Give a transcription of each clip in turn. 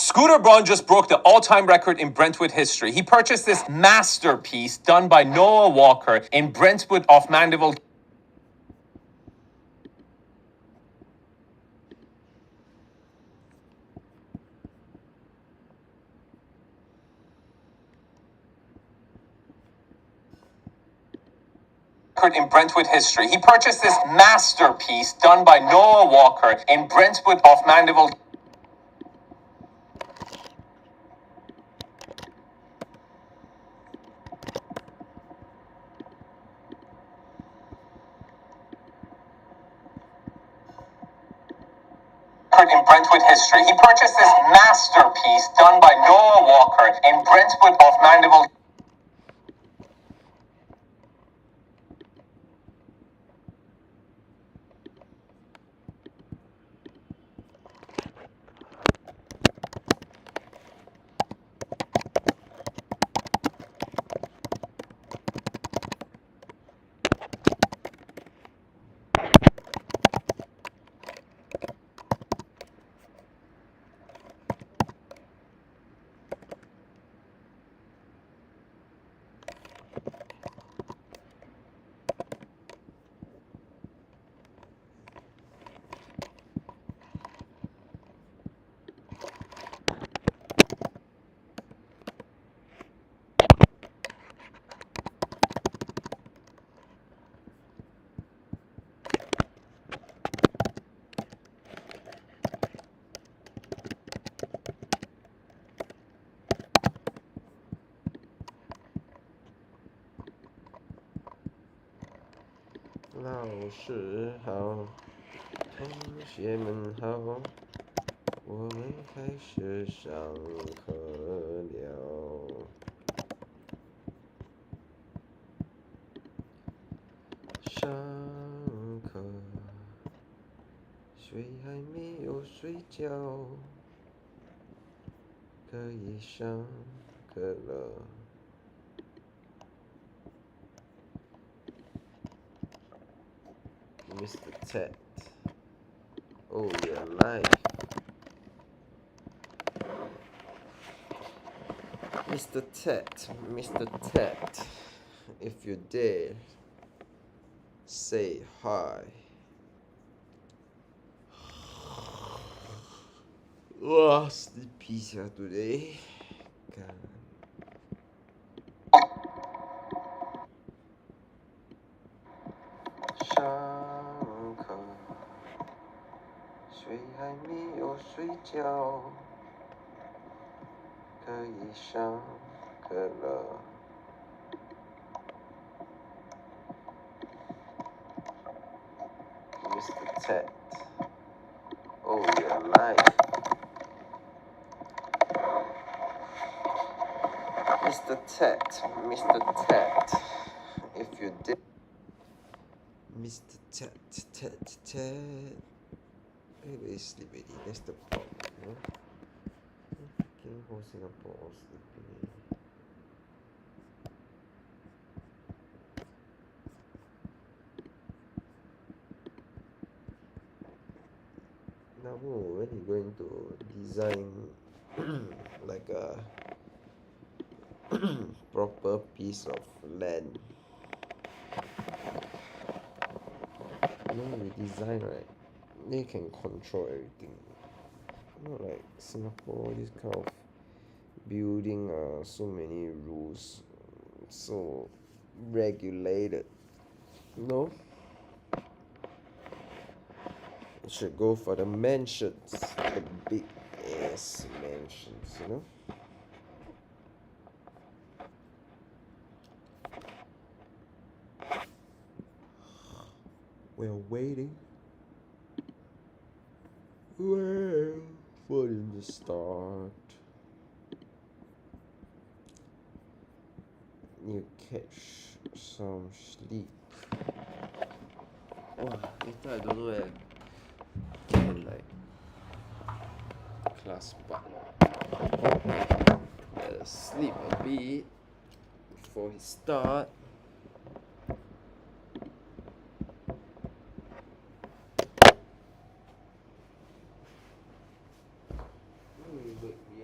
Scooter Braun just broke the all-time record in Brentwood history. He purchased this masterpiece done by Noah Walker in Brentwood off Mandeville. In Brentwood history. He purchased this masterpiece done by Noah Walker in Brentwood off Mandeville. In Brentwood history. He purchased this masterpiece done by Noah Walker in Brentwood off Mandeville.老师好，同学们好，我们开始上课了。上课，谁还没有睡觉？可以上课了。Mr. Ted. Oh, you're alive. Mr. Ted, if you're there, say hi. Wah, sleepy today. God. 上课，谁还没有睡觉？可以上课了。Mr. Ted, oh, you're alive. Mr. Ted, if you did. Mr. Ted. Everybody sleep already. That's the problem, you know? Fucking whole Singapore all sleeping. Now, when you going to design like a proper piece of land, you know, you design, right? They can control everything. Not like Singapore, this kind of building, so many rules, so regulated. No, you should go for the mansions, the big ass mansions, you know. We're waiting. Well, for them to start. You catch some sleep. Wow, later I don't know where I can like class part. Better sleep a bit before he start. You wake me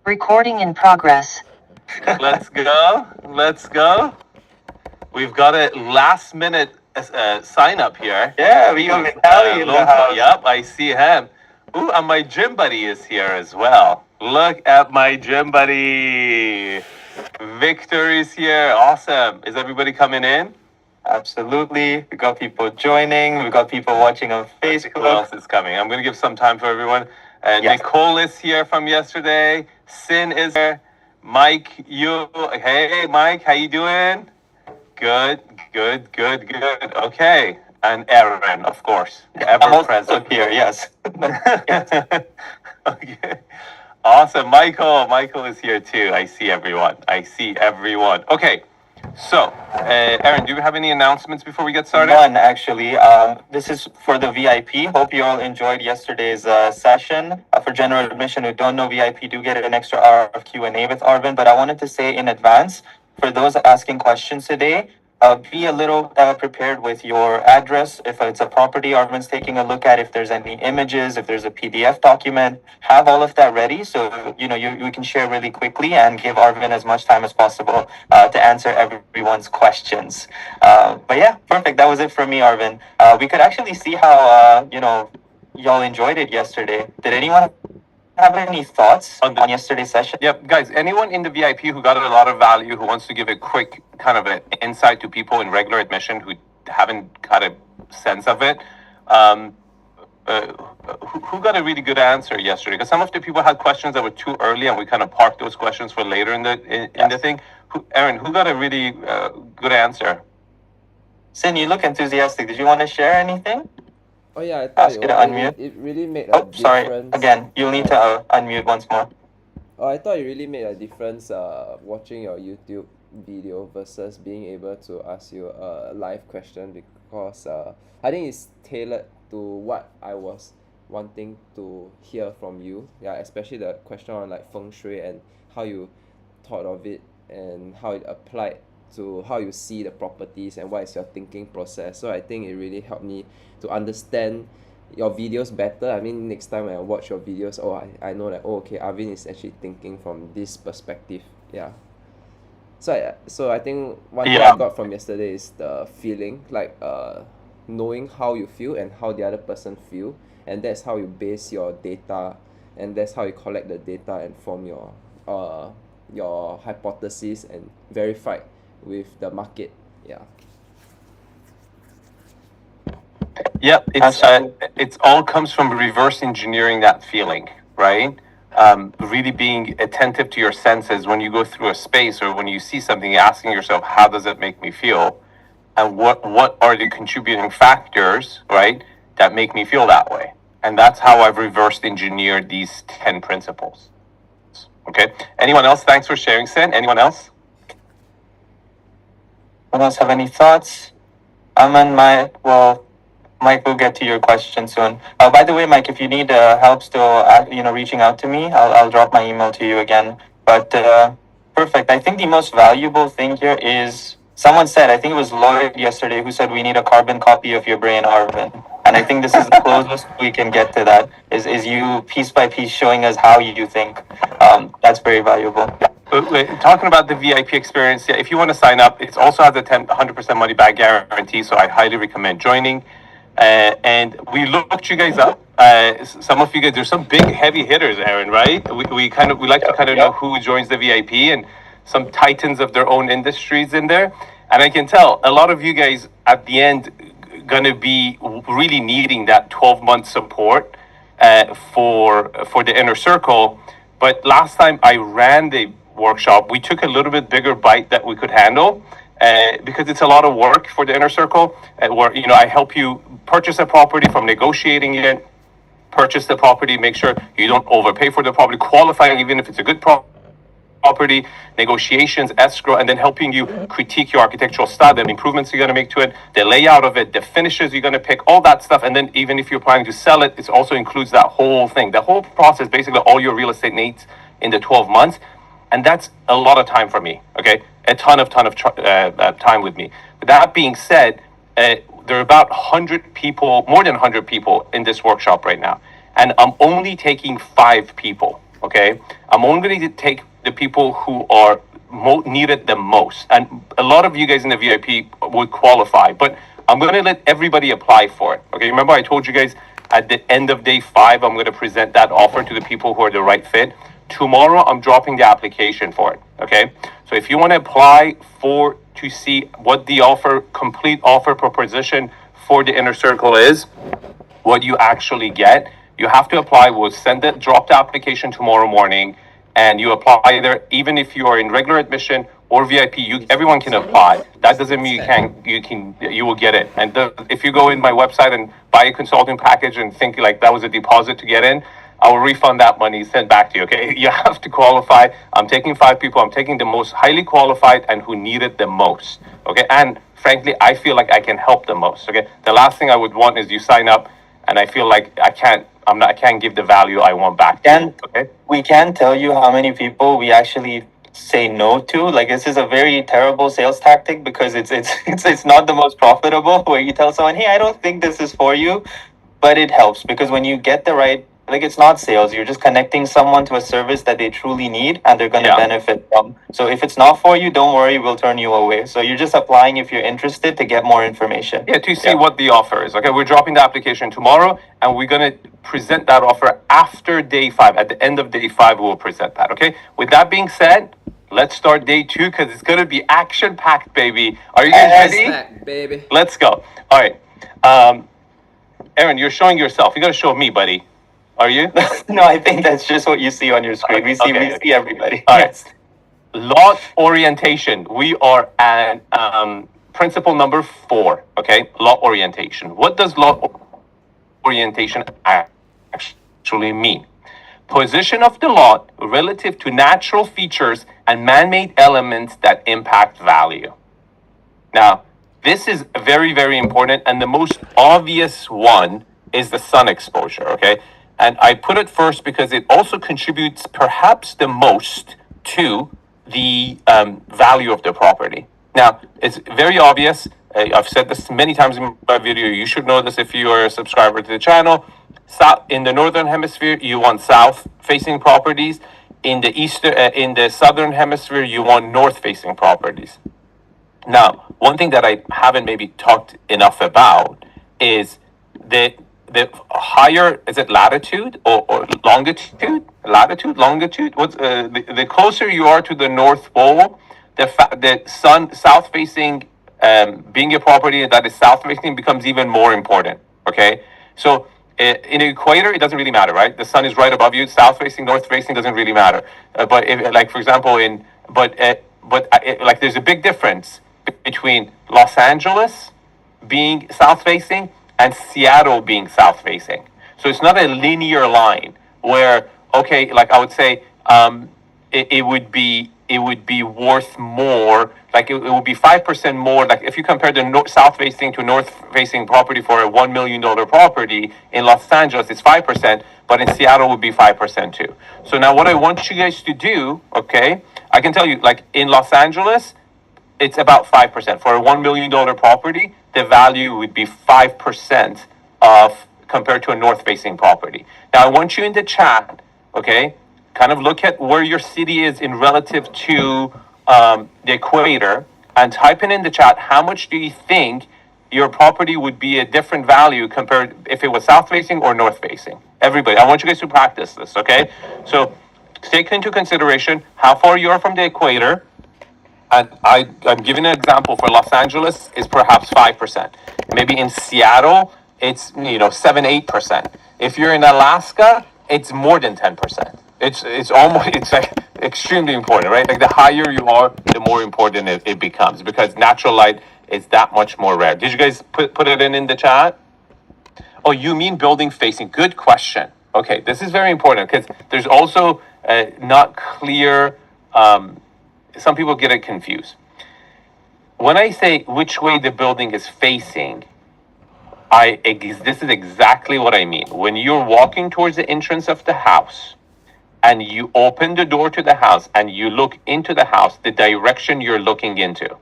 Recording in progress. Let's go. Let's go. We've got a last minute sign up here. Yeah, we got Vitaly in the Lonto. house. Yep, I see him. Ooh, and my gym buddy is here as well. Look at my gym buddy. Victor is here. Awesome. Is everybody coming in? Absolutely. We got people joining. We got people watching on Who Facebook. else is coming? I'm going to give some time for everyone. Yes. Nicole is here from yesterday. Sin is here. Mike, you. Hey, Mike, how you doing? Good. Okay. And Aaron, of course. I'm Ever also present. here, yes. Okay. Awesome. Michael is here too. I see everyone. Okay. So, Aaron, do you have any announcements before we get started? None, actually. This is for the VIP. Hope you all enjoyed yesterday's session. For general admission who don't know, VIP do get an extra hour of Q&A with Arvind. But I wanted to say in advance, for those asking questions today, be a little prepared with your address. If it's a property Arvind's taking a look at, if there's any images, if there's a PDF document, have all of that ready so you can share really quickly and give Arvind as much time as possible to answer everyone's questions. But yeah, perfect. That was it for me, Arvind. We could actually see how y'all enjoyed it yesterday. Did anyone have any thoughts on yesterday's session? Yep, guys, anyone in the VIP who got a lot of value, who wants to give a quick kind of an insight to people in regular admission who haven't got a sense of it, who got a really good answer yesterday? Because some of the people had questions that were too early, and we kind of parked those questions for later in the thing. Aaron, who got a really good answer? Sin, you look enthusiastic. Did you want to share anything? Oh yeah, I thought Ask you to unmute. it really made a Oh, sorry. difference. Again, you'll need to unmute once more. Oh, I thought it really made a difference watching your YouTube video versus being able to ask you a live question, because I think it's tailored to what I was wanting to hear from you. Yeah, especially the question on like feng shui and how you thought of it and how it applied to how you see the properties and what is your thinking process. So I think it really helped me to understand your videos better. I mean, next time when I watch your videos, I know that, okay, Arvind is actually thinking from this perspective. Yeah. So I think one thing I got from yesterday is the feeling, like knowing how you feel and how the other person feel, and that's how you base your data, and that's how you collect the data and form your hypothesis and verify with the market. Yeah. Yep, it's all comes from reverse engineering that feeling, right? really being attentive to your senses when you go through a space or when you see something, asking yourself, how does it make me feel? And what are the contributing factors, right, that make me feel that way? And that's how I've reversed engineered these 10 principles. Okay. Anyone else? Thanks for sharing, Sin. Anyone else? Anyone else have any thoughts? Mike, we'll get to your question soon. By the way, Mike, if you need help still, reaching out to me, I'll drop my email to you again. But perfect. I think the most valuable thing here is someone said, I think it was Lloyd yesterday, who said we need a carbon copy of your brain, Arvin. And I think this is the closest we can get to that. Is you piece by piece showing us how you think. That's very valuable. Talking about the VIP experience, yeah, if you want to sign up, it also has a 100% money back guarantee. So I highly recommend joining. And we looked you guys up. Some of you guys, there's some big heavy hitters, Aaron, right? We like to kind of know who joins the VIP and some titans of their own industries in there. And I can tell a lot of you guys at the end going to be really needing that 12-month support for the inner circle. But last time I ran the workshop, we took a little bit bigger bite that we could handle. Because it's a lot of work for the inner circle, where I help you purchase a property, from negotiating it, purchase the property, make sure you don't overpay for the property, qualifying even if it's a good property, negotiations, escrow, and then helping you critique your architectural style, the improvements you're going to make to it, the layout of it, the finishes you're going to pick, all that stuff. And then even if you're planning to sell it, it also includes that whole thing, the whole process, basically all your real estate needs in the 12 months. And that's a lot of time for me, okay? A ton of time with me. With that being said, there are about 100 people, more than 100 people in this workshop right now. And I'm only taking 5 people, okay? I'm only going to take the people who are needed the most. And a lot of you guys in the VIP would qualify, but I'm going to let everybody apply for it, okay? Remember I told you guys at the end of day 5, I'm going to present that offer to the people who are the right fit. Tomorrow, I'm dropping the application for it, okay? So if you want to apply to see what the complete offer proposition for the inner circle is, what you actually get, you have to apply. We'll drop the application tomorrow morning, and you apply there. Even if you are in regular admission or VIP, everyone can apply. That doesn't mean you will get it. And if you go in my website and buy a consulting package and think like that was a deposit to get in, I will refund that money, sent back to you, okay? You have to qualify. I'm taking 5 people. I'm taking the most highly qualified and who need it the most, okay? And frankly, I feel like I can help the most, okay? The last thing I would want is you sign up and I feel like I can't give the value I want back to you, okay? We can't tell you how many people we actually say no to. Like, this is a very terrible sales tactic because it's not the most profitable, where you tell someone, hey, I don't think this is for you, but it helps because when you get the right, like, it's not sales, you're just connecting someone to a service that they truly need and they're going to benefit from. So if it's not for you, don't worry, we'll turn you away. So you're just applying if you're interested to get more information. Yeah, to see what the offer is. Okay, we're dropping the application tomorrow and we're going to present that offer after day 5. At the end of day 5, we'll present that, okay? With that being said, let's start day 2 because it's going to be action-packed, baby. Are you guys ready? Baby. Let's go. All right. Aaron, you're showing yourself. You got to show me, buddy. Are you? No, I think that's just what you see on your screen. We see everybody. All right. Lot orientation. We are at principle number 4. Okay, lot orientation. What does lot orientation actually mean? Position of the lot relative to natural features and man-made elements that impact value. Now, this is very, very important, and the most obvious one is the sun exposure. Okay. And I put it first because it also contributes perhaps the most to the value of the property. Now, it's very obvious. I've said this many times in my video. You should know this if you are a subscriber to the channel. In the northern hemisphere, you want south-facing properties. In the southern hemisphere, you want north-facing properties. Now, one thing that I haven't maybe talked enough about is the higher, is it latitude or longitude? Latitude, longitude? What's the closer you are to the North Pole, the south facing, being a property that is south facing becomes even more important. Okay, so In the equator, it doesn't really matter, right? The sun is right above you. South facing, north facing doesn't really matter. But if, like for example, like there's a big difference between Los Angeles being south facing and Seattle being south facing. So it's not a linear line where, okay, like I would say, it would be worth more. Like it would be 5% more. Like if you compare the south facing to north facing property for a $1 million property in Los Angeles, it's 5%, but in Seattle would be 5% too. So now what I want you guys to do, okay, I can tell you, like in Los Angeles, it's about 5%. For a $1 million property, the value would be 5% of compared to a north facing property. Now I want you in the chat, okay, kind of look at where your city is in relative to the equator and type in the chat, how much do you think your property would be a different value compared if it was south facing or north facing? Everybody, I want you guys to practice this, okay? So take into consideration how far you are from the equator. And I'm giving an example for Los Angeles is perhaps 5%. Maybe in Seattle, it's 7-8%. If you're in Alaska, it's more than 10%. It's like extremely important, right? Like the higher you are, the more important it becomes because natural light is that much more rare. Did you guys put it in the chat? Oh, you mean building facing? Good question. Okay, this is very important because there's also not clear. Some people get it confused. When I say which way the building is facing, this is exactly what I mean. When you're walking towards the entrance of the house and you open the door to the house and you look into the house, the direction you're looking into,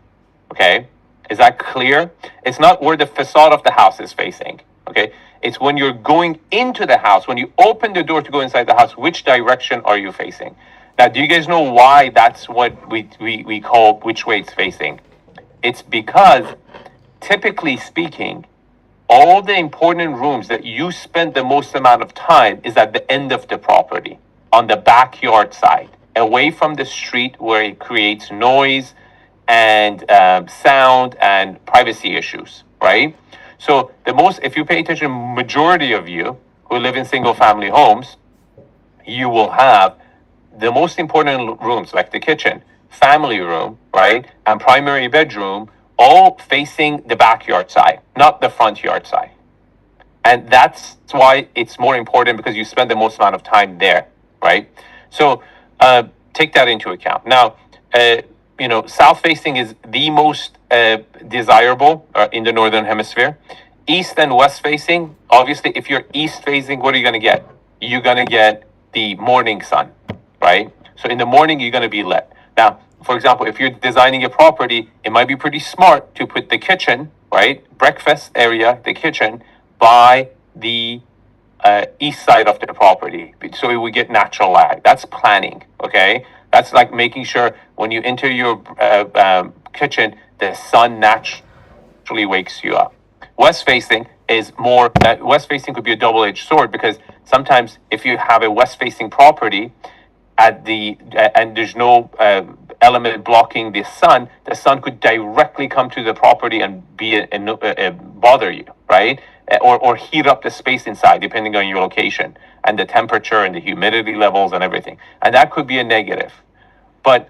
okay? Is that clear? It's not where the facade of the house is facing, okay? It's when you're going into the house, when you open the door to go inside the house, which direction are you facing? Now, do you guys know why that's what we call which way it's facing? It's because, typically speaking, all the important rooms that you spend the most amount of time is at the end of the property, on the backyard side, away from the street where it creates noise and sound and privacy issues, right? So if you pay attention, majority of you who live in single family homes, you will have the most important rooms like the kitchen, family room, right, and primary bedroom, all facing the backyard side, not the front yard side. And that's why it's more important because you spend the most amount of time there, right? So take that into account. Now, south facing is the most desirable in the northern hemisphere. East and west facing, obviously, if you're east facing, what are you going to get? You're going to get the morning sun, right? So in the morning, you're going to be lit. Now, for example, if you're designing a property, it might be pretty smart to put the kitchen, right? Breakfast area, the kitchen, by the east side of the property. So it would get natural light. That's planning, okay? That's like making sure when you enter your kitchen, the sun naturally wakes you up. West facing is more, west facing could be a double-edged sword because sometimes if you have a west facing property and there's no element blocking the sun could directly come to the property and bother you, right? Or heat up the space inside depending on your location and the temperature and the humidity levels and everything. And that could be a negative. But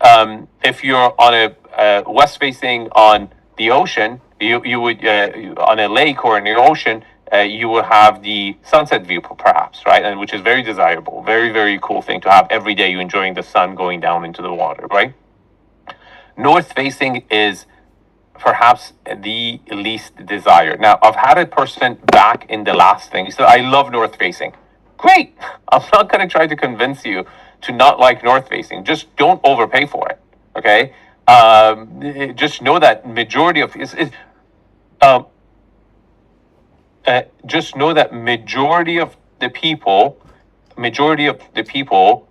if you're on a west facing on the ocean, you would on a lake or in the ocean, you will have the sunset view perhaps, right? And which is very desirable, very, very cool thing to have every day. You enjoying the sun going down into the water, right? North facing is perhaps the least desired. Now, I've had a person back in the last thing. He said, I love north facing. Great. I'm not going to try to convince you to not like north facing. Just don't overpay for it, okay? Just know that majority of the people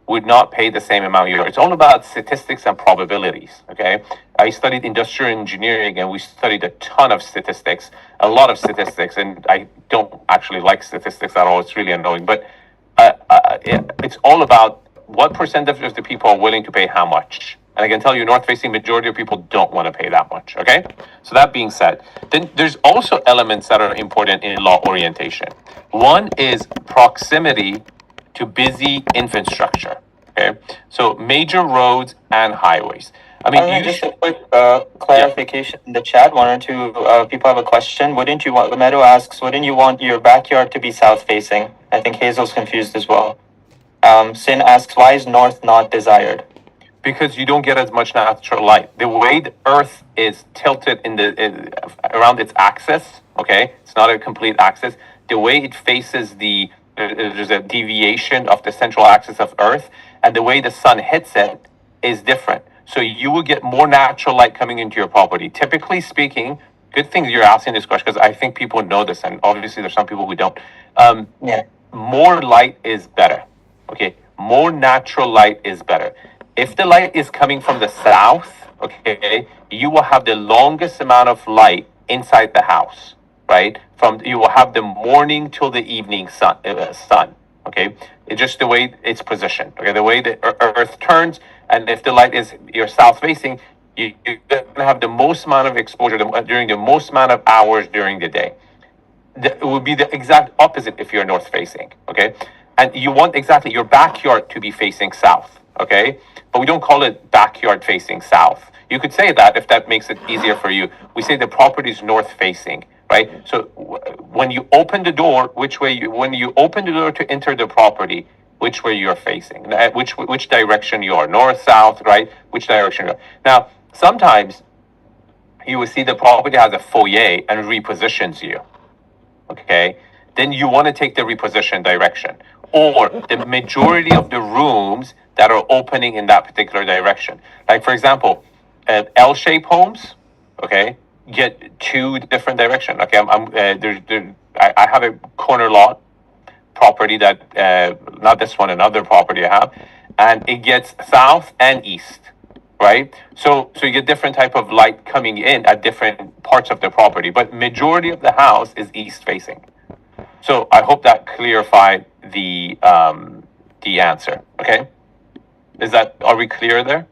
would not pay the same amount you are. It's all about statistics and probabilities, okay? I studied industrial engineering and we studied a ton of statistics, a lot of statistics, and I don't actually like statistics at all. It's really annoying, but it's all about what percentage of the people are willing to pay how much? And I can tell you, north-facing majority of people don't want to pay that much. Okay. So that being said, then there's also elements that are important in lot orientation. One is proximity to busy infrastructure. Okay. So major roads and highways. I mean, Arvin, just a quick clarification in the chat. One or two people have a question. Wouldn't you want, Meadow asks, wouldn't you want your backyard to be south facing? I think Hazel's confused as well. Sin asks, why is north not desired? because you don't get as much natural light. The way the Earth is tilted around its axis, okay, it's not a complete axis. The way it faces there's a deviation of the central axis of Earth, and the way the sun hits it is different. So you will get more natural light coming into your property. Typically speaking, good thing you're asking this question because I think people know this, and obviously there's some people who don't. More light is better. Okay, more natural light is better. If the light is coming from the south, okay, you will have the longest amount of light inside the house, right? You will have the morning till the evening sun. Okay, it's just the way it's positioned. Okay, the way the Earth turns, and if the light is you're south facing, you're gonna have the most amount of exposure during the most amount of hours during the day. It would be the exact opposite if you're north facing. Okay, and you want exactly your backyard to be facing south. Okay, but we don't call it backyard facing south. You could say that if that makes it easier for you. We say the property is north facing, right? So when you open the door, when you open the door to enter the property, which way you're facing, which direction you are, north, south, right? Which direction you are. Now, sometimes you will see the property has a foyer and repositions you. Okay, then you want to take the reposition direction, or the majority of the rooms that are opening in that particular direction. Like for example, L-shaped homes, okay, get two different direction. Okay, I have a corner lot property that not this one, another property I have, and it gets south and east, right? So you get different type of light coming in at different parts of the property, but majority of the house is east facing. So I hope that clarified the answer. Okay, are we clear there?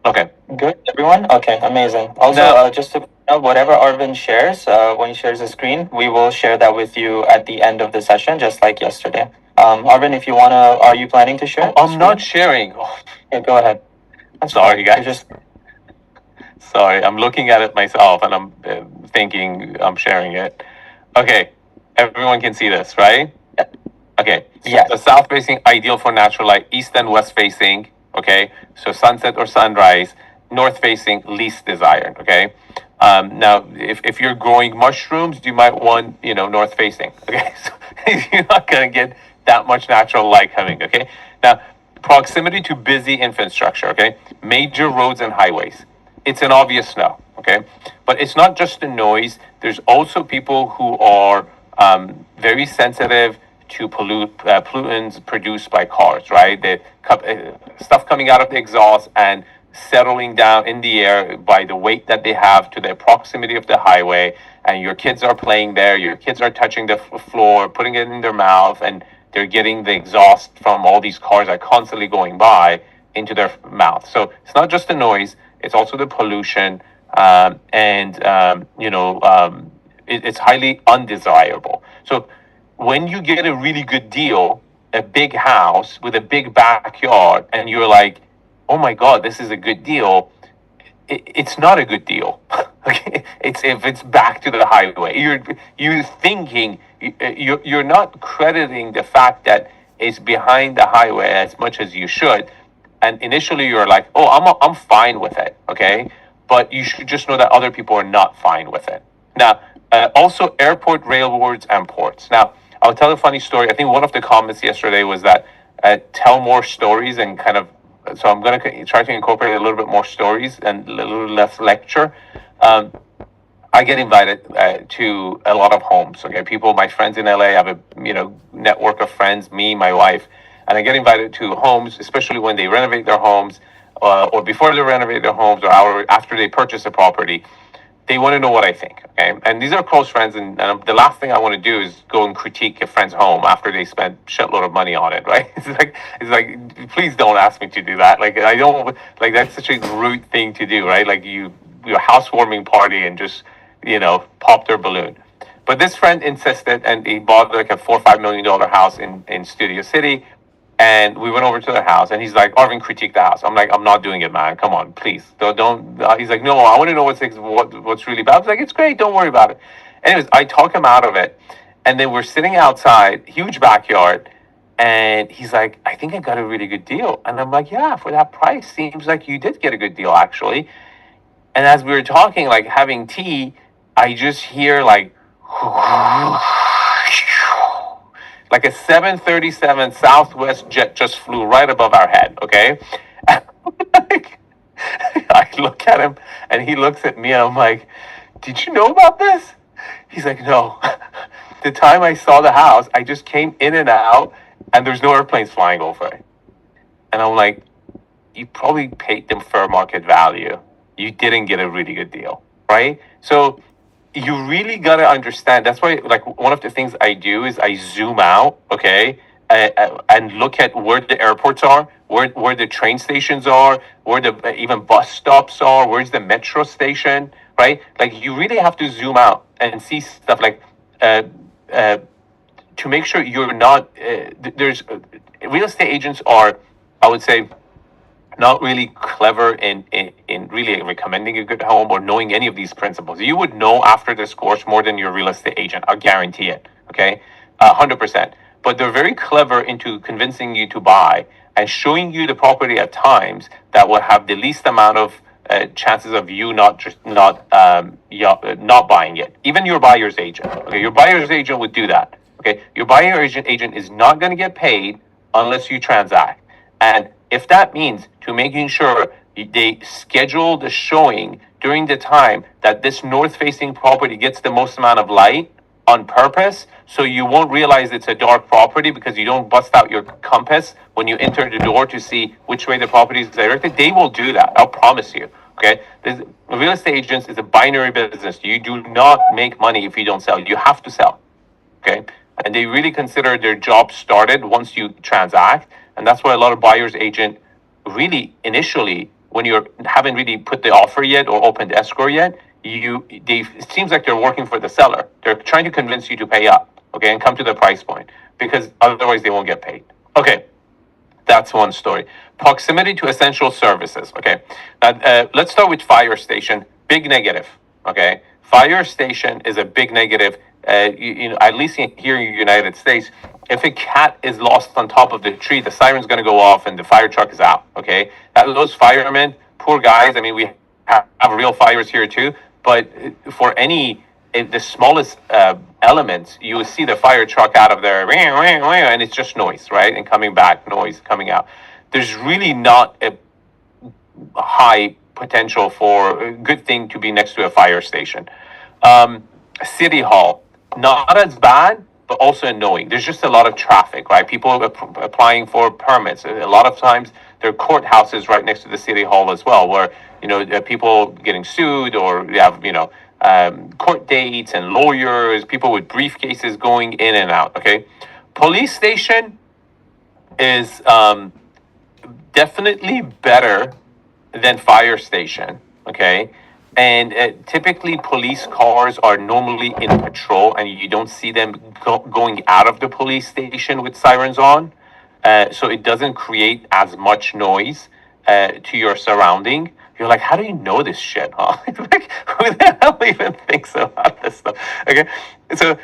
Okay, good, everyone. Okay, amazing. Also, just to know, whatever Arvin shares, when he shares the screen, we will share that with you at the end of the session, just like yesterday. Arvin, if you wanna, are you planning to share? I'm not sharing. Okay, go ahead. I'm sorry, guys. Sorry, I'm looking at it myself, and I'm thinking I'm sharing it. Okay, everyone can see this, right? Yeah. Okay. So yes. The south facing ideal for natural light. East and west facing. Okay, so sunset or sunrise. North facing least desired. Okay, now if you're growing mushrooms, you might want north facing. Okay, so you're not gonna get that much natural light coming. Okay, now proximity to busy infrastructure. Okay, major roads and highways. It's an obvious no. Okay, but it's not just the noise. There's also people who are very sensitive to pollutants produced by cars, right? The stuff coming out of the exhaust and settling down in the air by the weight that they have to the proximity of the highway, and your kids are playing there, your kids are touching the floor, putting it in their mouth, and they're getting the exhaust from all these cars that are constantly going by into their mouth. So it's not just the noise, it's also the pollution, it's highly undesirable. So when you get a really good deal, a big house with a big backyard, and you're like, oh my God, this is a good deal, it's not a good deal. Okay, if it's back to the highway. You're thinking, you're not crediting the fact that it's behind the highway as much as you should. And initially you're like, oh, I'm fine with it, okay? But you should just know that other people are not fine with it. Now, also airport, railroads, and ports. Now, I'll tell a funny story. I think one of the comments yesterday was that tell more stories and kind of, so I'm going to try to incorporate a little bit more stories and a little less lecture. I get invited to a lot of homes. Okay, my friends in LA have a network of friends, me, my wife, and I get invited to homes, especially when they renovate their homes, or before they renovate their homes, or after they purchase a property. they want to know what I think. Okay, and these are close friends, and the last thing I want to do is go and critique a friend's home after they spent shitload of money on it, right? It's like, please don't ask me to do that. Like, I don't like, that's such a rude thing to do, right? Like, your housewarming party and just, pop their balloon. But this friend insisted, and he bought like a $4 or $5 million house in Studio City. And we went over to their house, and he's like, Arvin, critique the house. I'm like, I'm not doing it, man. Come on, please. Don't. He's like, no, I want to know what's really bad. I was like, it's great. Don't worry about it. Anyways, I talk him out of it. And then we're sitting outside, huge backyard. And he's like, I think I got a really good deal. And I'm like, yeah, for that price, seems like you did get a good deal, actually. And as we were talking, like having tea, I just hear like a 737 Southwest jet just flew right above our head, okay? Like, I look at him, and he looks at me, and I'm like, did you know about this? He's like, no. The time I saw the house, I just came in and out, and there's no airplanes flying over it. And I'm like, you probably paid them fair market value. You didn't get a really good deal, right? So you really got to understand. That's why, like, one of the things I do is I zoom out, okay, and look at where the airports are, where the train stations are, where the even bus stops are, where's the metro station, right? Like, you really have to zoom out and see stuff like to make sure you're not. There's real estate agents are, I would say, not really clever in really recommending a good home or knowing any of these principles. You would know after this course more than your real estate agent. I'll guarantee it. Okay, 100%. But they're very clever into convincing you to buy and showing you the property at times that will have the least amount of chances of you not buying it. Even your buyer's agent. Okay, your buyer's agent would do that. Okay, your buyer's agent is not going to get paid unless you transact. And if that means to making sure they schedule the showing during the time that this north-facing property gets the most amount of light on purpose, so you won't realize it's a dark property because you don't bust out your compass when you enter the door to see which way the property is directed, they will do that. I'll promise you. Okay, real estate agents is a binary business. You do not make money if you don't sell. You have to sell. Okay, and they really consider their job started once you transact. And that's why a lot of buyer's agent really initially, when you haven't really put the offer yet or opened escrow yet, it seems like they're working for the seller. They're trying to convince you to pay up, okay, and come to the price point because otherwise they won't get paid. Okay, that's one story. Proximity to essential services. Okay, now let's start with fire station. Big negative. Okay, fire station is a big negative. At least here in the United States, if a cat is lost on top of the tree, the siren's going to go off and the fire truck is out. Okay, those firemen, poor guys. I mean, we have real fires here too, but for the smallest elements, you will see the fire truck out of there, and it's just noise, right? And coming back, noise coming out. There's really not a high potential for a good thing to be next to a fire station. City Hall, not as bad, but also annoying. There's just a lot of traffic, right? People applying for permits. A lot of times there are courthouses right next to the City Hall as well, where, people getting sued, or you have, court dates and lawyers, people with briefcases going in and out, okay? Police station is definitely better than fire station, okay? And typically police cars are normally in patrol, and you don't see them going out of the police station with sirens on. So it doesn't create as much noise to your surrounding. You're like, how do you know this shit, huh? Like, who the hell even thinks about this stuff? Okay, so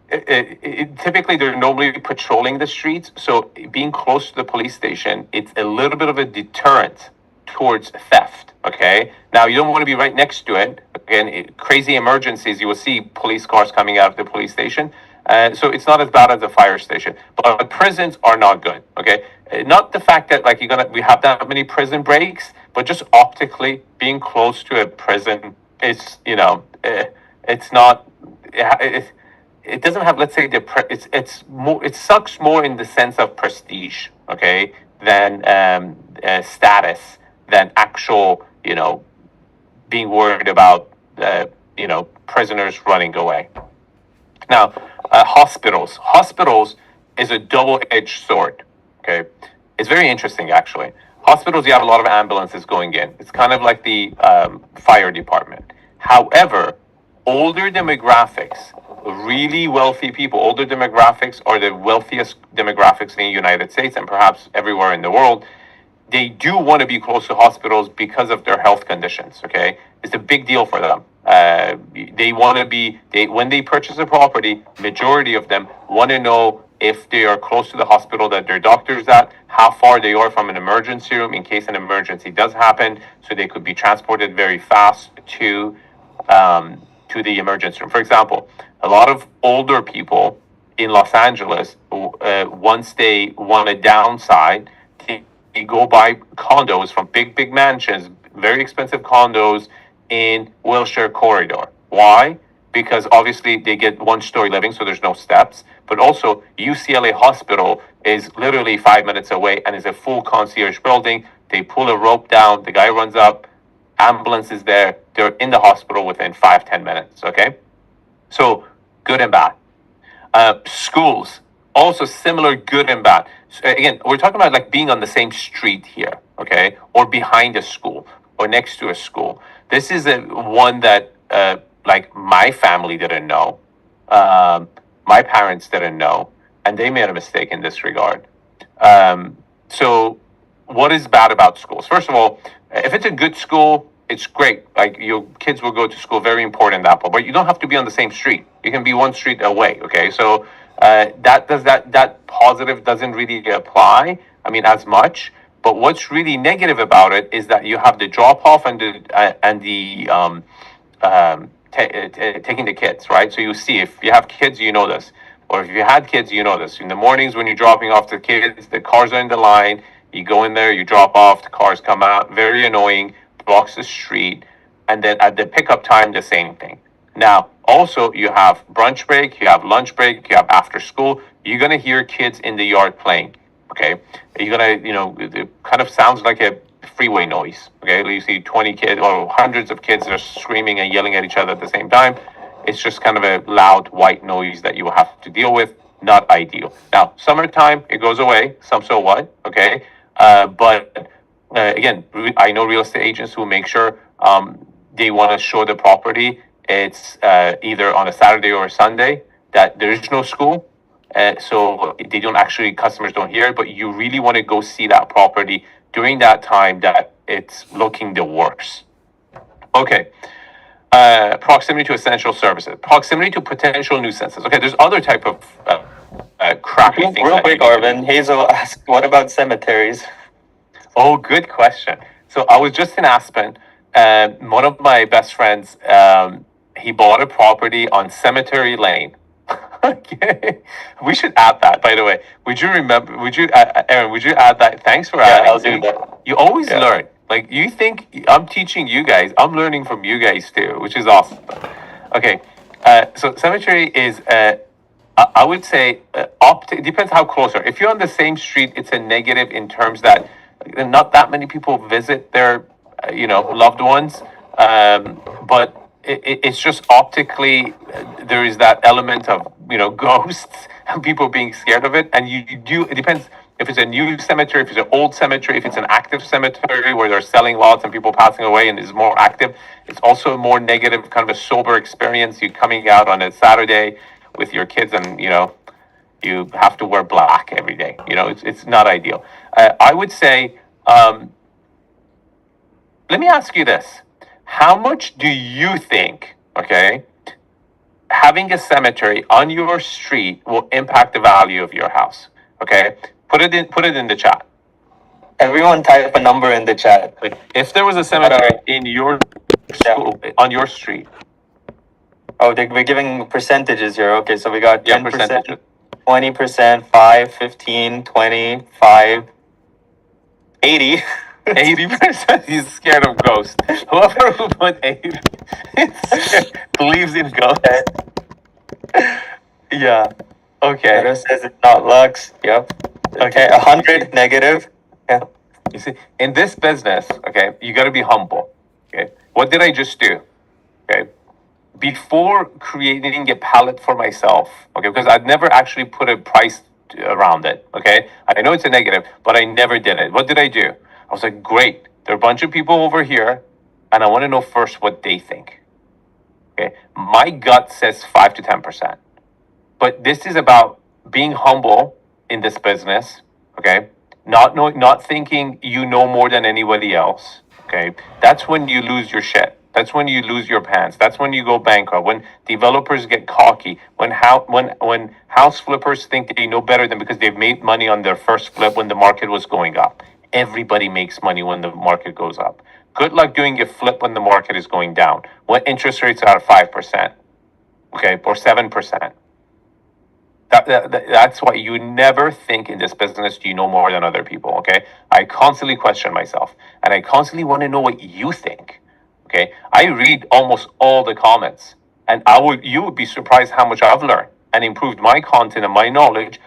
typically they're normally patrolling the streets. So being close to the police station, it's a little bit of a deterrent towards theft. Okay, now you don't want to be right next to it. Again, crazy emergencies, you will see police cars coming out of the police station. So it's not as bad as a fire station, but prisons are not good. Okay, not the fact that like we have that many prison breaks, but just optically being close to a prison is, it's not. It doesn't have, let's say, it's more. It sucks more in the sense of prestige. Okay, than status, than actual, being worried about prisoners running away. Now, hospitals is a double-edged sword. Okay, it's very interesting actually. Hospitals, you have a lot of ambulances going in. It's kind of like the fire department. However, older demographics, really wealthy people, older demographics are the wealthiest demographics in the United States and perhaps everywhere in the world. They do want to be close to hospitals because of their health conditions. Okay, it's a big deal for them. They want to be. When they purchase a property, majority of them want to know if they are close to the hospital that their doctor's at, how far they are from an emergency room in case an emergency does happen, so they could be transported very fast to the emergency room. For example, a lot of older people in Los Angeles, once they want to downside, they go buy condos from big mansions, very expensive condos in Wilshire Corridor. Why? Because obviously they get one-story living, so there's no steps. But also, UCLA Hospital is literally 5 minutes away and is a full concierge building. They pull a rope down, the guy runs up, ambulance is there, they're in the hospital within 5-10 minutes, okay? So, good and bad. Schools, also similar good and bad. So, again, we're talking about like being on the same street here, okay? Or behind a school, or next to a school. This is one that like my family didn't know, my parents didn't know, and they made a mistake in this regard. So what is bad about schools? First of all, if it's a good school, it's great. Like your kids will go to school, very important that part. But you don't have to be on the same street. You can be one street away. Okay, so that positive doesn't really apply. I mean, as much. But what's really negative about it is that you have the drop off and the taking the kids, right? So you see, if you have kids, you know this. Or if you had kids, you know this. In the mornings when you're dropping off the kids, the cars are in the line. You go in there, you drop off, the cars come out. Very annoying, blocks the street. And then at the pickup time, the same thing. Now, also, you have brunch break, you have lunch break, you have after school. You're going to hear kids in the yard playing, okay? You're going to, it kind of sounds like a freeway noise, okay? You see 20 kids or hundreds of kids are screaming and yelling at each other at the same time. It's just kind of a loud white noise that you will have to deal with. Not ideal. Now, summertime, it goes away. So what, okay? But again, I know real estate agents who make sure they want to show the property. It's either on a Saturday or a Sunday that there is no school. So they don't actually, customers don't hear it, but you really want to go see that property during that time that it's looking the worst. Okay. Proximity to essential services, proximity to potential nuisances. Okay, there's other type of crappy things. Real quick, Arvin, Hazel asked, what about cemeteries? Oh, good question. So I was just in Aspen. One of my best friends, he bought a property on Cemetery Lane. Okay, we should add that. By the way, would you remember? Would you, Aaron? Would you add that? Thanks for adding. I'll do that. You always learn. Like you think I'm teaching you guys, I'm learning from you guys too, which is awesome. Okay, so cemetery is, I would say, it depends how close are. If you're on the same street, it's a negative in terms that not that many people visit their, loved ones, but it's just optically there is that element of ghosts and people being scared of it, and you do. It depends. If it's a new cemetery, if it's an old cemetery, if it's an active cemetery where they're selling lots and people passing away and is more active, it's also a more negative, kind of a sober experience. You're coming out on a Saturday with your kids and, you have to wear black every day. It's not ideal. I would say, let me ask you this. How much do you think, having a cemetery on your street will impact the value of your house? Okay? Put it in the chat. Everyone type a number in the chat. Like, if there was a cemetery in your school, on your street. Oh, we're giving percentages here. Okay, so we got 10%, percentages. 20%, 5, 15, 20, 5, 80. 80% is scared of ghosts. Whoever who put 80 believes in ghosts. Yeah. Okay. It says it's not Lux. Yep. Okay, 100 negative. Yeah. You see, in this business, you got to be humble. Okay, what did I just do? Okay. Before creating a palette for myself, okay, because I'd never actually put a price around it, okay? I know it's a negative, but I never did it. What did I do? I was like, great, there are a bunch of people over here, and I want to know first what they think. Okay, my gut says 5 to 10%. But this is about being humble in this business, okay? Not thinking you know more than anybody else, okay? That's when you lose your shit. That's when you lose your pants. That's when you go bankrupt. When developers get cocky. When house flippers think they know better than because they've made money on their first flip when the market was going up. Everybody makes money when the market goes up. Good luck doing a flip when the market is going down. When interest rates are at 5%, okay, or 7%. That's why you never think in this business do you know more than other people, okay? I constantly question myself, and I constantly want to know what you think, okay? I read almost all the comments, and you would be surprised how much I've learned and improved my content and my knowledge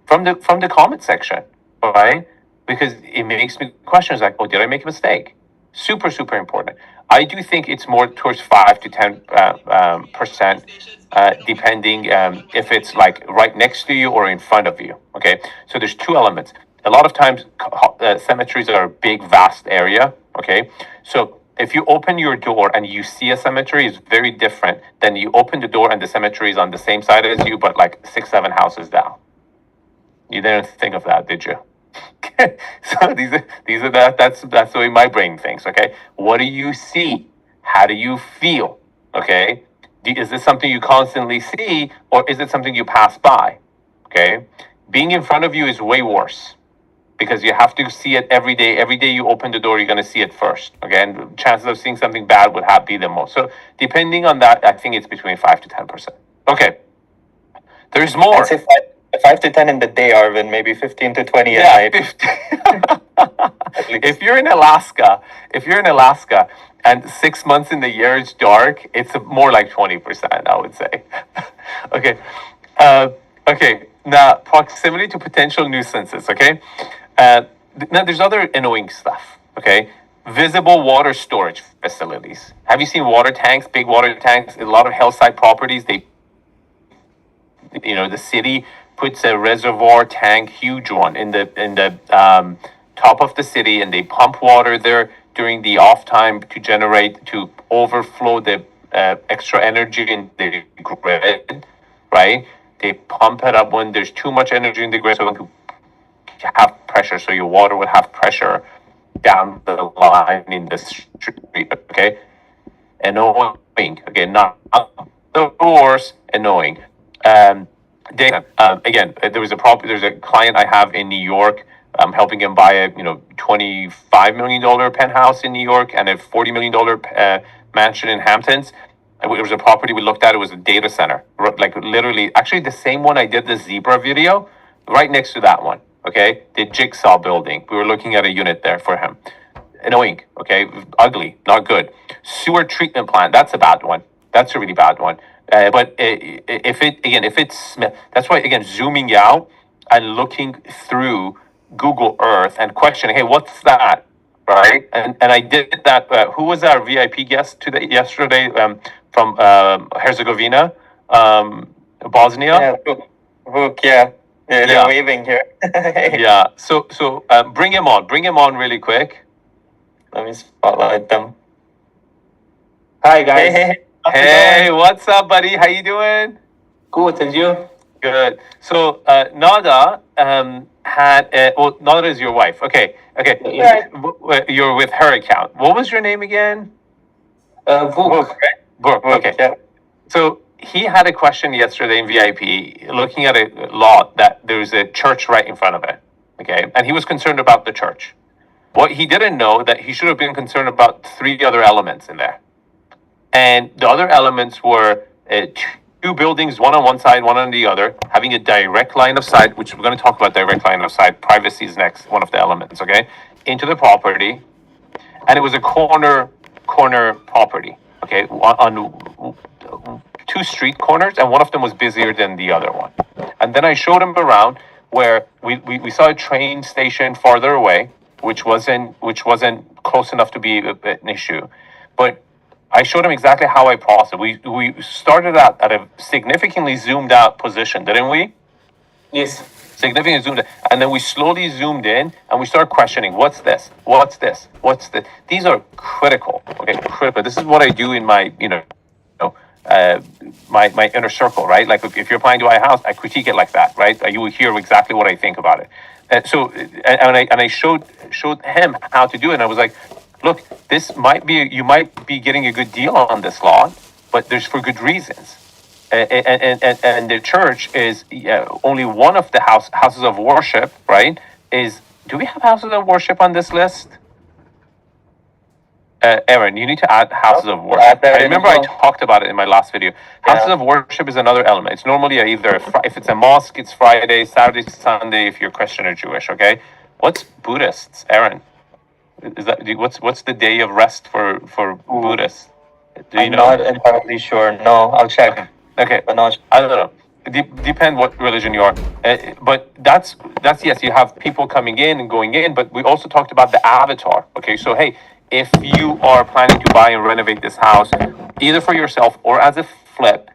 from the comment section, right? Because it makes me question like, oh, did I make a mistake? Super, super important. I do think it's more towards 5 to 10%, depending if it's like right next to you or in front of you. Okay, so there's two elements. A lot of times, cemeteries are a big, vast area. Okay, so if you open your door and you see a cemetery, it's very different than you open the door and the cemetery is on the same side as you, but like 6, 7 houses down. You didn't think of that, did you? So that's the way my brain thinks. Okay, what do you see? How do you feel? Okay, is this something you constantly see, or is it something you pass by? Okay, being in front of you is way worse because you have to see it every day. Every day you open the door, you're going to see it first. Okay, and chances of seeing something bad would be the most. So depending on that, I think it's between 5 to 10%. Okay, there's more. I'd say 5 to 10 in the day, Arvin. Maybe 15 to 20 at night. 50. If you're in Alaska and 6 months in the year it's dark, it's more like 20%, I would say. Okay. Okay. Now, proximity to potential nuisances. Okay. Now, there's other annoying stuff. Okay. Visible water storage facilities. Have you seen water tanks? Big water tanks. A lot of hillside properties. The city puts a reservoir tank, huge one, in the top of the city, and they pump water there during the off time to overflow the extra energy in the grid, right? They pump it up when there's too much energy in the grid, so you have pressure, so your water will have pressure down the line in the street, okay? Annoying, okay, not the worst, annoying. Data. Again, there's a client I have in New York. I'm helping him buy a $25 million penthouse in New York and a $40 million mansion in Hamptons. It was a property we looked at. It was a data center, like literally, actually the same one I did the zebra video, right next to that one. Okay, the Jigsaw building. We were looking at a unit there for him. Annoying. Okay, ugly, not good. Sewer treatment plant. That's a bad one. That's a really bad one. But if it's that's why again zooming out and looking through Google Earth and questioning, hey, what's that, right? And I did that. Who was our VIP guest yesterday from Herzegovina, Bosnia? Yeah, Vuk, yeah. They're waving here. Yeah. So bring him on really quick. Let me spotlight them. Hi guys. Hey, what's up, buddy? How you doing? Good, and you? Good. So Nada Nada is your wife. Okay. Yeah. You're with her account. What was your name again? Vuk. Brooke. Okay. Yeah. So he had a question yesterday in VIP, looking at a lot that there's a church right in front of it. Okay, and he was concerned about the church. What he didn't know that he should have been concerned about 3 other elements in there. And the other elements were 2 buildings, one on one side, one on the other, having a direct line of sight, which we're going to talk about direct line of sight. Privacy is next, one of the elements, okay, into the property. And it was a corner property, okay, on 2 street corners, and one of them was busier than the other one. And then I showed him around where we saw a train station farther away, which wasn't close enough to be an issue. But I showed him exactly how I process. We started out at a significantly zoomed out position, didn't we? Yes. Significantly zoomed out. And then we slowly zoomed in and we started questioning, what's this? What's this? What's this? These are critical. Okay, critical. This is what I do in my, my inner circle, right? Like if you're planning to buy a house, I critique it like that, right? You will hear exactly what I think about it. I showed him how to do it, and I was like, look, you might be getting a good deal on this lot, but there's for good reasons. And the church is only one of the houses of worship, right? Do we have houses of worship on this list? Aaron, you need to add houses of worship. I remember I talked about it in my last video. Houses of worship is another element. It's normally either if it's a mosque, it's Friday, Saturday, Sunday. If you're Christian or Jewish, okay. What's Buddhists, Aaron? What's the day of rest for Buddhists? I'm not entirely sure. No, I'll check. Okay, but no, I don't know. Depend what religion you are, but that's yes. You have people coming in and going in, but we also talked about the avatar. Okay, so hey, if you are planning to buy and renovate this house, either for yourself or as a flip,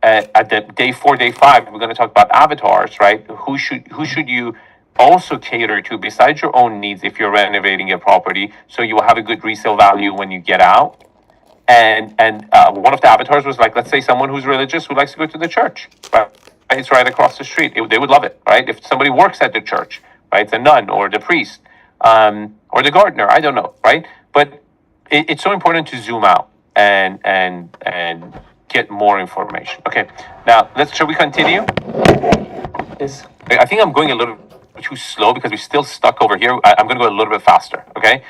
at the day 4, day 5, we're going to talk about avatars, right? Who should you also cater to besides your own needs if you're renovating a property, so you will have a good resale value when you get out. And one of the avatars was like, let's say someone who's religious who likes to go to the church, right? It's right across the street. They would love it, right? If somebody works at the church, right? The nun or the priest, or the gardener, I don't know, right? But it's so important to zoom out and get more information. Okay, now shall we continue? Yes. I think I'm going a little too slow because we're still stuck over here. I'm going to go a little bit faster. Okay.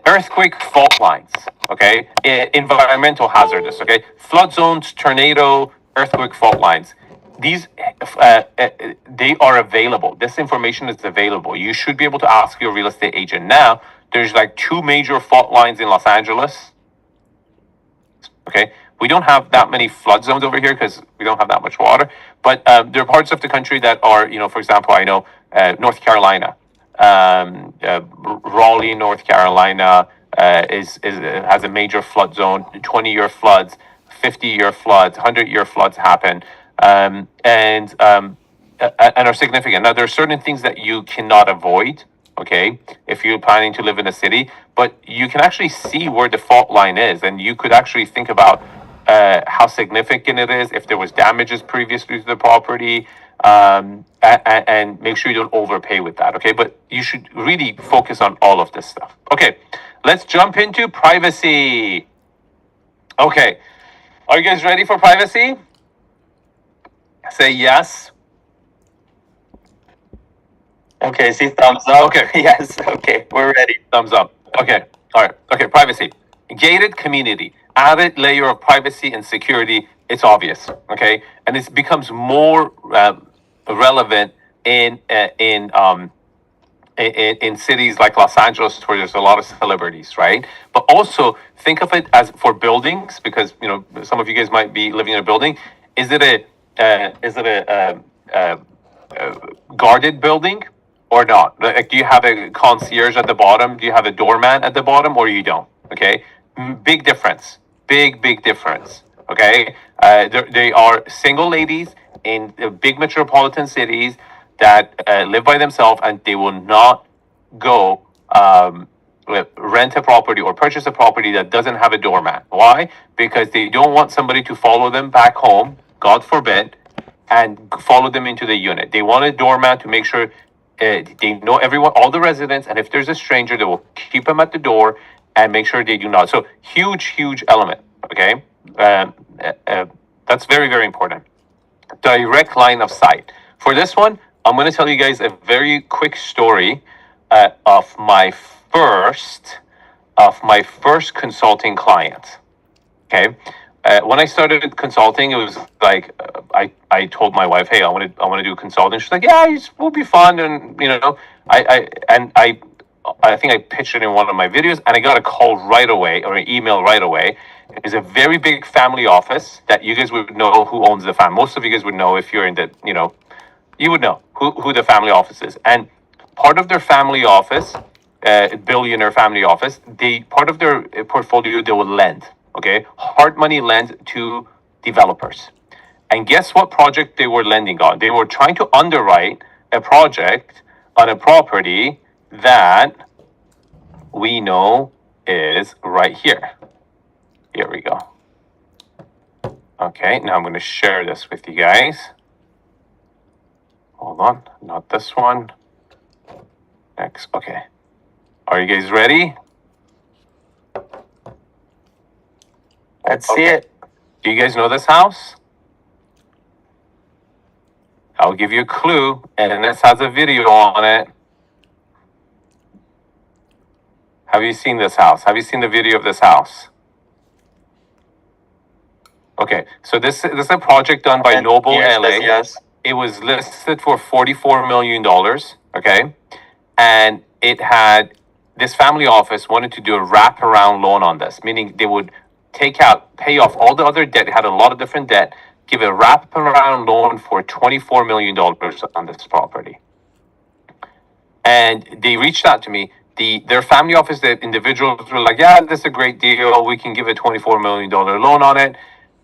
Earthquake fault lines. Okay. Environmental hazardous. Okay. Flood zones, tornado, earthquake fault lines. These they are available. This information is available. You should be able to ask your real estate agent now. There's like 2 major fault lines in Los Angeles. Okay. We don't have that many flood zones over here because we don't have that much water. But there are parts of the country that are, for example, I know North Carolina, Raleigh, North Carolina has a major flood zone. 20-year floods, 50-year floods, 100-year floods happen, and are significant. Now, there are certain things that you cannot avoid. Okay, if you're planning to live in a city, but you can actually see where the fault line is, and you could actually think about how significant it is, if there was damages previously to the property, and make sure you don't overpay with that. Okay, but you should really focus on all of this stuff. Okay, let's jump into privacy. Okay, are you guys ready for privacy? Say yes. Okay, see thumbs up. Okay. Yes, okay, we're ready. Thumbs up. Okay. All right. Okay. Privacy. Gated community. Added layer of privacy and security. It's obvious. Okay. And it becomes more relevant in cities like Los Angeles, where there's a lot of celebrities, right? But also think of it as for buildings, because some of you guys might be living in a building. Is it a guarded building? Or not? Like, do you have a concierge at the bottom? Do you have a doorman at the bottom, or you don't? Okay, big difference. Big difference. Okay, they are single ladies in big metropolitan cities that live by themselves, and they will not go rent a property or purchase a property that doesn't have a doorman. Why? Because they don't want somebody to follow them back home, God forbid, and follow them into the unit. They want a doorman to make sure they know everyone, all the residents, and if there's a stranger, they will keep them at the door and make sure they do not. So huge element. Okay, that's very important. Direct line of sight. For this one, I'm going to tell you guys a very quick story of my first consulting client. Okay. When I started consulting, it was like I told my wife, "Hey, I want to do consulting." She's like, "Yeah, it will be fun," and I think I pitched it in one of my videos, and I got a call right away or an email right away. It's a very big family office that you guys would know who owns the family. Most of you guys would know if you're in the you would know who the family office is, and part of their family office billionaire family office. They part of their portfolio they will lend. Okay, hard money lend to developers. And guess what project they were lending on? They were trying to underwrite a project on a property that we know is right here. Here we go. Okay, now I'm going to share this with you guys. Hold on, not this one. Next, okay. Are you guys ready? Let's see it. Do you guys know this house? I'll give you a clue, and this has a video on it. Have you seen this house? Have you seen the video of this house? Okay, so this is a project done by Noble Nir LA. says yes. It was listed for $44 million, okay? And it had, this family office wanted to do a wraparound loan on this, meaning they would pay off all the other debt, it had a lot of different debt, give a wraparound loan for $24 million on this property. And they reached out to me. Their family office, the individuals were like, yeah, this is a great deal. We can give a $24 million loan on it.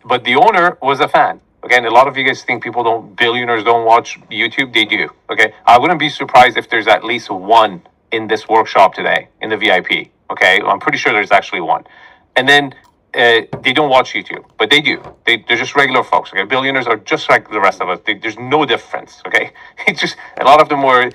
But the owner was a fan. Again, a lot of you guys think billionaires don't watch YouTube. They do. Okay. I wouldn't be surprised if there's at least one in this workshop today in the VIP. Okay. I'm pretty sure there's actually one. And then they don't watch YouTube, but they do. They're just regular folks. Okay. Billionaires are just like the rest of us. There's no difference. Okay. It's just a lot of them were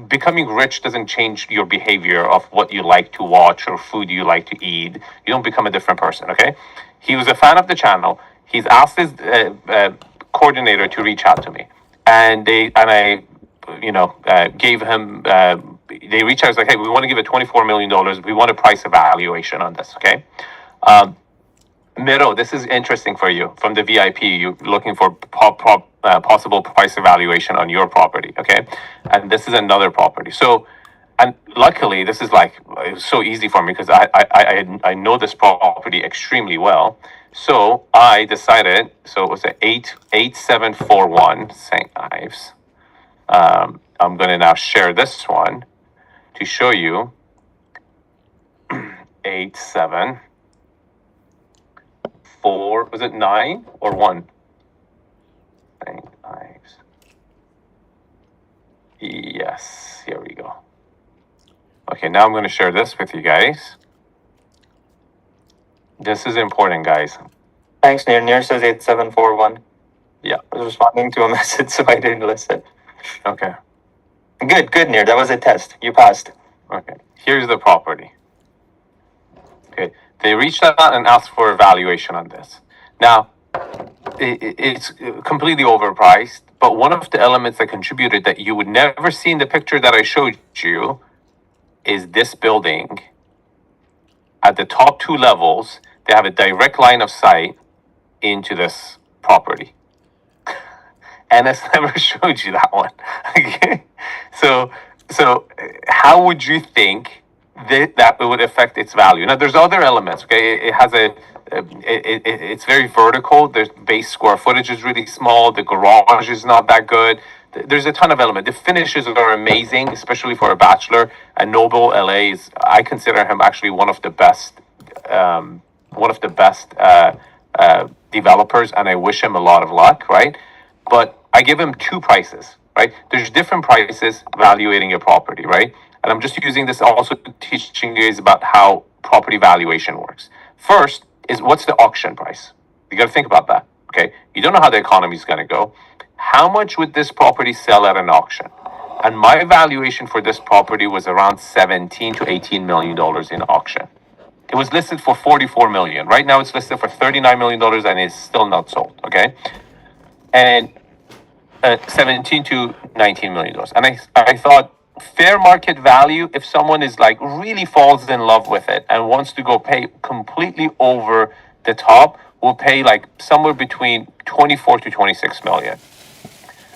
becoming rich doesn't change your behavior of what you like to watch or food you like to eat. You don't become a different person. Okay. He was a fan of the channel. He's asked his coordinator to reach out to me, and I gave him. They reached out. I was like, hey, we want to give it $24 million. We want a price evaluation on this. Okay, Miro, this is interesting for you from the VIP. You're looking for possible price evaluation on your property. Okay, and this is another property. So. And luckily, this is it was so easy for me because I know this property extremely well. So I decided, so it was an 8741 St. Ives. I'm going to now share this one to show you 874, was it 9 or 1? St. Ives. Yes, here we go. Okay, now I'm going to share this with you guys. This is important, guys. Thanks, Nir. Nir says 8741. Yeah. I was responding to a message, so I didn't listen. Okay. Good, Nir. That was a test. You passed. Okay. Here's the property. Okay. They reached out and asked for a valuation on this. Now, it's completely overpriced, but one of the elements that contributed that you would never see in the picture that I showed you is this building. At the top 2 levels, they have a direct line of sight into this property. Enes never showed you that one. Okay, so how would you think that would affect its value? Now, there's other elements. Okay, it has it's very vertical. The base square footage is really small. The garage is not that good. There's a ton of elements. The finishes are amazing, especially for a bachelor. And Noble LA I consider him actually one of the best developers, and I wish him a lot of luck, right? But I give him 2 prices, right? There's different prices evaluating a property, right? And I'm just using this also teaching you guys about how property valuation works. First is what's the auction price? You got to think about that, okay? You don't know how the economy is going to go. How much would this property sell at an auction? And my valuation for this property was around $17 to $18 million in auction. It was listed for $44 million. Right now it's listed for $39 million and it's still not sold, okay? And 17 to $19 million. And I thought fair market value, if someone is really falls in love with it and wants to go pay completely over the top, will pay somewhere between 24 to 26 million.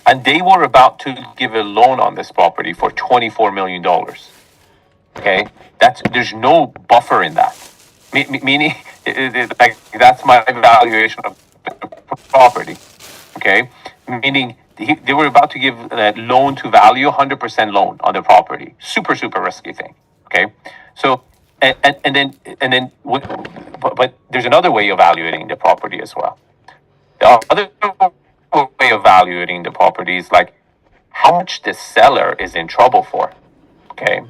And they were about to give a loan on this property for $24 million. Okay, there's no buffer in that. Meaning, that's my valuation of the property. Okay, meaning they were about to give a loan to value, 100% loan on the property. Super risky thing. Okay, so but there's another way of evaluating the property as well. The other way of evaluating the property is like how much the seller is in trouble for. Okay,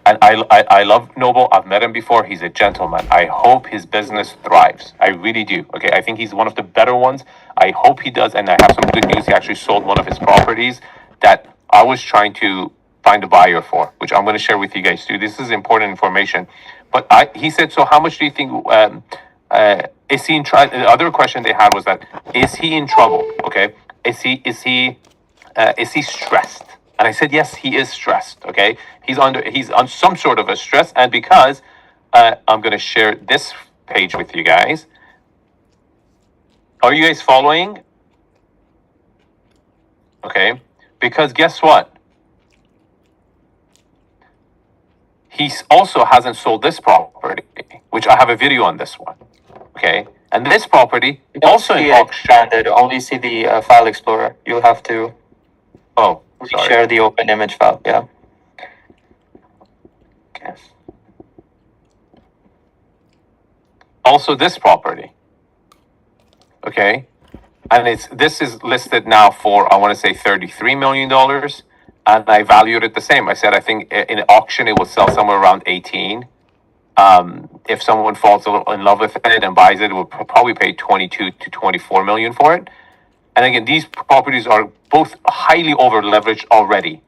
and I love Noble. I've met him before. He's a gentleman. I hope his business thrives. I really do. Okay, I think he's one of the better ones. I hope he does. And I have some good news. He actually sold one of his properties that I was trying to find a buyer for, which I'm going to share with you guys too. This is important information. But he said, so how much do you think? Is he in trouble? The other question they had was that, is he in trouble? Okay, is he stressed? And I said, yes, he is stressed. Okay, he's on some sort of a stress, and because I'm going to share this page with you guys. Are you guys following? Okay, because guess what? He also hasn't sold this property, which I have a video on this one. Okay, and this property also in auction. Expanded. Only see the file explorer. You'll have to Sorry. share the open image file. Yeah. Okay. Also this property. Okay, and this is listed now for, I want to say $33 million, and I valued it the same. I said I think in auction it will sell somewhere around 18. If someone falls in love with it and buys it, it will probably pay 22 to 24 million for it. And again, these properties are both highly over leveraged already.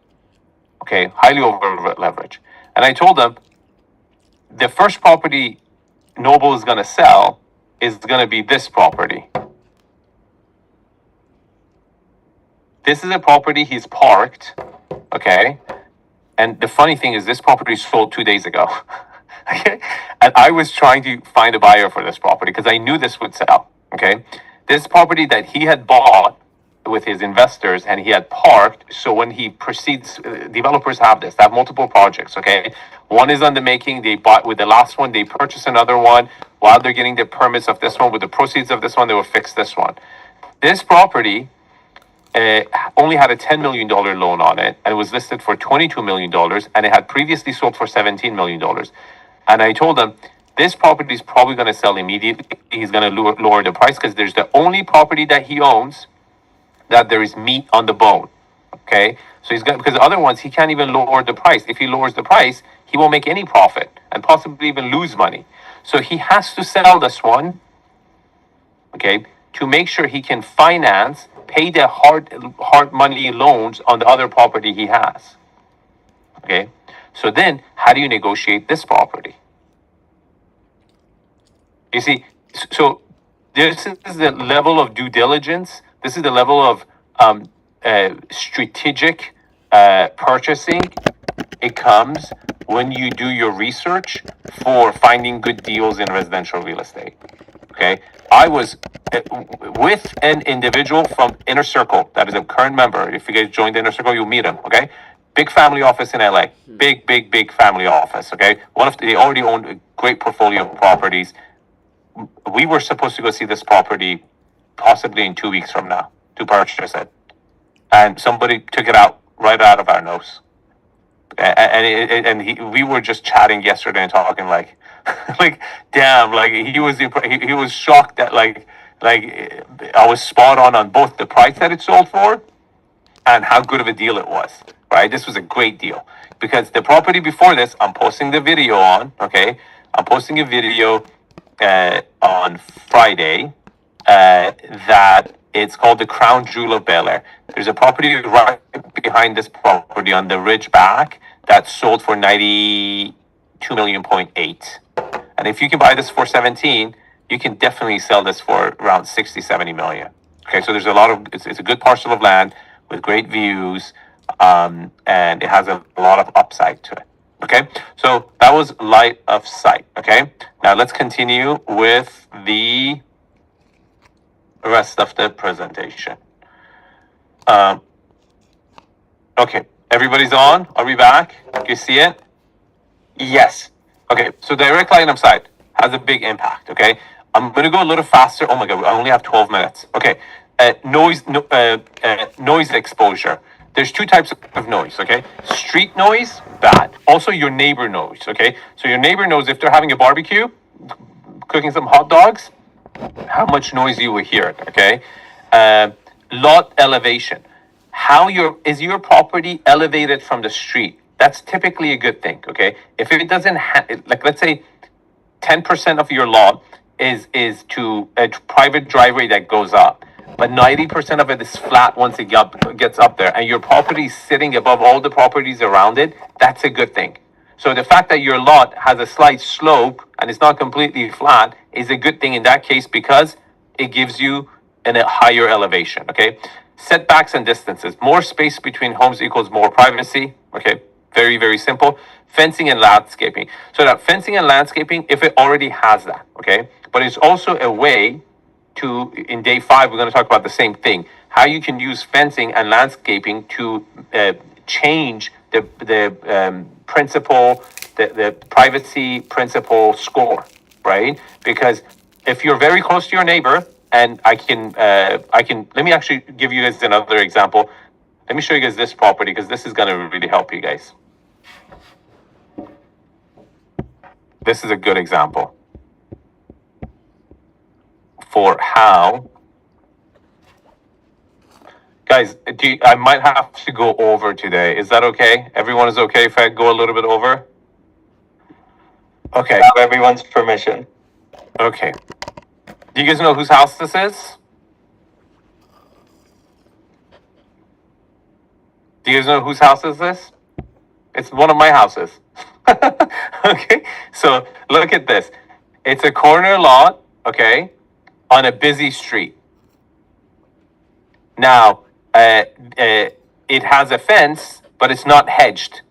Okay, highly over leveraged. And I told them the first property Noble is going to sell is going to be this property. This is a property he's parked. Okay, and the funny thing is, this property sold 2 days ago. Okay, and I was trying to find a buyer for this property because I knew this would sell. Okay, this property that he had bought with his investors and he had parked. So when he proceeds, developers have this. They have multiple projects. Okay, one is on the making. They bought with the last one. They purchase another one while they're getting the permits of this one. With the proceeds of this one, they will fix this one. This property only had a $10 million loan on it, and it was listed for $22 million, and it had previously sold for $17 million. And I told him, this property is probably going to sell immediately. He's going to lower the price because there's the only property that he owns that there is meat on the bone. Okay, so he's going, because the other ones he can't even lower the price. If he lowers the price, he won't make any profit and possibly even lose money. So he has to sell this one, okay, to make sure he can pay the hard money loans on the other property he has. Okay, so then how do you negotiate this property? You see, so this is the level of due diligence. This is the level of strategic purchasing. It comes when you do your research for finding good deals in residential real estate. Okay, I was with an individual from Inner Circle that is a current member. If you guys join the Inner Circle, you'll meet him. Okay, big family office in LA. Big family office. Okay, they already own a great portfolio of properties. We were supposed to go see this property possibly in 2 weeks from now to purchase it, and somebody took it right out of our nose. We were just chatting yesterday and talking like damn, like he was shocked that like I was spot on both the price that it sold for and how good of a deal it was. Right, this was a great deal because the property before this, I'm posting the video on. Okay, I'm posting a video on Friday that it's called the Crown Jewel of Bel Air. There's a property right behind this property on the ridge back that sold for 92.8 million. And if you can buy this for 17, you can definitely sell this for around 60-70 million. Okay, so there's it's a good parcel of land with great views, and it has a lot of upside to it. Okay, so that was Light of Sight. Okay, now let's continue with the rest of the presentation. Okay, everybody's on? Are we back? You see it? Yes. Okay, so direct line of sight has a big impact. Okay, I'm going to go a little faster. Oh my God, I only have 12 minutes. Okay, noise exposure. there's two types of noise, okay? Street noise, bad. Also your neighbor knows, okay? So your neighbor knows if they're having a barbecue, cooking some hot dogs, how much noise you will hear, okay? Lot elevation. Is your property elevated from the street? That's typically a good thing, okay? If it doesn't like let's say 10% of your lot is to a private driveway that goes up, but 90% of it is flat once it gets up there, and your property is sitting above all the properties around it, that's a good thing. So the fact that your lot has a slight slope and it's not completely flat is a good thing in that case because it gives you a higher elevation, okay? Setbacks and distances. More space between homes equals more privacy, okay? Very, very simple. Fencing and landscaping. So that fencing and landscaping, if it already has that, okay? But it's also a way to, in day 5, we're going to talk about the same thing. How you can use fencing and landscaping to change the principal, the privacy principal score, right? Because if you're very close to your neighbor, and I can, let me actually give you guys another example. Let me show you guys this property because this is going to really help you guys. This is a good example for how, guys, I might have to go over today. Is that okay? Everyone is okay if I go a little bit over? Okay. Have everyone's permission. Okay. Do you guys know whose house this is? Do you guys know whose house is this? It's one of my houses. Okay, so look at this. It's a corner lot, okay, on a busy street. Now, it has a fence, but it's not hedged,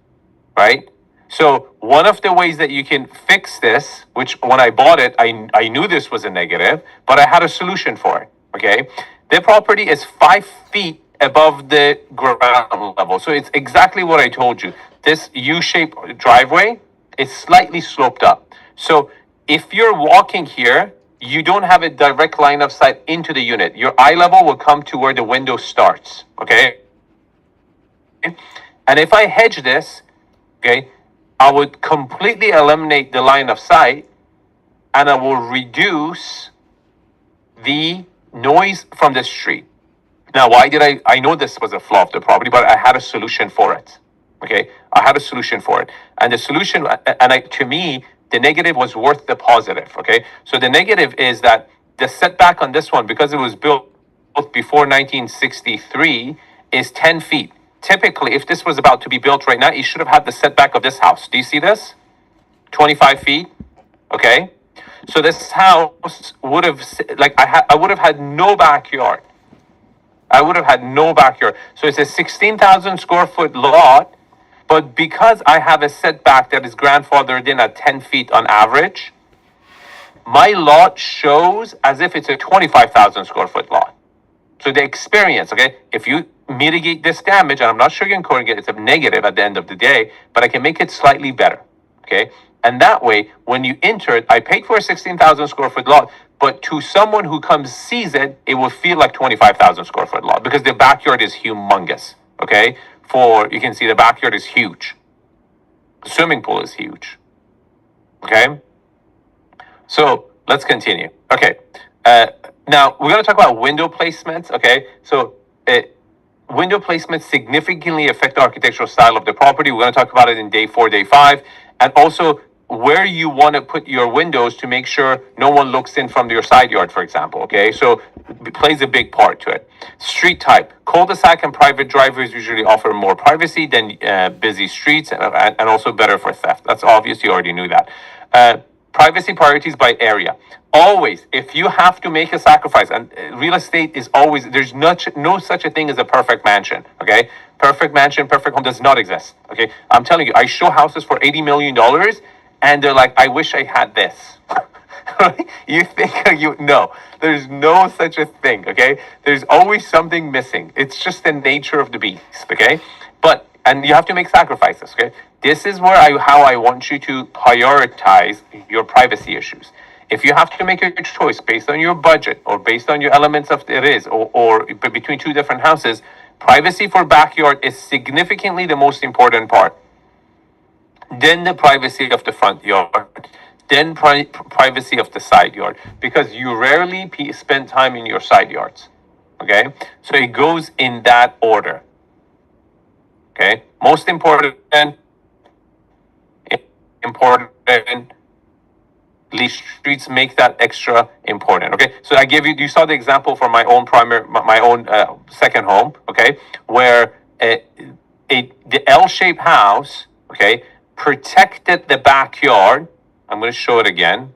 right? So one of the ways that you can fix this, which when I bought it, I knew this was a negative, but I had a solution for it, okay? The property is 5 feet above the ground level. So it's exactly what I told you. This U-shaped driveway is slightly sloped up. So if you're walking here, you don't have a direct line of sight into the unit. Your eye level will come to where the window starts, okay? And if I hedge this, okay, I would completely eliminate the line of sight and I will reduce the noise from the street. Now, why did I know this was a flaw of the property, but I had a solution for it. Okay, I had a solution for it. And the solution, to me, the negative was worth the positive. Okay, so the negative is that the setback on this one, because it was built before 1963, is 10 feet. Typically, if this was about to be built right now, it should have had the setback of this house. Do you see this? 25 feet. Okay, so this house would have, I would have had no backyard. I would have had no backyard. So it's a 16,000 square foot lot, but because I have a setback that is grandfathered in at 10 feet on average, my lot shows as if it's a 25,000 square foot lot. So the experience, okay, if you mitigate this damage, and I'm not sugarcoating it, it's a negative at the end of the day, but I can make it slightly better, okay? And that way, when you enter it, I paid for a 16,000 square foot lot, but to someone who comes sees it, it will feel like 25,000 square foot lot because the backyard is humongous, okay? You can see the backyard is huge. The swimming pool is huge, okay? So let's continue. Okay, now we're going to talk about window placements, okay? So window placements significantly affect the architectural style of the property. We're going to talk about it in day 4, day 5, and also where you want to put your windows to make sure no one looks in from your side yard, for example, okay? So it plays a big part to it. Street type. Cul-de-sac and private driveways usually offer more privacy than busy streets and also better for theft. That's obvious. You already knew that. Privacy priorities by area. Always, if you have to make a sacrifice, and real estate is always, there's no such a thing as a perfect mansion, okay? Perfect mansion, perfect home does not exist, okay? I'm telling you, I show houses for $80 million, and they're like, I wish I had this. You think, no, there's no such a thing, okay? There's always something missing. It's just the nature of the beast, okay? And you have to make sacrifices, okay? This is how I want you to prioritize your privacy issues. If you have to make a choice based on your budget or based on your elements of or between two different houses, Privacy for backyard is significantly the most important part. Then the privacy of the front yard, then privacy of the side yard, because you rarely spend time in your side yards. Okay, so it goes in that order. Okay, most important, least streets make that extra important. Okay, so I gave you saw the example from my own second home. Okay, where the L-shaped house, okay, protected the backyard. I'm going to show it again.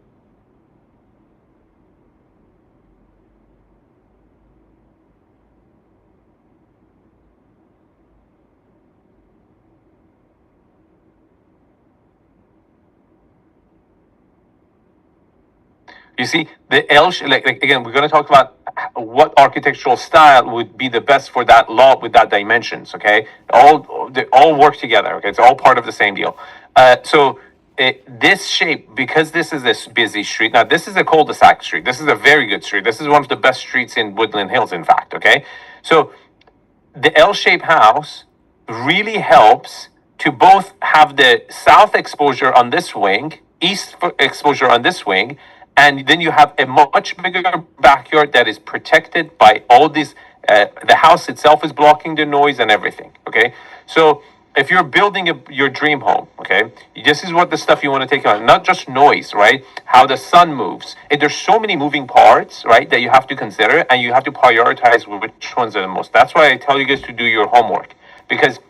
You see, the like again, we're going to talk about what architectural style would be the best for that lot with that dimensions. Okay, they all work together. Okay, it's all part of the same deal. This shape, because this is this busy street. Now, this is a cul-de-sac street. This is a very good street. This is one of the best streets in Woodland Hills, in fact. Okay, so the L-shaped house really helps to both have the south exposure on this wing, east exposure on this wing, and then you have a much bigger backyard that is protected by all these. The house itself is blocking the noise and everything. Okay, so if you're building your dream home, okay, this is what the stuff you want to take on. Not just noise, right? How the sun moves. There's so many moving parts, right, that you have to consider, and you have to prioritize which ones are the most. That's why I tell you guys to do your homework, because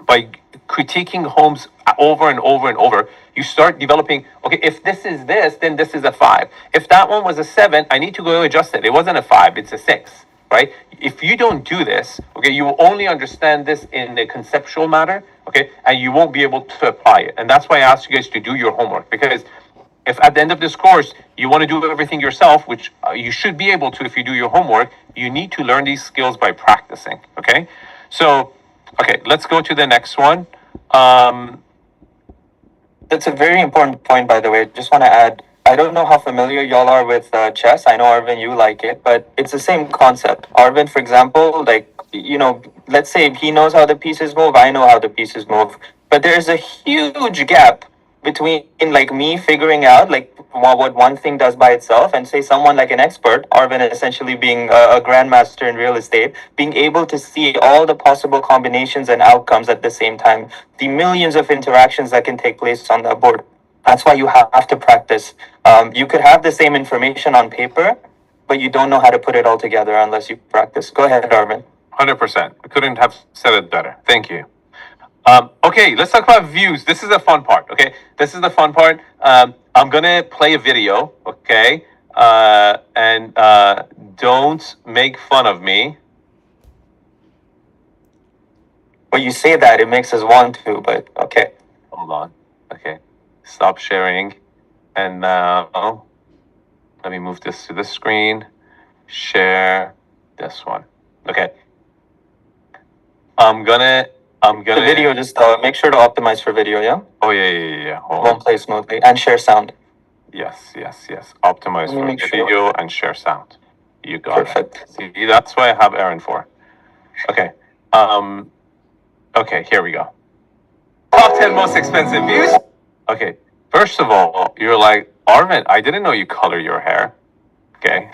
by critiquing homes over and over and over, you start developing, okay, if this is this, then this is a 5. If that one was a 7, I need to go adjust it. It wasn't a 5, it's a 6, right? If you don't do this, okay, you will only understand this in the conceptual matter, okay, and you won't be able to apply it. And that's why I asked you guys to do your homework, because if at the end of this course, you want to do everything yourself, which you should be able to if you do your homework, you need to learn these skills by practicing, okay? So, okay, let's go to the next one. That's a very important point, by the way. Just want to add, I don't know how familiar y'all are with chess. I know, Arvin, you like it, but it's the same concept. Arvin, for example, like, let's say he knows how the pieces move, I know how the pieces move, but there's a huge gap between like me figuring out like what one thing does by itself, and say someone like an expert, Arvin essentially being a grandmaster in real estate, being able to see all the possible combinations and outcomes at the same time, the millions of interactions that can take place on that board. That's why you have to practice. You could have the same information on paper, but you don't know how to put it all together unless you practice. Go ahead, Arvin. 100%. I couldn't have said it better. Thank you. Okay, let's talk about views. This is the fun part, okay? This is the fun part. I'm going to play a video, okay? And don't make fun of me. Well, you say that, it makes us want to, but okay. Hold on. Okay. Stop sharing. And now, let me move this to the screen. Share this one. Okay. I'm gonna. The video, just make sure to optimize for video, yeah? Oh, yeah. Hold Won't play smoothly. And share sound. Yes. Optimize for video and share sound. You got Perfect. it. See, that's why I have Aaron for. Okay. Okay, here we go. Top 10 most expensive views. Okay. First of all, you're like, Arvin, I didn't know you color your hair. Okay.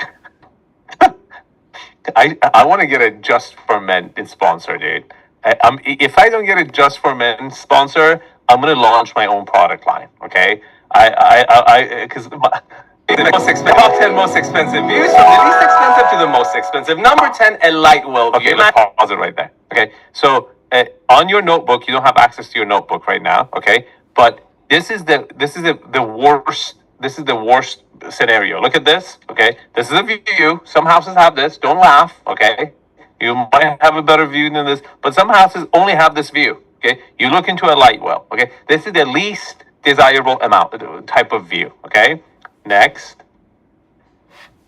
I want to get a Just for Men sponsor, dude. If I don't get a Just for Men sponsor, I'm gonna launch my own product line. Okay, because the top 10 most expensive views, from the least expensive to the most expensive. Number 10, a light well view. Okay, let's pause it right there. Okay, so on your notebook, you don't have access to your notebook right now. Okay, but this is the worst. This is the worst scenario. Look at this. Okay, this is a view. Some houses have this. Don't laugh. Okay. You might have a better view than this, but some houses only have this view, okay? You look into a light well, okay? This is the least desirable type of view, okay? Next.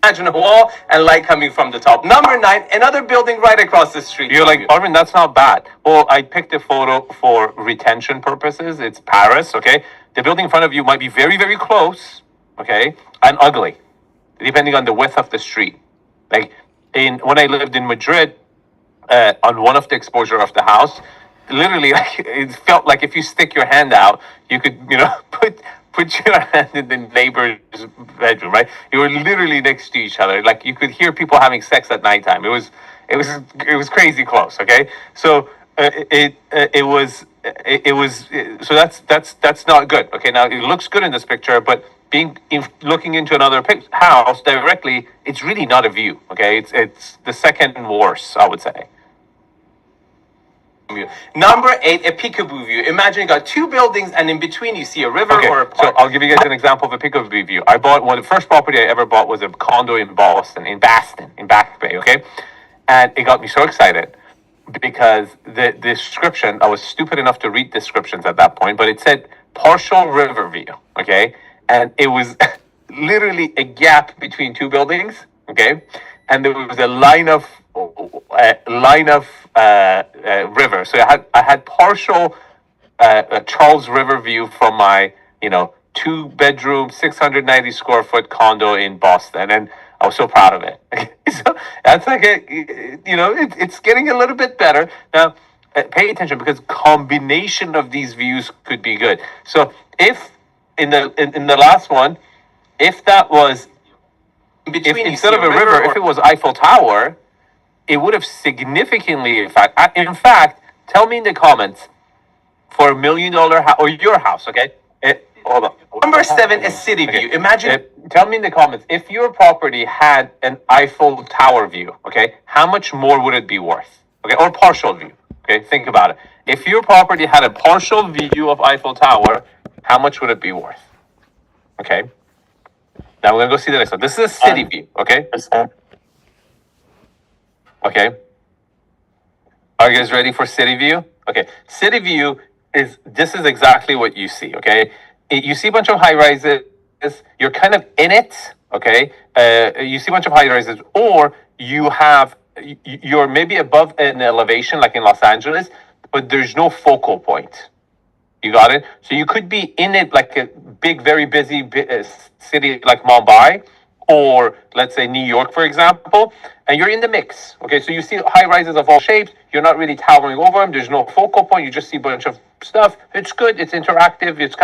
Imagine a wall and light coming from the top. Number 9, another building right across the street. You're like, Arvin, that's not bad. Well, I picked a photo for retention purposes. It's Paris, okay? The building in front of you might be very, very close, okay? And ugly, depending on the width of the street. Like, when I lived in Madrid, on one of the exposure of the house. Literally, like, it felt like if you stick your hand out, you could, put your hand in the neighbor's bedroom, right? You were literally next to each other. Like you could hear people having sex at nighttime. It was crazy close. Okay, so so that's not good. Okay, now it looks good in this picture, but looking into another house directly, it's really not a view. Okay, it's the second worst, I would say. Number 8, a peekaboo view. Imagine you got two buildings and in between you see a river or a So park. I'll give you guys an example of a peekaboo view. I bought the first property I ever bought was a condo in Boston, in Back Bay. Okay, and it got me so excited because the description, I was stupid enough to read descriptions at that point, but it said partial river view. Okay, and it was literally a gap between two buildings. Okay, and there was a line of river. So I had partial Charles River view from my 2-bedroom 690 square foot condo in Boston, and I was so proud of it. So that's like it's getting a little bit better now. Pay attention because combination of these views could be good. So if in the last one, if that was instead of a river, if it was Eiffel Tower, it would have significantly, in fact, tell me in the comments for $1 million house or your house, okay? Hold on. Number 7, a city view. Imagine. Tell me in the comments if your property had an Eiffel Tower view, okay? How much more would it be worth? Okay, or partial view. Okay, think about it. If your property had a partial view of Eiffel Tower, how much would it be worth? Okay. Now we're gonna go see the next one. This is a city view, okay? Okay. Are you guys ready for city view? Okay. City view this is exactly what you see, okay? You see a bunch of high rises, you're kind of in it, okay? You see a bunch of high rises, or you're maybe above an elevation like in Los Angeles, but there's no focal point. You got it? So you could be in it like a big, very busy city like Mumbai, or let's say New York, for example, and you're in the mix. Okay, so you see high rises of all shapes. You're not really towering over them. There's no focal point. You just see a bunch of stuff. It's good. It's interactive. It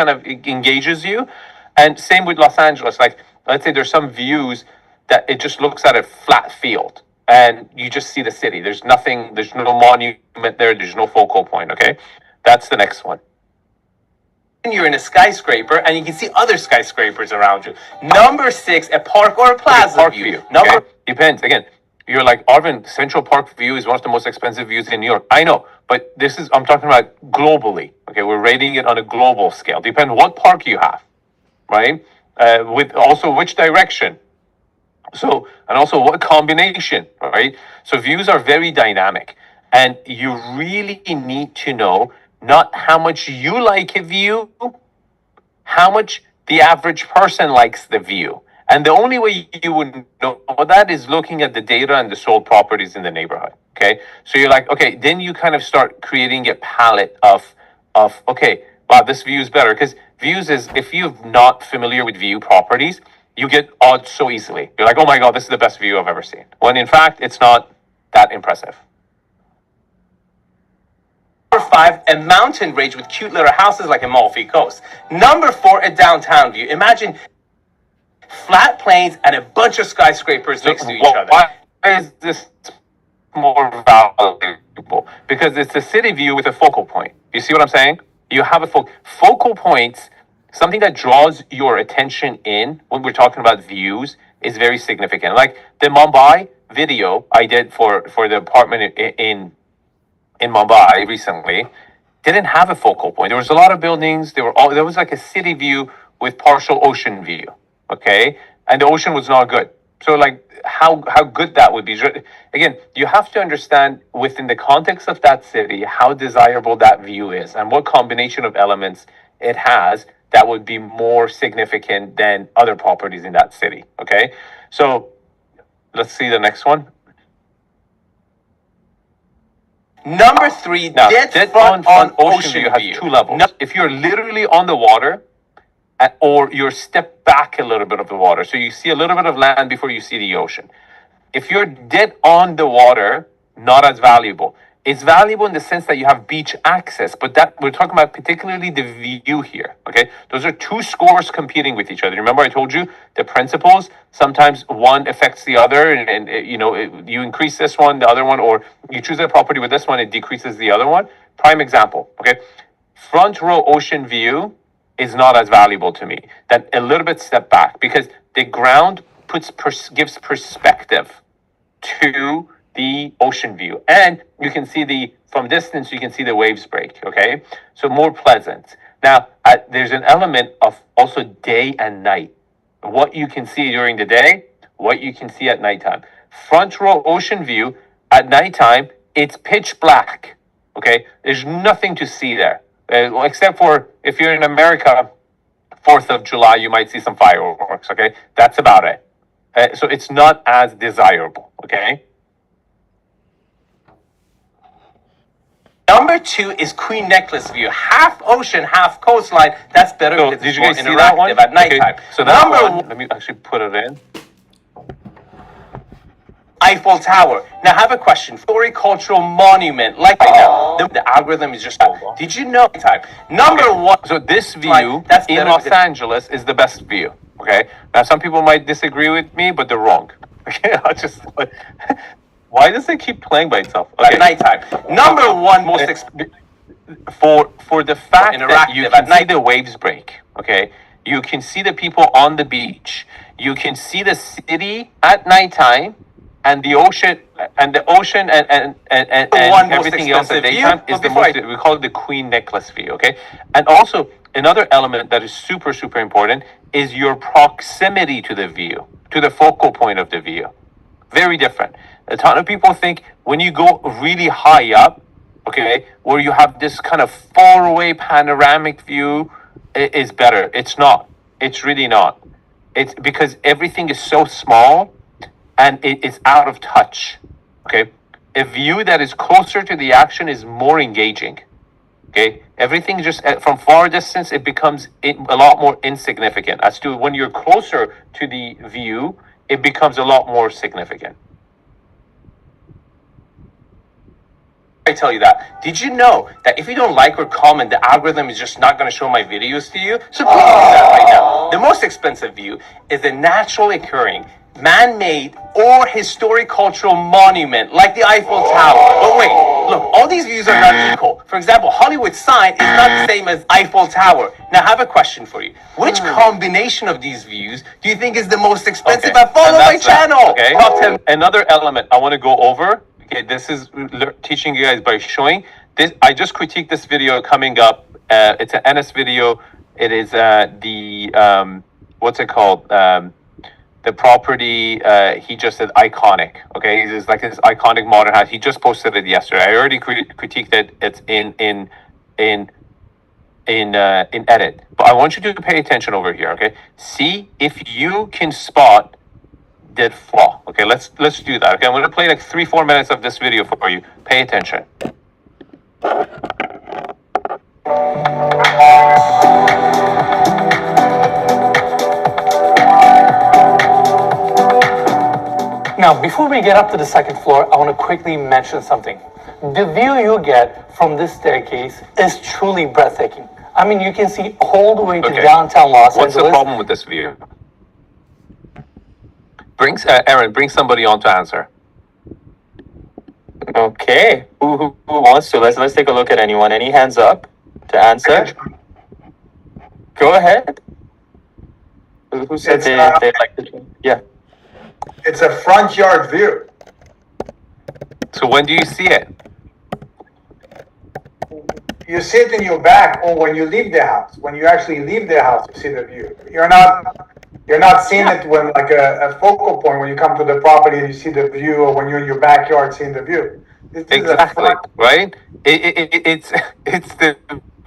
engages you. And same with Los Angeles. Like, let's say there's some views that it just looks at a flat field and you just see the city. There's nothing, there's no monument there. There's no focal point. Okay, that's the next one. You're in a skyscraper and you can see other skyscrapers around you. Number 6, a park or a plaza Park view. view. Number Okay? Depends. Again, you're like, Arvin, Central Park view is one of the most expensive views in New York. I know, but I'm talking about globally. Okay, we're rating it on a global scale. Depends what park you have, right? With also which direction. So, and also what combination, right? So views are very dynamic, and you really need to know not how much you like a view, how much the average person likes the view. And the only way you would know that is looking at the data and the sold properties in the neighborhood. Okay. So you're like, okay, then you kind of start creating a palette of okay, wow, this view is better. Because views is, if you're not familiar with view properties, you get awed so easily. You're like, oh my God, this is the best view I've ever seen. When in fact, it's not that impressive. Number 5, a mountain range with cute little houses like Amalfi Coast. Number 4, a downtown view. Imagine flat plains and a bunch of skyscrapers next to each other. Why is this more valuable? Because it's a city view with a focal point. You see what I'm saying? You have a focal points, something that draws your attention in when we're talking about views is very significant. Like the Mumbai video I did for the apartment in Mumbai recently didn't have a focal point. There was a lot of buildings. There was like a city view with partial ocean view. Okay, and the ocean was not good. So like how good that would be. Again, you have to understand within the context of that city how desirable that view is and what combination of elements it has that would be more significant than other properties in that city. Okay, so let's see the next one. Number 3, Now, dead front on ocean view has view. two levels. If you're literally on the water, or you're stepped back a little bit of the water, so you see a little bit of land before you see the ocean. If you're dead on the water, not as valuable. It's valuable in the sense that you have beach access, but that we're talking about particularly the view here. Okay, those are two scores competing with each other. Remember, I told you the principles. Sometimes one affects the other, and you increase this one, the other one, or you choose a property with this one, it decreases the other one. Prime example. Okay, front row ocean view is not as valuable to me. That a little bit step back because the ground gives perspective to the ocean view, and you can see from distance you can see the waves break. Okay, so more pleasant. Now there's an element of also day and night, what you can see during the day, what you can see at nighttime. Front row ocean view at nighttime, it's pitch black. Okay, there's nothing to see there, except for if you're in America, 4th of July, you might see some fireworks. Okay, that's about it. So it's not as desirable. Okay. Number 2 is Queen Necklace view. Half ocean, half coastline. That's better So because did it's you more guys see that one? interactive at nighttime. Okay, so that Number one, let me actually put it in. Eiffel Tower. Now I have a question. Floricultural monument, like right now. The algorithm is just. Did you know? Number 1. So this view That's in better Los because- Angeles is the best view. Okay. Now some people might disagree with me, but they're wrong. Okay. Why does it keep playing by itself? At nighttime. Number 1 most expensive. For the fact that you Interactive can at see night. the waves break, okay, you can see the people on the beach, you can see the city at nighttime, and the ocean and One most everything else at expensive view? daytime is But the before most. We call it the Queen Necklace view, okay. And also another element that is super important is your proximity to the view, to the focal point of the view. Very different. A ton of people think when you go really high up, okay, where you have this kind of far away panoramic view is better. It's not. It's really not. It's because everything is so small and it's out of touch. Okay. A view that is closer to the action is more engaging. Okay. Everything just from far distance, it becomes a lot more insignificant. As to when you're closer to the view, it becomes a lot more significant. I tell you that. Did you know that if you don't like or comment, the algorithm is just not going to show my videos to you? So please do that right now. The most expensive view is a naturally occurring, man-made, or historic cultural monument like the Eiffel Tower. But wait, look, all these views are not equal. For example, Hollywood sign is not the same as Eiffel Tower. Now I have a question for you. Which combination of these views do you think is the most expensive? Okay. And follow And my that's that, channel. okay. Top 10. Another element I want to go over. Okay, this is teaching you guys by showing this. I just critiqued this video coming up. It's an NS video. It is the what's it called? The property he just said iconic. Okay, it's like this iconic modern house. He just posted it yesterday. I already critiqued it. It's in edit. But I want you to pay attention over here. Okay, see if you can spot that flaw. Okay, let's do that. Okay, I'm gonna play like 3-4 minutes of this video for you. Pay attention. Now, before we get up to the second floor, I want to quickly mention something. The view you get from this staircase is truly breathtaking. I mean, you can see all the way to Okay. downtown Los What's the Angeles. problem with this view? Aaron, bring somebody on to answer. Okay. Who wants to? Let's take a look at anyone. Any hands up to answer? Go ahead. Who said It's, they like to? Yeah. It's a front yard view. So when do you see it? You see it in your back or when you leave the house. When you actually leave the house, you see the view. You're not seeing it when like a focal point when you come to the property and you see the view, or when you're in your backyard seeing the view. This is a Exactly, front- right? It's the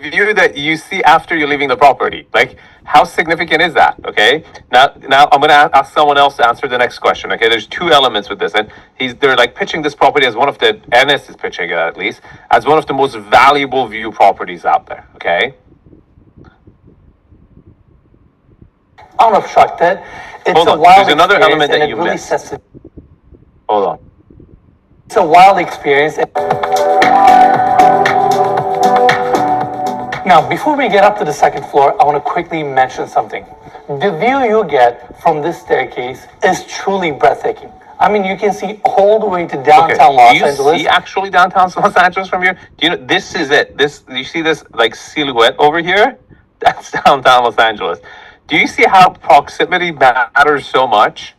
view that you see after you're leaving the property. Like, how significant is that? Okay. Now I'm gonna ask someone else to answer the next question. Okay. There's two elements with this, and they're like pitching this property as one of the NS is pitching it at least as one of the most valuable view properties out there. Okay. I'm obstructed. It's Hold a on. wild There's another experience, element that and you it really missed. sets it. Hold on. It's a wild experience. Now, before we get up to the second floor, I want to quickly mention something. The view you get from this staircase is truly breathtaking. I mean, you can see all the way to downtown Los Angeles. Do you see actually downtown Los Angeles from here? Do you know this is it? You see this like silhouette over here? That's downtown Los Angeles. Do you see how proximity matters so much?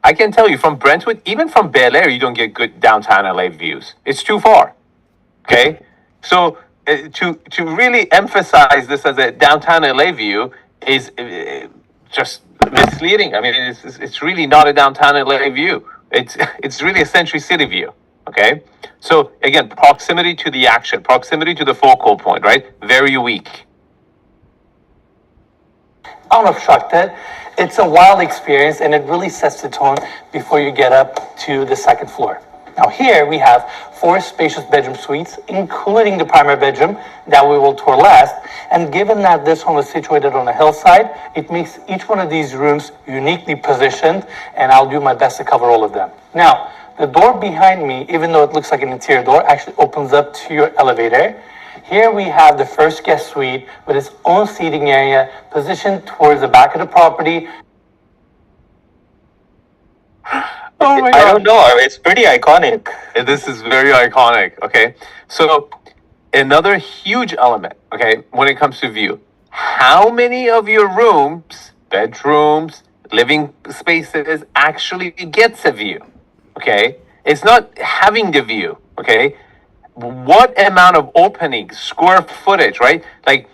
I can tell you from Brentwood, even from Bel Air, you don't get good downtown LA views. It's too far. Okay, so to really emphasize this as a downtown LA view is just misleading. I mean, it's really not a downtown LA view. It's really a Century City view. Okay, so again, proximity to the action, proximity to the focal point, right? Very weak. Unobstructed. It's a wild experience, and it really sets the tone before you get up to the second floor. Now here we have 4 spacious bedroom suites, including the primary bedroom that we will tour last. And given that this one was situated on a hillside, it makes each one of these rooms uniquely positioned, and I'll do my best to cover all of them. Now, the door behind me, even though it looks like an interior door, actually opens up to your elevator. Here we have the first guest suite with its own seating area positioned towards the back of the property. Oh my I God. don't know. It's pretty iconic. This is very iconic. Okay. So another huge element, okay, when it comes to view, how many of your rooms, bedrooms, living spaces actually gets a view? Okay. It's not having the view. Okay. What amount of openings, square footage, right? Like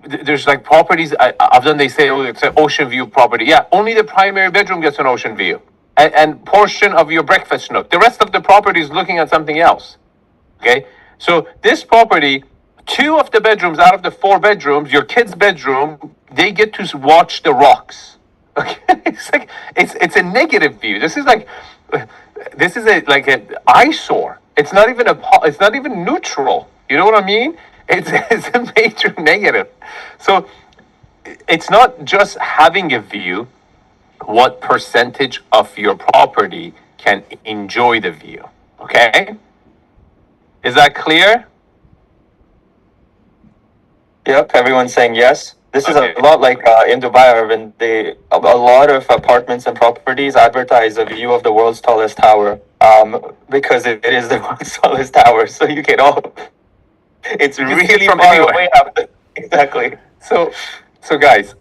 there's like properties I've done, they say, oh, it's an ocean view property. Yeah. Only the primary bedroom gets an ocean view. And portion of your breakfast nook. The rest of the property is looking at something else. Okay, so this property, 2 of the bedrooms out of the 4 bedrooms, your kid's bedroom, they get to watch the rocks. Okay, it's like it's a negative view. This is like like an eyesore. It's not even neutral. You know what I mean? It's a major negative. So it's not just having a view. What percentage of your property can enjoy the view? Okay, is that clear? Yep, everyone's saying yes. This is Okay. a lot like in Dubai, Irvin. A lot of apartments and properties advertise a view of the world's tallest tower, because it is the world's tallest tower. So you get all. It's can see it really from far anywhere. away. Exactly. So guys,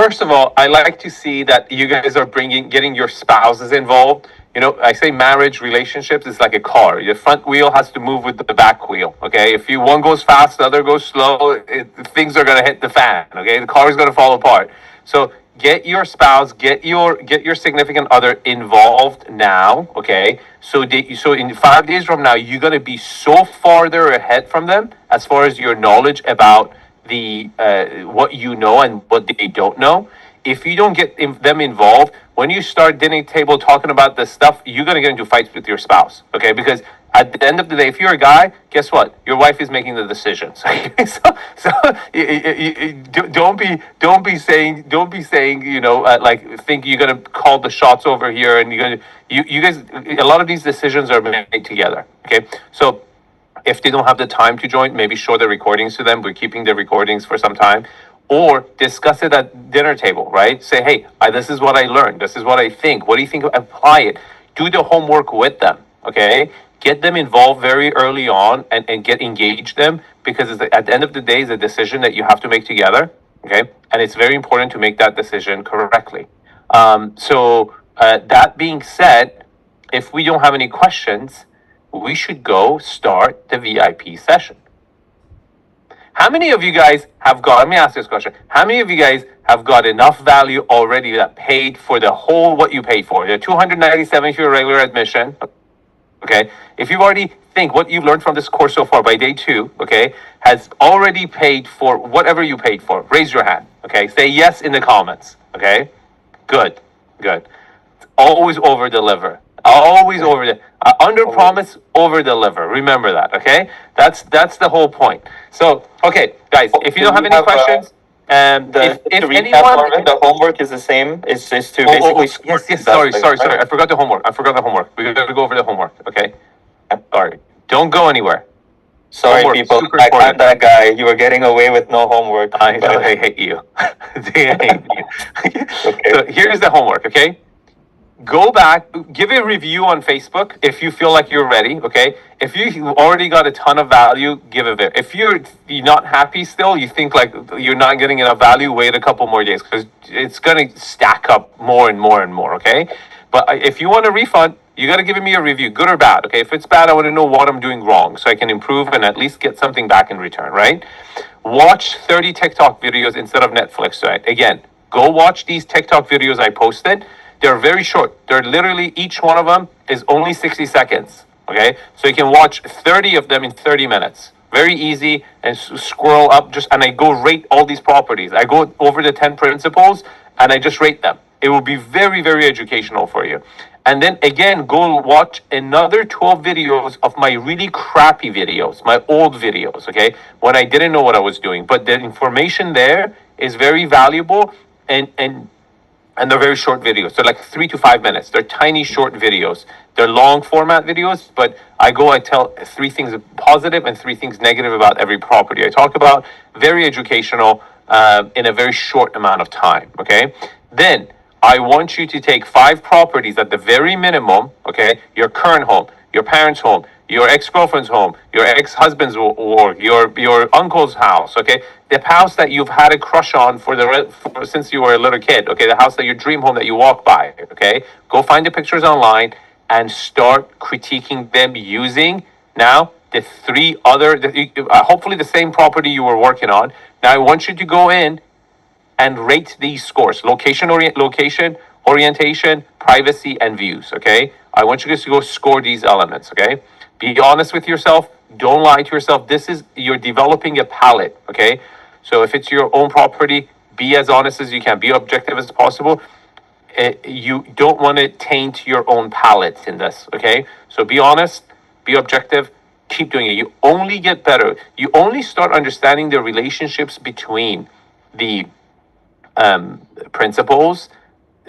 first of all, I like to see that you guys are getting your spouses involved. You know, I say marriage relationships is like a car. Your front wheel has to move with the back wheel. Okay, if one goes fast, the other goes slow, things are gonna hit the fan. Okay, the car is gonna fall apart. So get your spouse, get your significant other involved now. Okay, so in 5 days from now, you're gonna be so farther ahead from them as far as your knowledge about the what you know and what they don't know. If you don't get them involved, when you start dinner table talking about this stuff, you're gonna get into fights with your spouse. Okay, because at the end of the day, if you're a guy, guess what? Your wife is making the decisions. so don't be saying you know like think you're gonna call the shots over here, and you guys, a lot of these decisions are made together. Okay, so. If they don't have the time to join, maybe show the recordings to them. We're keeping the recordings for some time. Or discuss it at dinner table, right? Say, hey, this is what I learned. This is what I think. What do you think? Apply it. Do the homework with them, okay? Get them involved very early on and engage them, because at the end of the day, it's a decision that you have to make together, okay? And it's very important to make that decision correctly. That being said, if we don't have any questions, we should go start the VIP session. How many of you guys have got, let me ask this question. How many of you guys have got enough value already that paid for the whole, what you paid for? The $297 if you're a regular admission, okay? If you've already think what you've learned from this course so far by day 2, okay, has already paid for whatever you paid for, raise your hand, okay? Say yes in the comments, okay? Good. Always over deliver. Always under promise, over deliver. Remember that, okay? That's the whole point. So, okay, guys, if you don't have any questions, if anyone, the homework is the same. It's just to basically. Yes. Sorry. I forgot the homework. We got to go over the homework. Okay. Sorry. Don't go anywhere. Sorry, Homework, people. super I'm important. that guy. You were getting away with no homework. I know but- they hate you. They hate you. Okay. So here's the homework, okay? Go back, give a review on Facebook if you feel like you're ready, okay? If you already got a ton of value, give it. If you're not happy still, you think like you're not getting enough value, wait a couple more days because it's going to stack up more and more and more, okay? But if you want a refund, you got to give me a review, good or bad, okay? If it's bad, I want to know what I'm doing wrong so I can improve and at least get something back in return, right? Watch 30 TikTok videos instead of Netflix, right? Again, go watch these TikTok videos I posted. They're very short. They're literally, each one of them is only 60 seconds, okay? So you can watch 30 of them in 30 minutes. Very easy, and scroll up and I go rate all these properties. I go over the 10 principles and I just rate them. It will be very, very educational for you. And then again, go watch another 12 videos of my really crappy videos, my old videos, okay? When I didn't know what I was doing. But the information there is very valuable and they're very short videos. They're like 3 to 5 minutes. They're tiny short videos. They're long format videos, but I tell 3 things positive and 3 things negative about every property I talk about. Very educational in a very short amount of time, okay? Then I want you to take 5 properties at the very minimum, okay? Your current home, your parents' home, your ex-girlfriend's home, your ex-husband's work, your uncle's house, okay? The house that you've had a crush on since you were a little kid, okay? The house that your dream home that you walk by, okay? Go find the pictures online and start critiquing them using now the 3 other, hopefully the same property you were working on. Now I want you to go in and rate these scores: location, orientation, privacy, and views, okay? I want you guys to go score these elements, okay? Be honest with yourself. Don't lie to yourself. You're developing a palette, okay? So if it's your own property, be as honest as you can. Be objective as possible. You don't want to taint your own palette in this, okay? So be honest, be objective, keep doing it. You only get better. You only start understanding the relationships between the principles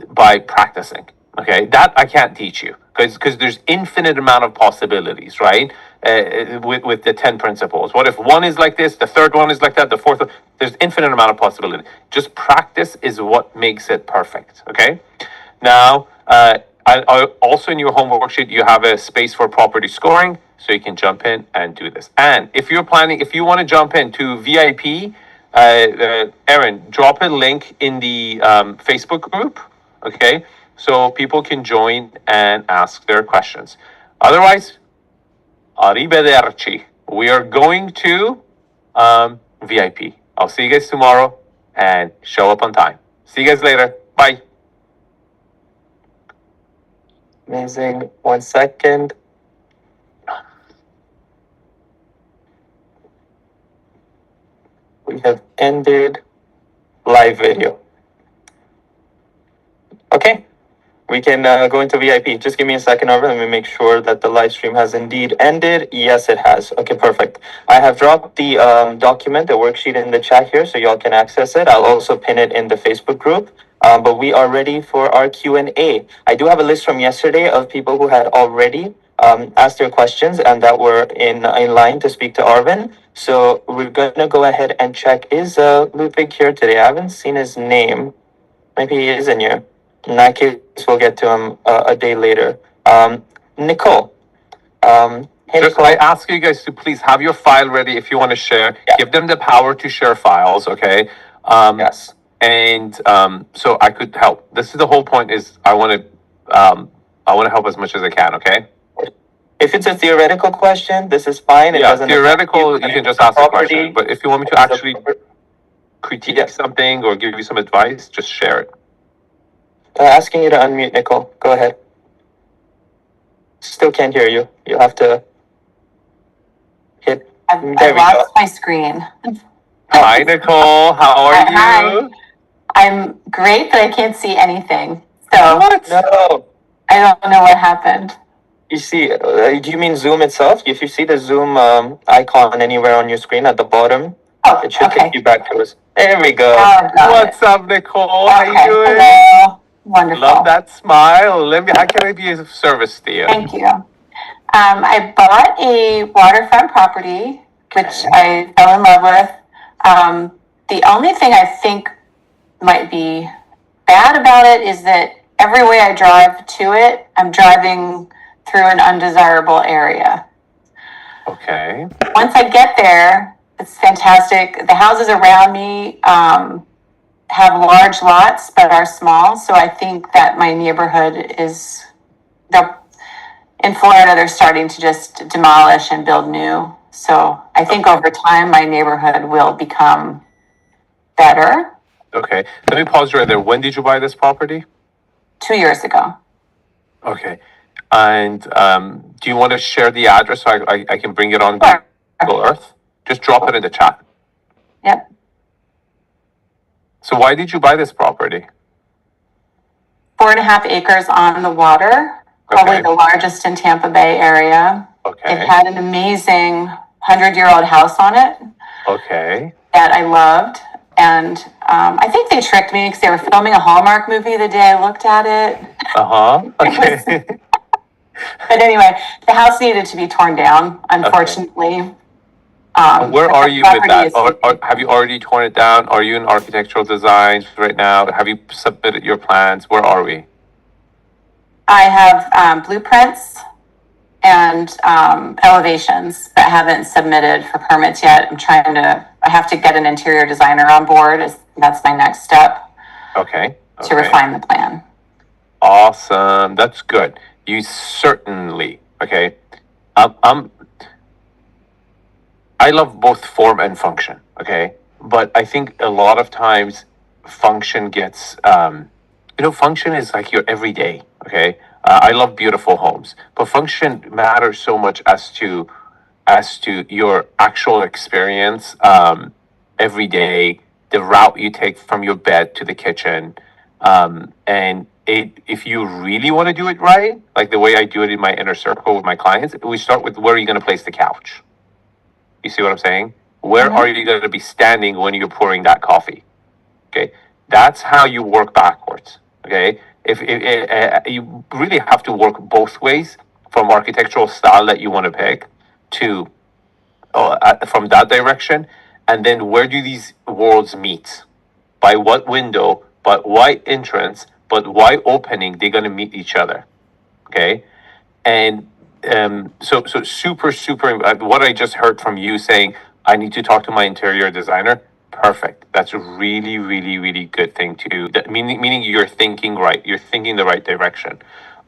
by practicing, okay? That I can't teach you because there's infinite amount of possibilities, right? With the 10 principles. What if one is like this, the third one is like that, the fourth one, there's infinite amount of possibility. Just practice is what makes it perfect, okay? Now, I also in your homework worksheet, you have a space for property scoring, so you can jump in and do this. And if you want to jump into VIP, Aaron, drop a link in the Facebook group, okay? So people can join and ask their questions. Otherwise, arrivederci. We are going to VIP. I'll see you guys tomorrow and show up on time. See you guys later. Bye. Amazing. 1 second. We have ended live video. Okay, we can go into VIP. Just give me a second, Arvin. Let me make sure that the live stream has indeed ended. Yes, it has. Okay, perfect. I have dropped the document, the worksheet in the chat here, so y'all can access it. I'll also pin it in the Facebook group. But we are ready for our Q&A. I do have a list from yesterday of people who had already asked their questions and that were in line to speak to Arvin. So we're gonna go ahead and check. Is Ludwig here today? I haven't seen his name. Maybe he is in here. In that case, we'll get to him a day later. Nicole. Hey, Just Nicole. I ask you guys to please have your file ready if you want to share. Yeah. Give them the power to share files, okay? Yes. And so I could help. This is the whole point. Is I want to help as much as I can, okay? If it's a theoretical question, this is fine. It Yeah, doesn't theoretical, you can just ask a property. question. But if you want me to actually critique Yeah. something or give you some advice, just share it. Asking you to unmute, Nicole. Go ahead. Still can't hear you. You'll have to hit. I There we go. lost my screen. Hi, Nicole. How are Hi. you? I'm great, but I can't see anything. So What? No. I don't know what happened. You see, do you mean Zoom itself? If you see the Zoom icon anywhere on your screen at the bottom, Oh, it should okay. take you back to us. There we go. Oh, got What's it. up, Nicole? How you Okay, doing? hello. Wonderful. Love that smile. How can I be of service to you? Thank you. I bought a waterfront property, which I fell in love with. The only thing I think might be bad about it is that every way I drive to it, I'm driving through an undesirable area. Okay. Once I get there, it's fantastic. The houses around me have large lots but are small, so I think that my neighborhood is in Florida. They're starting to just demolish and build new. So I think over time my neighborhood will become better. Okay. Let me pause you right there. When did you buy this property? 2 years ago. Okay. And do you want to share the address so I can bring it on Sure. Google Earth? Just drop it in the chat. Yep. So why did you buy this property? 4.5 acres on the water, probably Okay. the largest in Tampa Bay area. Okay. It had an amazing 100-year-old house on it Okay. that I loved. And I think they tricked me because they were filming a Hallmark movie the day I looked at it. Uh-huh. Okay. But anyway, the house needed to be torn down, unfortunately. Where but are the you with property that? is- Or have you already torn it down? Are you in architectural designs right now? Have you submitted your plans? Where are we? I have blueprints and elevations that haven't submitted for permits yet. I have to get an interior designer on board. That's my next step Okay. to refine the plan. Awesome. That's good. You certainly, okay. I love both form and function, okay? But I think a lot of times function gets, function is like your everyday, okay? I love beautiful homes, but function matters so much as to your actual experience every day, the route you take from your bed to the kitchen, and if you really want to do it right, like the way I do it in my inner circle with my clients, we start with where are you going to place the couch? You see what I'm saying? Where are you going to be standing when you're pouring that coffee? Okay, that's how you work backwards. Okay, if you really have to work both ways, from architectural style that you want to pick to from that direction, and then where do these worlds meet? By what window? But why entrance? But why opening? They're going to meet each other. Okay, and so super. What I just heard from you saying, I need to talk to my interior designer. Perfect. That's a really, really, really good thing to do. Meaning you're thinking right. You're thinking the right direction.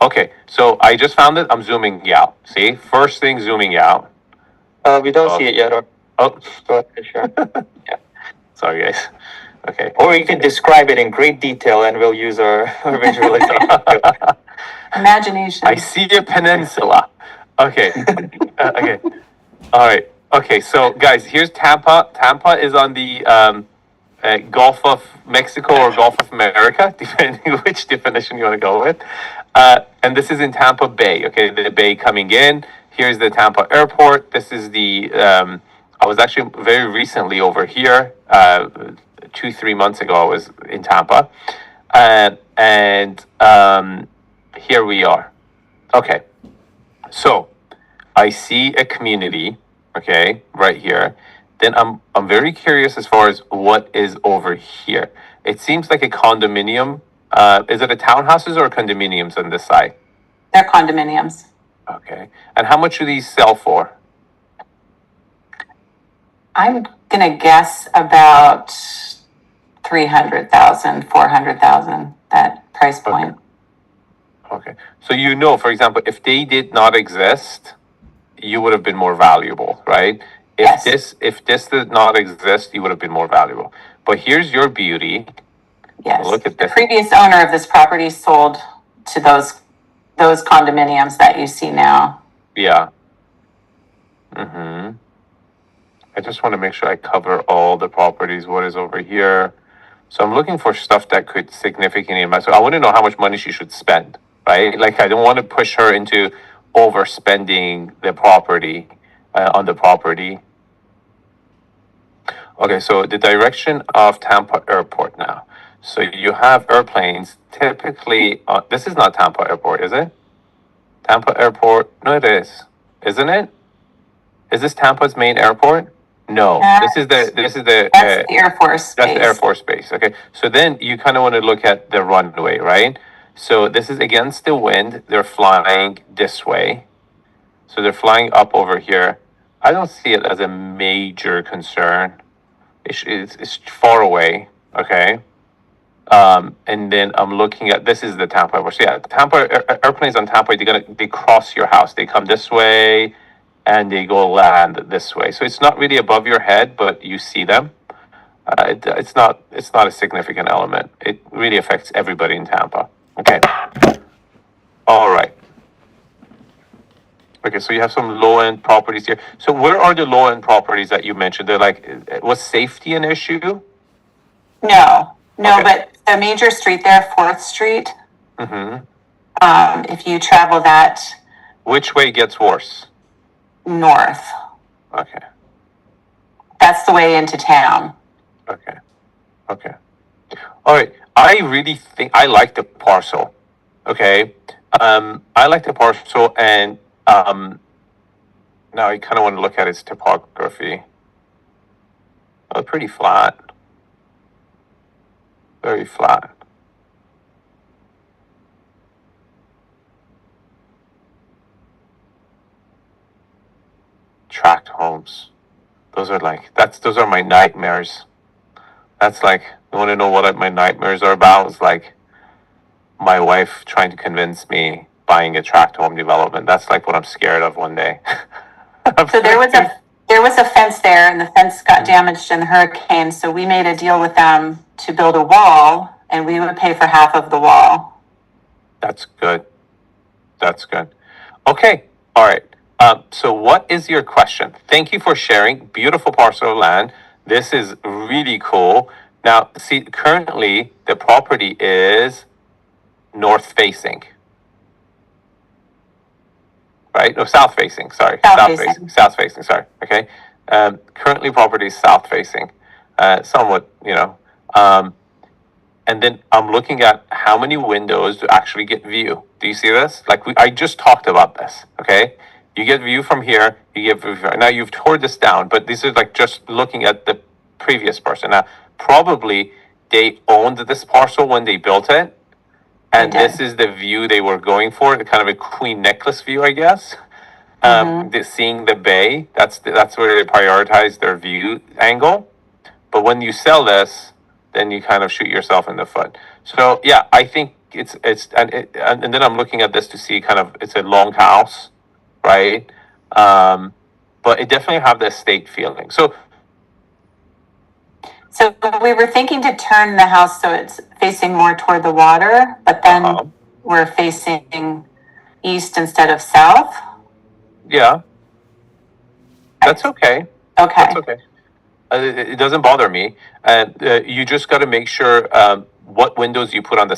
Okay, so I just found it. I'm zooming out. See, first thing, zooming out. We don't see it yet. Or Oh, go ahead, sure. Yeah. sorry, guys. Okay. Or you can describe it in great detail, and we'll use our visualization. Imagination. I see a peninsula. Okay. Okay. All right. Okay. So, guys, here's Tampa. Tampa is on the Gulf of Mexico or Gulf of America, depending which definition you want to go with. And this is in Tampa Bay. Okay, the bay coming in. Here's the Tampa airport. This is the. I was actually very recently over here. 2-3 months ago, I was in Tampa, and here we are. Okay, so I see a community. Okay, right here. Then I'm very curious as far as what is over here. It seems like a condominium. Is it a townhouses or condominiums on this side? They're condominiums. Okay, and how much do these sell for? I'm gonna guess about 300,000, 400,000, that price point. Okay, so for example, if they did not exist, you would have been more valuable, right? Yes. If this did not exist, you would have been more valuable. But here's your beauty. Yes. Look at The this. previous owner of this property sold to those condominiums that you see now. Yeah. Mm-hmm. I just want to make sure I cover all the properties. What is over here? So I'm looking for stuff that could significantly impact. So I want to know how much money she should spend, right? Like I don't want to push her into overspending the property on the property. Okay, so the direction of Tampa Airport now. So you have airplanes typically. This is not Tampa Airport, is it? Tampa Airport. No, it is. isn't it? Is this Tampa's main airport? No, this is the That's the Air Force that's the Air Base. Force Base. Okay, so then you kind of want to look at the runway, right? So this is against the wind. They're flying this way, so they're flying up over here. I don't see it as a major concern. It's far away. Okay. And then I'm looking at this is the Tampa airport. So yeah, airplanes on Tampa, they cross your house. They come this way and they go land this way. So it's not really above your head, but you see them. It's not a significant element. It really affects everybody in Tampa. Okay. All right. Okay, so you have some low end properties here. So where are the low end properties that you mentioned? They're like, was safety an issue? No, Okay. but the major street there, 4th Street, Mm-hmm. if you travel that Which way gets worse? north, Okay. that's the way into town. Okay. Okay. All right. I really think I like the parcel. Okay. I like the parcel, and now I kind of want to look at its topography. Oh, pretty flat. Very flat. Tract homes. Those are my nightmares. That's like, you want to know what my nightmares are about? It's like my wife trying to convince me buying a tract home development. That's like what I'm scared of one day. So there was a fence there, and the fence got damaged in the hurricane, so we made a deal with them to build a wall, and we would pay for half of the wall. That's good. That's good. Okay. All right. So what is your question? Thank you for sharing. Beautiful parcel of land. This is really cool. Now, see, currently the property is north facing. Right? No, south facing. Sorry. South facing. Sorry. Okay. Currently property is south facing. Somewhat, and then I'm looking at how many windows to actually get view. Do you see this? I just talked about this. Okay. You get view from here. You get view from, now you've tore this down, but this is like just looking at the previous person. Now, probably they owned this parcel when they built it, and They did. this is the view they were going for, the kind of a queen necklace view, I guess. Seeing the bay, that's where they prioritize their view angle. But when you sell this, then you kind of shoot yourself in the foot. So yeah, I think and then I'm looking at this to see kind of, it's a long house, right? But it definitely have the estate feeling. So we were thinking to turn the house so it's facing more toward the water, but then Uh-huh. we're facing east instead of south. yeah, that's okay. Okay. That's okay. It doesn't bother me. And you just got to make sure what windows you put on the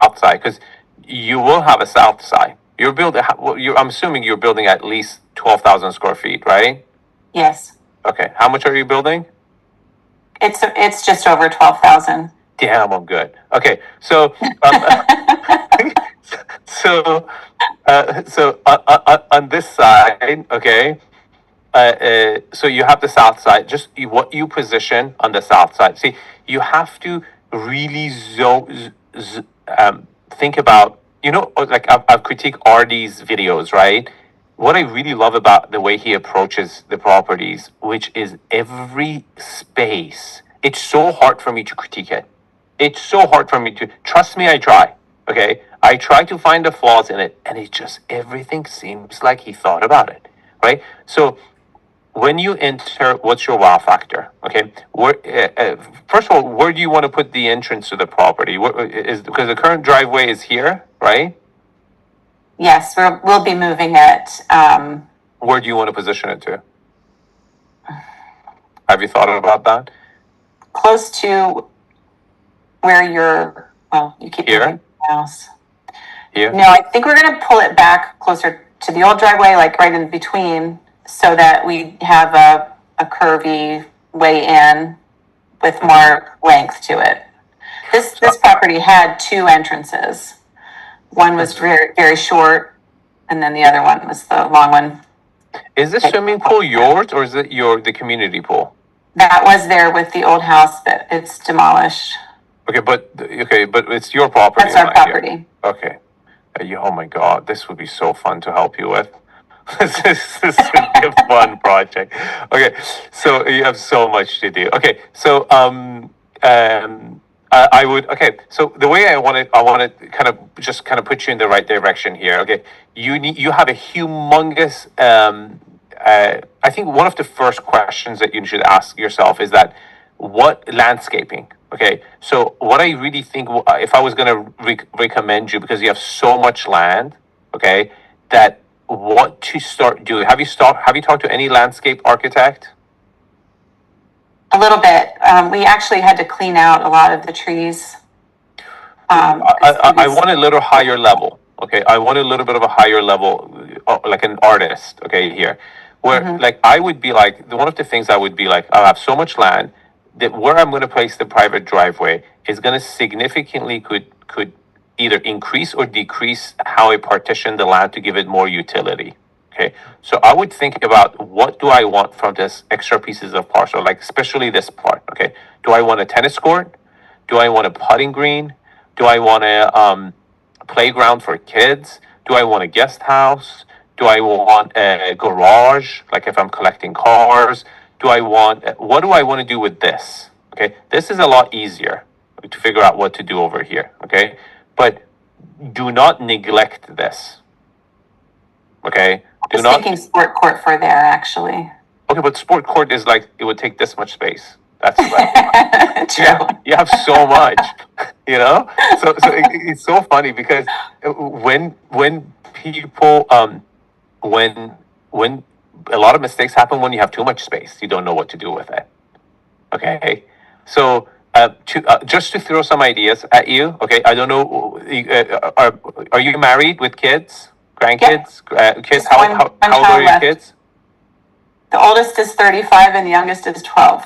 outside, because you will have a south side. I'm assuming you're building at least 12,000 square feet, right? Yes. Okay. How much are you building? It's just over 12,000. Damn, I'm good. Okay, so on this side, okay. So you have the south side. Just what you position on the south side. See, you have to really think about. Like I've critiqued RD's videos, right? What I really love about the way he approaches the properties, which is every space. It's so hard for me to critique it. It's so hard for me to trust me. I try. Okay, I try to find the flaws in it, and it just everything seems like he thought about it, right? So when you enter, what's your wow factor? Okay, first of all, where do you want to put the entrance to the property? Because the current driveway is here, right? Yes, we'll be moving it. Where do you want to position it to? Have you thought about that? Close to where you keep Here? moving the house. Here? No, I think we're gonna pull it back closer to the old driveway, like right in between, so that we have a curvy way in with more length to it. This property had two entrances. One was very, very short, and then the other one was the long one. Is the swimming pool yours or is it the community pool? That was there with the old house, but it's demolished. Okay, but it's your property. That's our mind you. property. Okay. Oh my God, this would be so fun to help you with. This would be a fun project. Okay, so you have so much to do. Okay, so I would. Okay, so the way I want to kind of put you in the right direction here. Okay, you have a humongous. I think one of the first questions that you should ask yourself is that what landscaping. Okay, so what I really think, if I was going to recommend you, because you have so much land, okay, that what to start doing. Have you talked to any landscape architect? A little bit. We actually had to clean out a lot of the trees. I want a little higher level. Okay, I want a little bit of a higher level, like an artist. Okay, here, where like I would be like one of the things I would be like, I have so much land that where I'm going to place the private driveway is going to significantly could either increase or decrease how I partition the land to give it more utility. Okay, so I would think about what do I want from this extra pieces of parcel, like especially this part. Okay, do I want a tennis court? Do I want a putting green? Do I want a playground for kids? Do I want a guest house? Do I want a garage? Like if I'm collecting cars, what do I want to do with this? Okay, this is a lot easier to figure out what to do over here. Okay, but do not neglect this. Okay, I was thinking sport court for there actually. Okay, but sport court is like it would take this much space. That's like, True. yeah, you have so much, you know. So it's so funny because when people when a lot of mistakes happen when you have too much space, you don't know what to do with it. Okay, so just to throw some ideas at you. Okay, I don't know. Are you married with kids, grandkids, kids? Just one How old child are your left. kids? The oldest is 35 and the youngest is 12.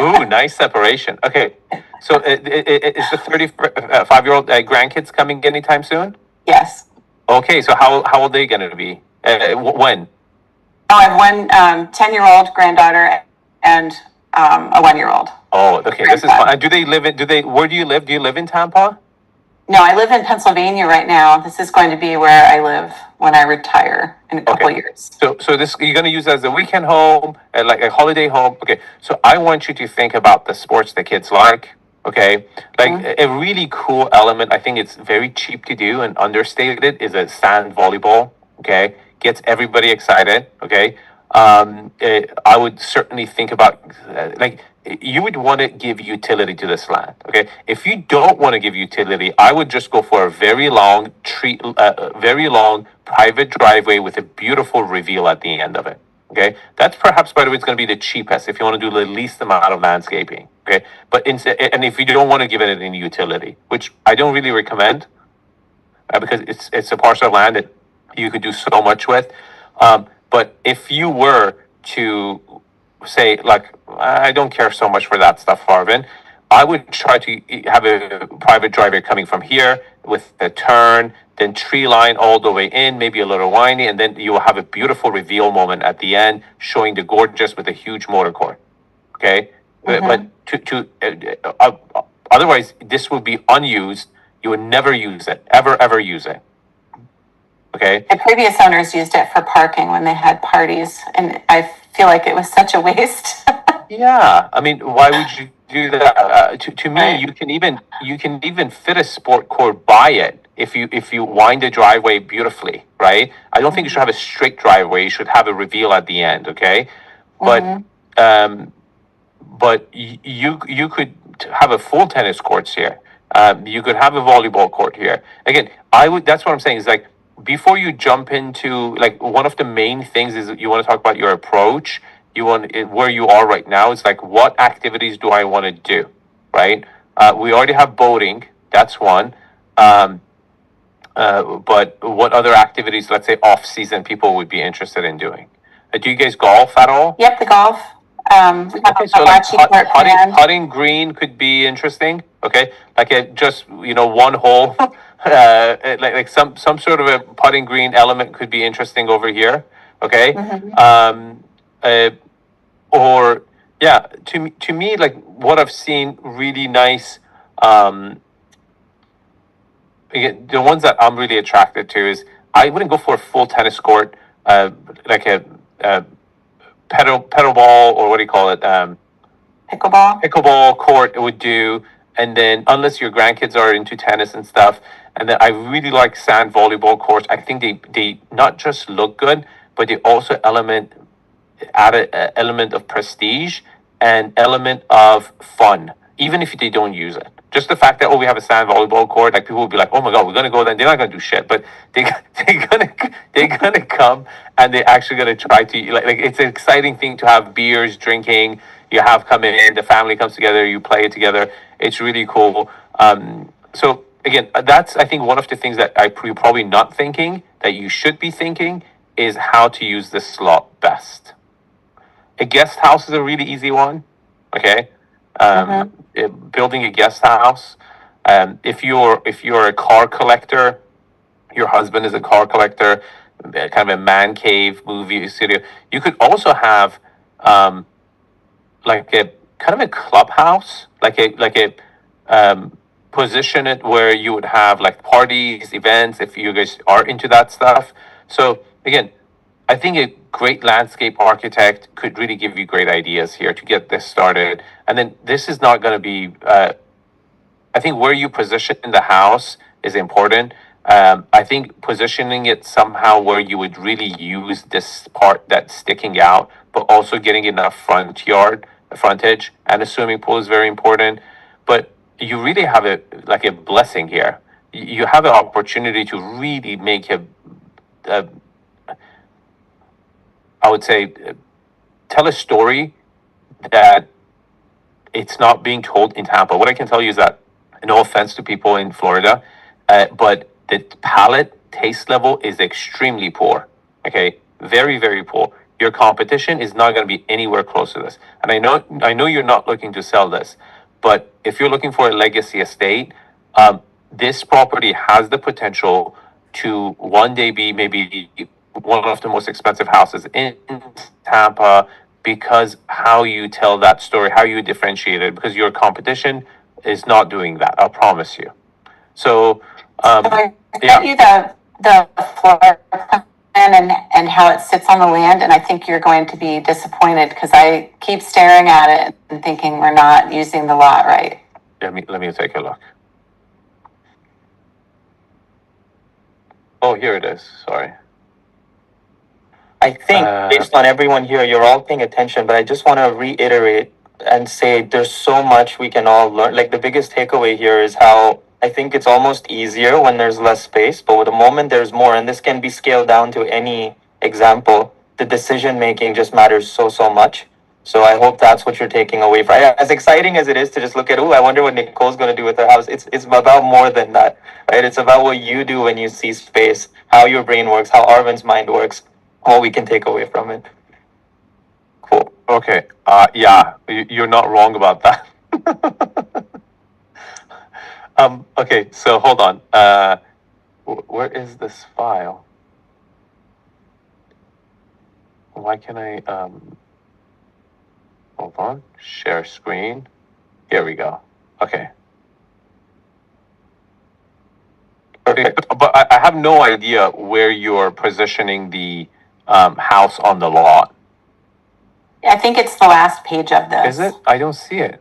Ooh, nice separation. Okay, so is the 35-year-old grandkids coming anytime soon? Yes. Okay, so how old are they going to be? When? Oh, I have one 10-year-old granddaughter and a 1-year-old. Oh, okay, this is fun. Where do you live? Do you live in Tampa? No, I live in Pennsylvania right now. This is going to be where I live when I retire in a couple years. So this you're going to use as a weekend home, like a holiday home. Okay, so I want you to think about the sports the kids like. Okay, like a really cool element. I think it's very cheap to do and understated is a sand volleyball. Okay, gets everybody excited. Okay, I would certainly think about like you would want to give utility to this land. Okay, if you don't want to give utility, I would just go for a very long very long private driveway with a beautiful reveal at the end of it. Okay, that's perhaps, by the way, it's going to be the cheapest if you want to do the least amount of landscaping. Okay, but and if you don't want to give it any utility, which I don't really recommend, because it's a parcel of land that you could do so much with. But if you were to say, like, I don't care so much for that stuff, Farvin, I would try to have a private driveway coming from here with a turn, then tree line all the way in, maybe a little windy, and then you will have a beautiful reveal moment at the end, showing the gorgeous with a huge motor court. Okay, but otherwise, this would be unused. You would never use it, ever use it. Okay. The previous owners used it for parking when they had parties, and I feel like it was such a waste. Yeah, I mean, why would you do that? To me, you can even fit a sport court by it if you wind the driveway beautifully, right? I don't think you should have a straight driveway. You should have a reveal at the end, okay? But you could have a full tennis courts here. You could have a volleyball court here. Again, that's what I'm saying is like, before you jump into, like, one of the main things is you want to talk about your approach. You want where you are right now. It's like, what activities do I want to do, right? We already have boating. That's one. But what other activities, let's say off season, people would be interested in doing? Do you guys golf at all? Yep, the golf. We have Okay, so like putting green could be interesting. Okay, like just one hole, like some sort of a putting green element could be interesting over here. Okay. Or yeah, to me, like what I've seen really nice. Again, the ones that I'm really attracted to is I wouldn't go for a full tennis court, like a pedal ball, or what do you call it? Pickleball. Pickleball court would do, and then unless your grandkids are into tennis and stuff, and then I really like sand volleyball courts. I think they not just look good, but they also add a element of prestige and element of fun, even if they don't use it. Just the fact that, oh, we have a sand volleyball court, like people will be like, oh my god, we're gonna go there. They're not gonna do shit, but they're gonna come, and they're actually gonna try to like it's an exciting thing to have beers, drinking. You have come in, the family comes together, you play it together. It's really cool. So again, that's I think one of the things that you're probably not thinking that you should be thinking is how to use the slot best. A guest house is a really easy one. Okay. Building a guest house. If you're a car collector, your husband is a car collector, kind of a man cave movie studio. You could also have like a kind of a clubhouse, like a position it where you would have like parties, events, if you guys are into that stuff. So again, I think a great landscape architect could really give you great ideas here to get this started. And then this is not going to be, I think where you position the house is important. I think positioning it somehow where you would really use this part that's sticking out, but also getting enough frontage, and a swimming pool is very important. But you really have a blessing here. You have an opportunity to really make I would say, tell a story that it's not being told in Tampa. What I can tell you is that, no offense to people in Florida, but the palate taste level is extremely poor. Okay, very, very poor. Your competition is not going to be anywhere close to this. And I know you're not looking to sell this, but if you're looking for a legacy estate, this property has the potential to one day be maybe one of the most expensive houses in Tampa, because how you tell that story, how you differentiate it, because your competition is not doing that. I'll promise you. So, I sent you the floor plan and how it sits on the land, and I think you're going to be disappointed because I keep staring at it and thinking we're not using the lot right. let me take a look. Oh, here it is. Sorry. I think based on everyone here, you're all paying attention, but I just want to reiterate and say there's so much we can all learn. Like the biggest takeaway here is how I think it's almost easier when there's less space, but with the moment there's more, and this can be scaled down to any example, the decision making just matters so much. So I hope that's what you're taking away from. As exciting as it is to just look at, oh, I wonder what Nicole's going to do with her house. It's about more than that, right? It's about what you do when you see space, how your brain works, how Arvin's mind works, what we can take away from it. Cool. Okay. Yeah, you're not wrong about that. Okay, so hold on. Where is this file? Why can I, hold on, share screen. Here we go. Okay. Okay, but I have no idea where you're positioning the house on the lot. I think it's the last page of this. Is it? I don't see it.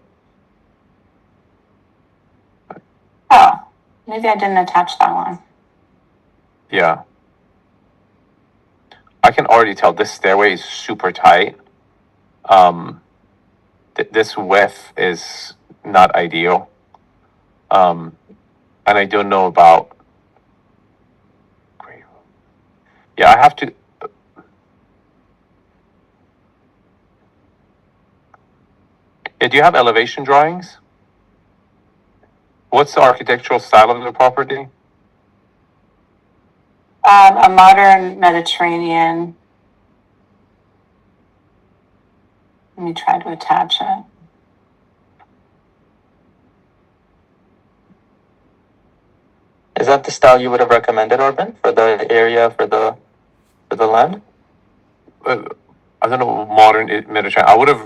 Oh, maybe I didn't attach that one. Yeah. I can already tell this stairway is super tight. This width is not ideal. And I don't know about. Yeah, I have to. Do you have elevation drawings? What's the architectural style of the property? A modern Mediterranean. Let me try to attach it. Is that the style you would have recommended, Arvin, for the area, for the land? I don't know, modern Mediterranean. I would have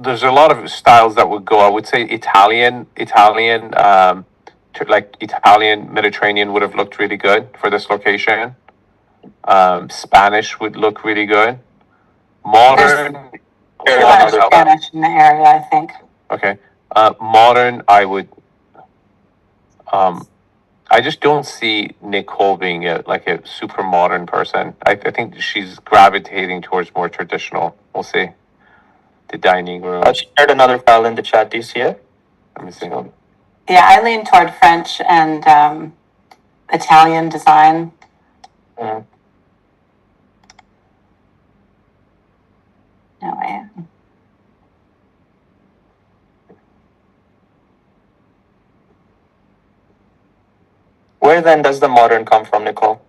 there's a lot of styles that would go. I would say like Italian Mediterranean would have looked really good for this location. Spanish would look really good. Modern. A lot of Spanish in the area, I think. Okay. Modern, I would. I just don't see Nicole being like a super modern person. I think she's gravitating towards more traditional. We'll see. The dining room. I shared another file in the chat. Do you see it? Let me see. Yeah, I lean toward French and Italian design. Mm. No way. Where then does the modern come from, Nicole?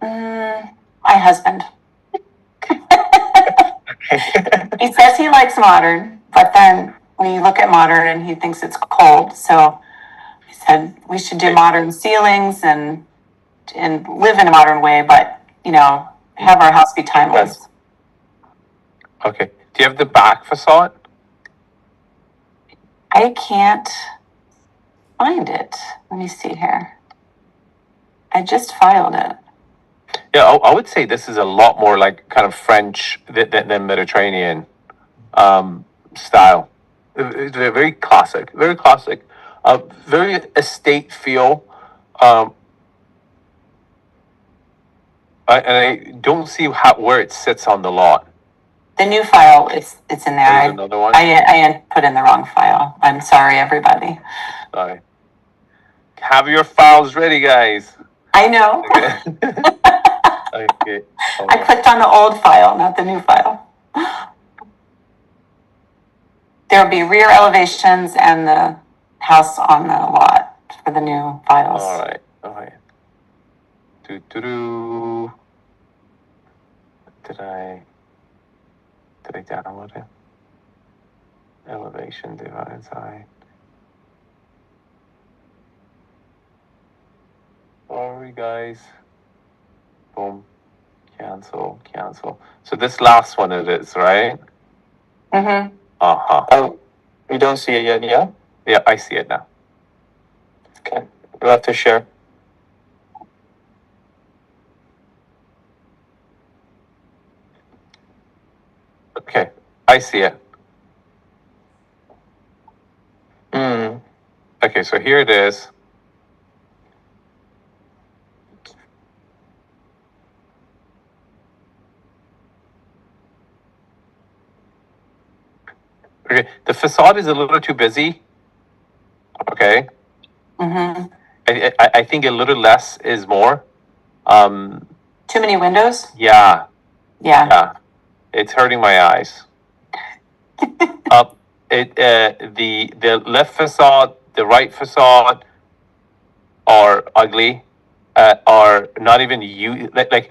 My husband. He says he likes modern, but then we look at modern and he thinks it's cold. So he said we should do modern ceilings and live in a modern way, but have our house be timeless. Okay. Do you have the back facade? I can't find it. Let me see here. I just filed it. Yeah, I would say this is a lot more like kind of French than Mediterranean style. It's very classic, very classic, very estate feel. And I don't see where it sits on the lot. The new file, it's in there. There's another one. I put in the wrong file. I'm sorry, everybody. Sorry. Have your files ready, guys. I know. Okay. I clicked on the old file, not the new file. There'll be rear elevations and the house on the lot for the new files. All right. Did I download it? Elevation divide side. Sorry, guys. Boom. Cancel. So this last one it is, right? Mm-hmm. Uh-huh. Oh, we don't see it yet, yeah? Yeah, I see it now. Okay. We'll have to share. Okay, I see it. Okay, so here it is. Okay, the facade is a little too busy. Okay. Mm-hmm. I think a little less is more. Too many windows? Yeah. Yeah. It's hurting my eyes. The left facade, the right facade are ugly. Are not even like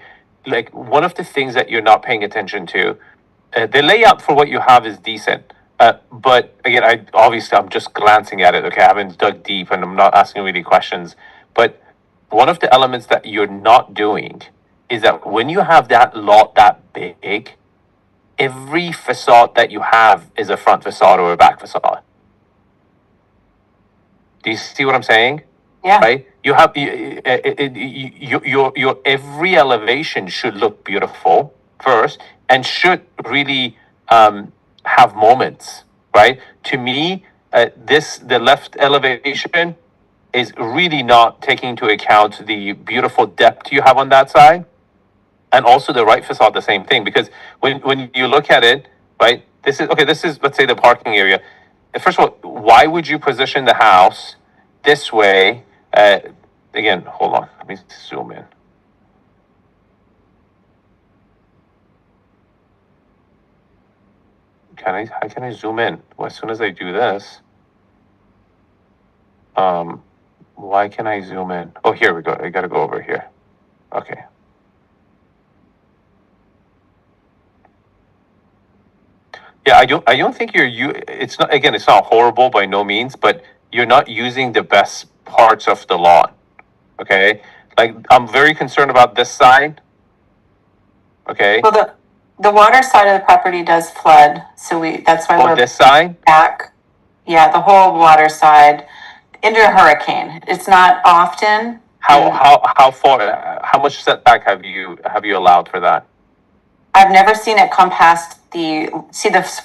one of the things that you're not paying attention to. The layout for what you have is decent. But again, I'm just glancing at it. Okay, I haven't dug deep, and I'm not asking really questions. But one of the elements that you're not doing is that when you have that lot that big, every facade that you have is a front facade or a back facade. Do you see what I'm saying? Yeah. Right? You have your every elevation should look beautiful first, and should really have moments, right? To me, the left elevation is really not taking into account the beautiful depth you have on that side, and also the right facade, the same thing. Because when you look at it, right, this is let's say the parking area. First of all, why would you position the house this way? Again, hold on, let me zoom in. How can I zoom in? Well, as soon as I do this, why can I zoom in? Oh, here we go. I gotta go over here. Okay. Yeah, I don't think it's not horrible by no means, but you're not using the best parts of the lot. Okay? Like, I'm very concerned about this side. Okay. Well, the water side of the property does flood, so that's why Oh, we're this side? back. Yeah, the whole water side into a hurricane. It's not often. How far? How much setback have you allowed for that? I've never seen it come past the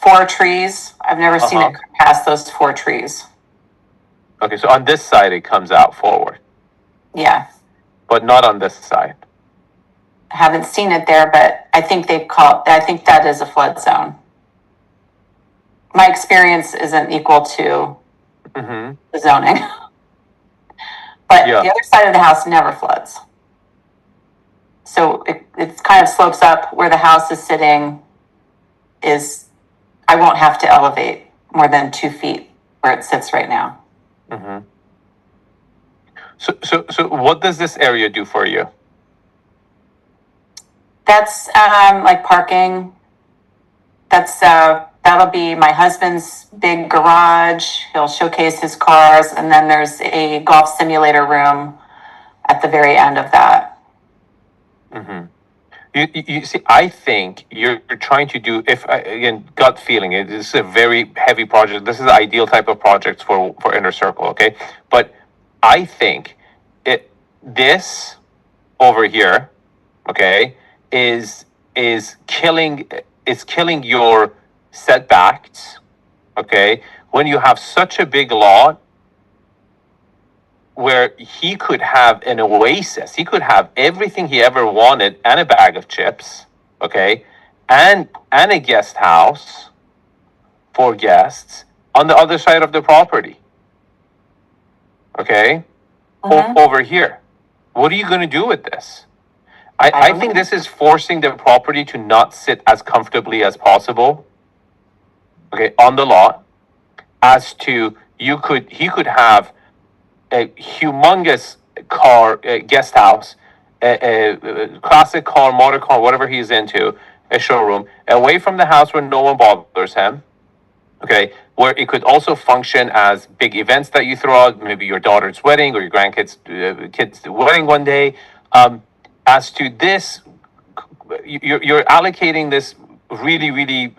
4 trees. I've never seen it come past those 4 trees. Okay, so on this side it comes out forward, Yeah. but not on this side. Haven't seen it there, but I think I think that is a flood zone. My experience isn't equal to Mm-hmm. the zoning. But Yeah. the other side of the house never floods. So it kind of slopes up where the house is sitting I won't have to elevate more than 2 feet where it sits right now. Mm-hmm. So what does this area do for you? That's like parking. That'll be my husband's big garage. He'll showcase his cars, and then there's a golf simulator room at the very end of that. Mm-hmm. You see, I think you're trying to do, again, gut feeling, this is a very heavy project. This is the ideal type of project for Inner Circle, okay? But I think this over here, okay, is killing your setbacks, okay? When you have such a big lot where he could have an oasis, he could have everything he ever wanted and a bag of chips, okay, and a guest house for guests on the other side of the property, okay, over here. What are you going to do with this? I think this is forcing the property to not sit as comfortably as possible, okay, on the lot, as to he could have a humongous car, guest house, a classic car, motor car, whatever he's into, a showroom, away from the house where no one bothers him, okay, where it could also function as big events that you throw out, maybe your daughter's wedding or your grandkids' kid's wedding one day. As to this, you're allocating this really, really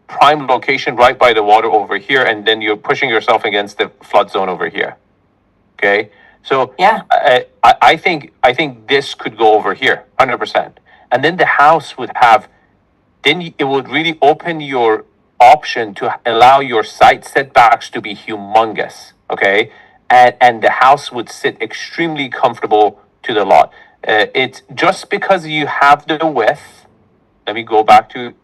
prime location right by the water over here, and then you're pushing yourself against the flood zone over here. Okay, so Yeah. I think this could go over here, 100%, and then the house would have, then it would really open your option to allow your side setbacks to be humongous. Okay, and the house would sit extremely comfortable to the lot. It's just because you have the width. Let me go back to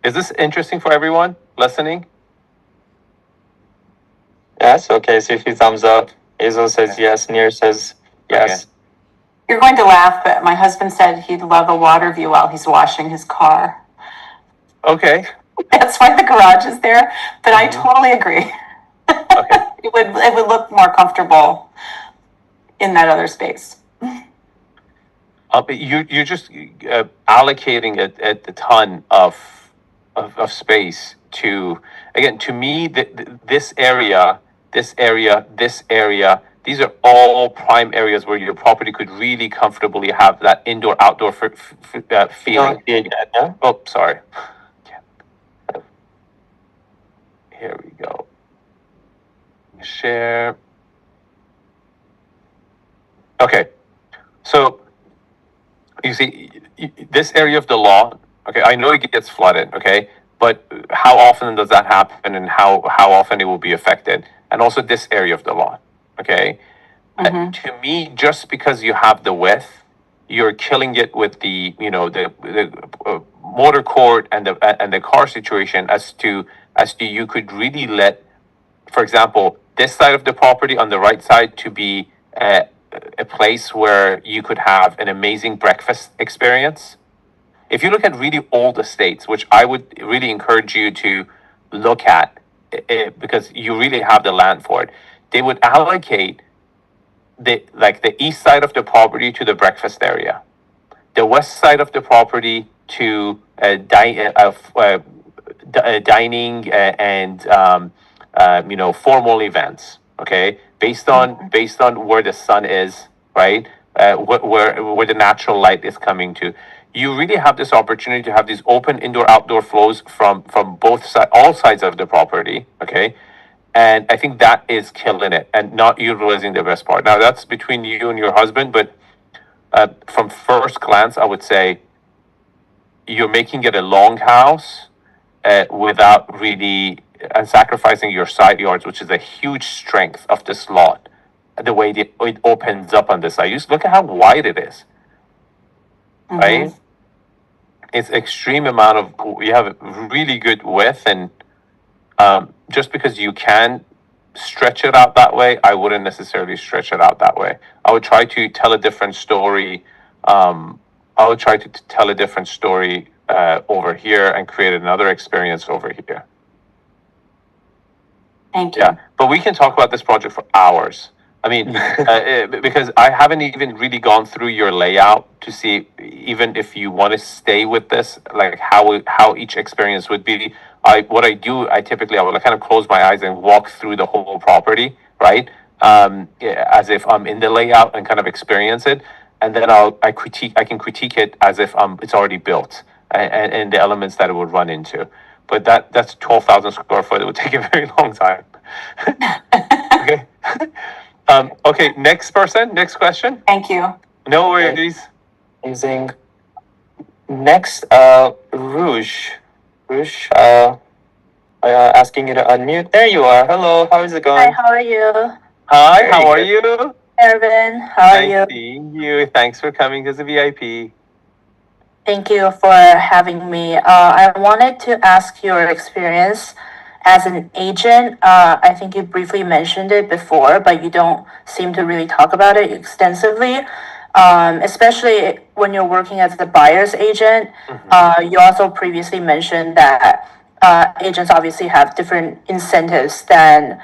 Is this interesting for everyone listening? Yes, okay, so a few thumbs up. Hazel says yes, Nir says yes. You're going to laugh, but my husband said he'd love a water view while he's washing his car. Okay. That's why the garage is there, but I totally agree. Okay. It would look more comfortable in that other space. You're just allocating a ton of space to, again, to me, this area, these are all prime areas where your property could really comfortably have that indoor-outdoor feeling. Yeah. Oh, sorry. Here we go. Share. Okay. So, you see, this area of the lawn, okay, I know it gets flooded, okay, but how often does that happen, and how often it will be affected? And also this area of the lawn, okay? To me, just because you have the width, you're killing it with the motor court and the car situation as to you could really let, for example, this side of the property on the right side to be a place where you could have an amazing breakfast experience. If you look at really old estates, which I would really encourage you to look at, because you really have the land for it, they would allocate the east side of the property to the breakfast area, the west side of the property to dining and formal events. Okay, based on where the sun is, right? Where the natural light is coming to. You really have this opportunity to have these open indoor outdoor flows from both sides, all sides of the property. Okay, and I think that is killing it and not utilizing the best part. Now that's between you and your husband, but from first glance, I would say you're making it a long house without really and sacrificing your side yards, which is a huge strength of this lot. The way it opens up on the side, you just look at how wide it is, right? It's extreme amount of you have really good width, and just because you can stretch it out that way, I wouldn't necessarily stretch it out that way. I would try to tell a different story. I would try to tell a different story over here and create another experience over here. Thank you. Yeah, but we can talk about this project for hours. I mean, because I haven't even really gone through your layout to see even if you want to stay with this, like how each experience would be. I typically would kind of close my eyes and walk through the whole property, right? As if I'm in the layout and kind of experience it, and then I can critique it as if it's already built and the elements that it would run into. But that's 12,000 square foot. It would take a very long time. Okay. Okay. Next person. Next question. Thank you. No worries. Amazing. Next, Rouge. Rouge, asking you to unmute. There you are. Hello. How is it going? Hi, how are you? Hi. Very How are good. you? Ervin, how are you? Nice seeing you. Thanks for coming as a VIP. Thank you for having me. I wanted to ask your experience as an agent. I think you briefly mentioned it before, but you don't seem to really talk about it extensively. Especially when you're working as the buyer's agent. You also previously mentioned that agents obviously have different incentives than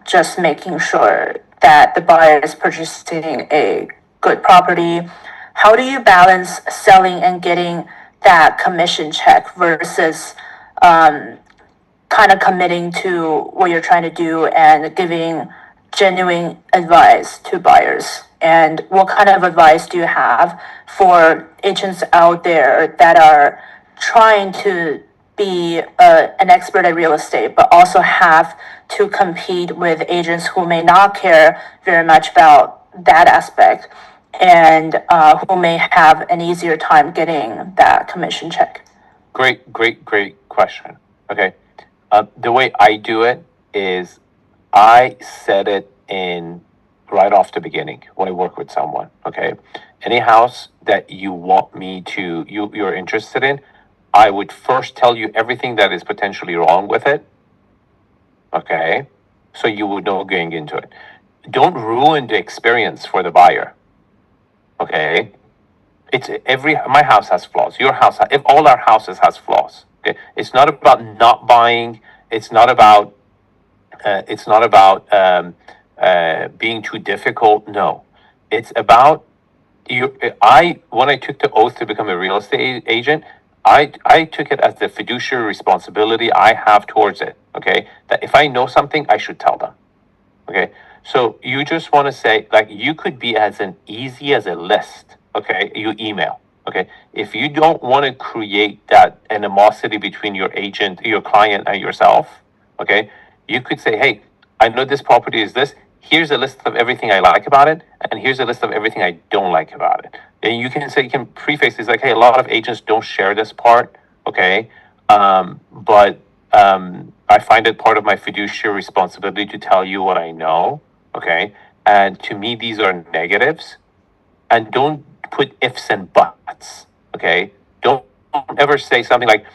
just making sure that the buyer is purchasing a good property. How do you balance selling and getting that commission check versus kind of committing to what you're trying to do and giving genuine advice to buyers? And what kind of advice do you have for agents out there that are trying to be an expert at real estate, but also have to compete with agents who may not care very much about that aspect and who may have an easier time getting that commission check? Great question. Okay. The way I do it is I set it in right off the beginning when I work with someone. Okay. Any house that you want me to, you're interested in, I would first tell you everything that is potentially wrong with it. Okay. So you would know going into it. Don't ruin the experience for the buyer. Okay. My house has flaws. Your house, if all our houses has flaws. Okay. It's not about not buying. It's not about being too difficult. No, it's about you. When I took the oath to become a real estate agent, I took it as the fiduciary responsibility I have towards it. Okay, that if I know something, I should tell them. Okay, so you just want to say, like, you could be as an easy as a list. Okay, you email. Okay, if you don't want to create that animosity between your agent, your client, and yourself, okay, you could say, hey, I know this property is this. Here's a list of everything I like about it, and here's a list of everything I don't like about it. And you can preface this like, hey, a lot of agents don't share this part, okay, but I find it part of my fiduciary responsibility to tell you what I know, okay, and to me these are negatives, and don't put ifs and buts, okay. Don't ever say something like,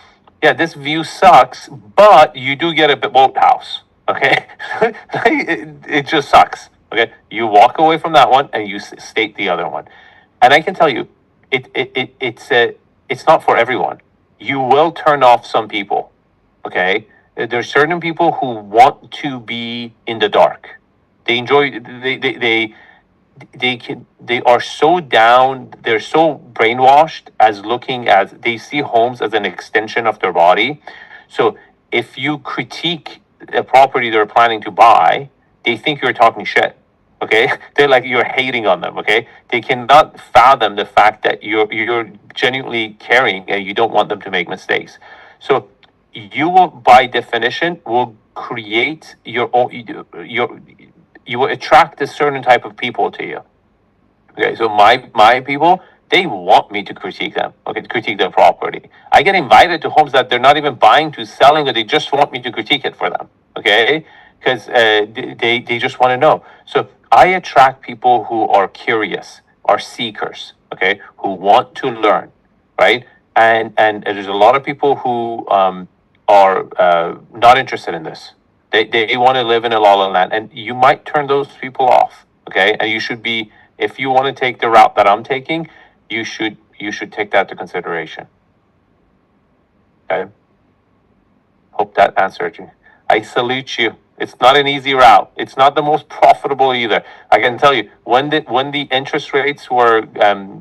yeah, this view sucks, but you do get a boathouse. Okay, it just sucks. Okay, you walk away from that one and you state the other one, and I can tell you, it's not for everyone. You will turn off some people. Okay, there's certain people who want to be in the dark. They enjoy. They are so down. They're so brainwashed as looking as they see homes as an extension of their body. So if you critique a property they're planning to buy, they think you're talking shit. Okay, they're like you're hating on them. Okay, they cannot fathom the fact that you're genuinely caring and you don't want them to make mistakes. So you will, by definition, will create your own. You will attract a certain type of people to you. Okay, so my people, they want me to critique them. Okay, to critique their property. I get invited to homes that they're not even buying to selling, or they just want me to critique it for them. Okay, because they just want to know. So I attract people who are curious, are seekers. Okay, who want to learn, right? And there's a lot of people who are not interested in this. They want to live in a la la land, and you might turn those people off. Okay, and you should be, if you want to take the route that I'm taking, you should take that to consideration. Okay. Hope that answered you. I salute you. It's not an easy route. It's not the most profitable either. I can tell you, when the interest rates were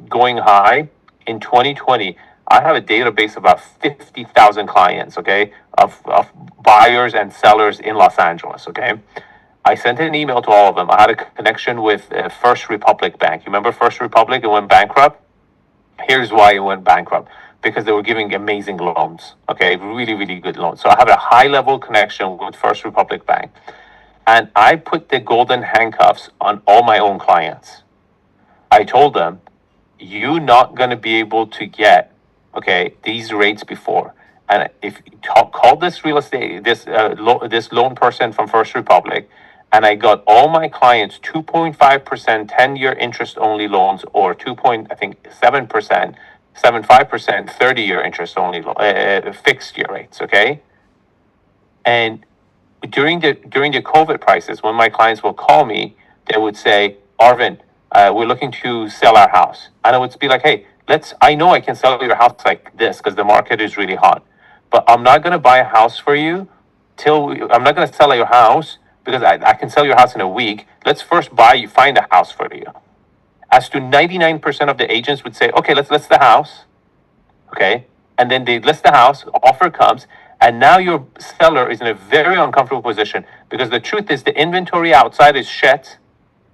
going high in 2020, I have a database of about 50,000 clients, okay, of buyers and sellers in Los Angeles, okay. I sent an email to all of them. I had a connection with First Republic Bank. You remember First Republic? It went bankrupt. Here's why it went bankrupt. Because they were giving amazing loans. Okay, really, really good loans. So I have a high-level connection with First Republic Bank. And I put the golden handcuffs on all my own clients. I told them, you're not going to be able to get, okay, these rates before. And if you call this real estate, this loan person from First Republic, and I got all my clients 2.5% 10-year interest-only loans, or 7%, 75% 30-year interest-only fixed-year rates. Okay, and during the COVID crisis, when my clients will call me, they would say, Arvin, we're looking to sell our house, and I would be like, hey, I know I can sell your house like this because the market is really hot, but I'm not going to buy a house for you I'm not going to sell your house because I can sell your house in a week. Let's first find a house for you. As to 99% of the agents would say, okay, let's list the house. Okay. And then they list the house, offer comes, and now your seller is in a very uncomfortable position because the truth is the inventory outside is shit.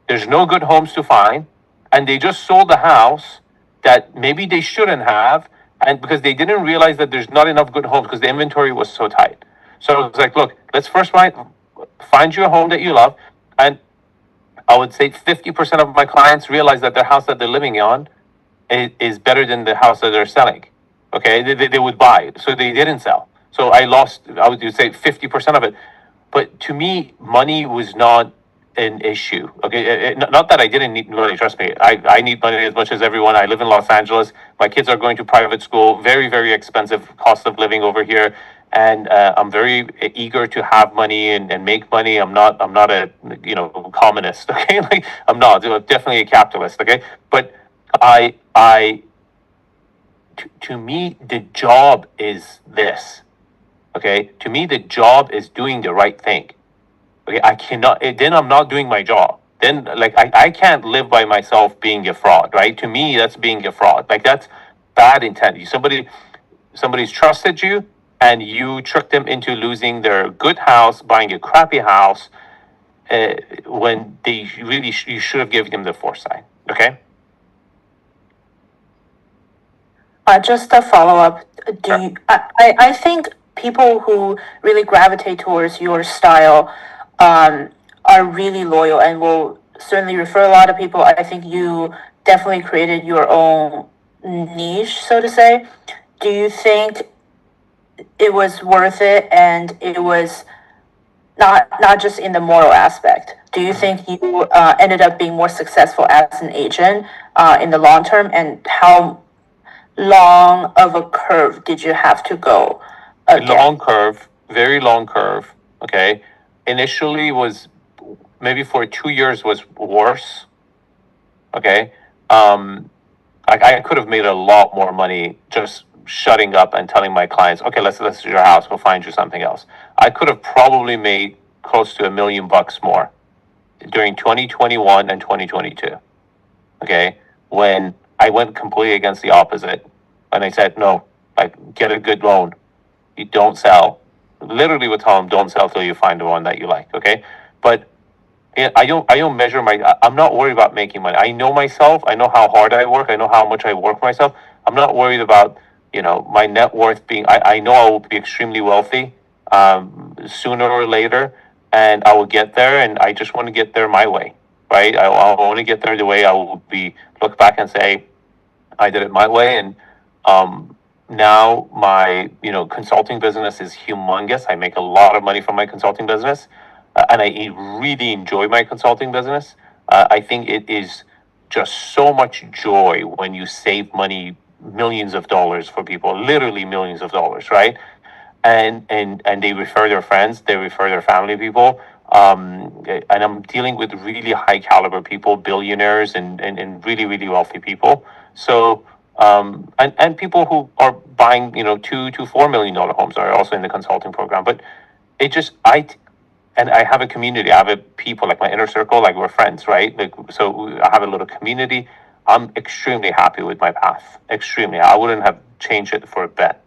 There's no good homes to find. And they just sold the house that maybe they shouldn't have. And because they didn't realize that there's not enough good homes because the inventory was so tight. So it's like, look, let's first find you a home that you love. And I would say 50% of my clients realize that their house that they're living on is better than the house that they're selling. Okay, they would buy, so they didn't sell. So I would say 50% of it. But to me, money was not an issue. Okay, not that I didn't need money. Trust me, I need money as much as everyone. I live in Los Angeles. My kids are going to private school. Very, very expensive cost of living over here. And I'm very eager to have money and make money. I'm not a communist. Okay, like I'm definitely a capitalist. Okay, but to me the job is this. Okay, to me the job is doing the right thing. Okay, I cannot. Then I'm not doing my job. Then like I can't live by myself being a fraud. Right? To me, that's being a fraud. Like that's bad intent. Somebody's trusted you, and you trick them into losing their good house, buying a crappy house, when they really you should have given them the foresight. Okay. Just a follow up. Sure. I think people who really gravitate towards your style are really loyal and will certainly refer a lot of people. I think you definitely created your own niche, so to say. Do you think it was worth it, and it was not just in the moral aspect? Do you think you ended up being more successful as an agent in the long term, and how long of a curve did you have to go again? Long curve, very long curve. Okay, initially was maybe for 2 years was worse. Okay, I could have made a lot more money just shutting up and telling my clients, okay, let's list your house, we'll find you something else. I could have probably made close to $1 million more during 2021 and 2022. Okay, when I went completely against the opposite, and I said, no, like get a good loan. You don't sell. literally would tell them, don't sell till you find the one that you like. Okay. But I don't measure I'm not worried about making money. I know myself. I know how hard I work. I know how much I work myself. I'm not worried about, my net worth being, I know I will be extremely wealthy, sooner or later, and I will get there, and I just want to get there my way, right? I want to get there the way I will look back and say, I did it my way. And, now my, consulting business is humongous. I make a lot of money from my consulting business. And I really enjoy my consulting business. I think it is just so much joy when you save money, millions of dollars for people, literally millions of dollars, right? And they refer their friends, they refer their family people. And I'm dealing with really high caliber people, billionaires and really, really wealthy people. So, and people who are buying, $2 to $4 million homes are also in the consulting program. But it just, and I have a community. I have people like my inner circle, like we're friends, right? Like, so I have a little community. I'm extremely happy with my path. Extremely. I wouldn't have changed it for a bet.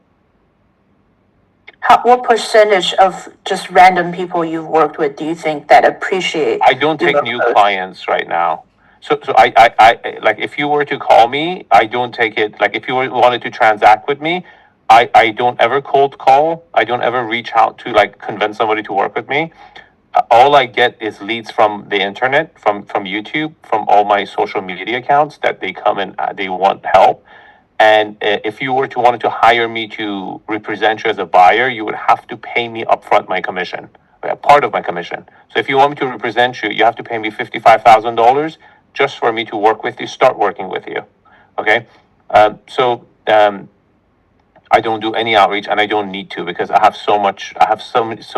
What percentage of just random people you've worked with do you think that appreciate? I don't take new clients right now. So I like, if you were to call me, I don't take it. Like, if you wanted to transact with me, I don't ever cold call. I don't ever reach out to convince somebody to work with me. All I get is leads from the internet, from YouTube, from all my social media accounts that they come and they want help. And if you were to wanted to hire me to represent you as a buyer, you would have to pay me upfront my commission, part of my commission. So if you want me to represent you, you have to pay me $55,000 just for me to work with you, start working with you. Okay. I don't do any outreach, and I don't need to, because I have so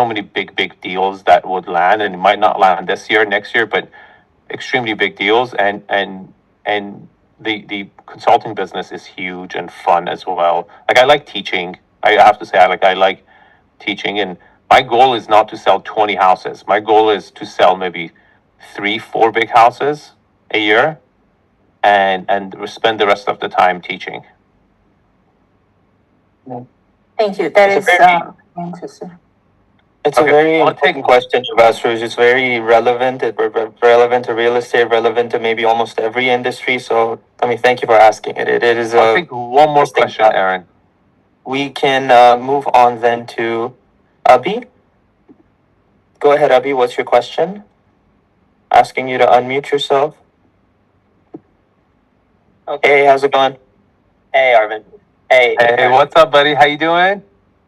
many big deals that would land, and it might not land this year, next year, but extremely big deals. And the consulting business is huge and fun as well. Like, I like teaching. I have to say, I like teaching, and my goal is not to sell 20 houses. My goal is to sell maybe 3-4 big houses a year, and spend the rest of the time teaching. Thank you. That is interesting. It's a very important question, investors. It's very relevant. It's relevant to real estate, relevant to maybe almost every industry. So, thank you for asking it. It is I'll take one more question, Aaron. We can move on then to Abhi. Go ahead, Abhi. What's your question? Asking you to unmute yourself. Okay. Hey, how's it going? Hey, Arvin. Hey, what's up, buddy? How you doing?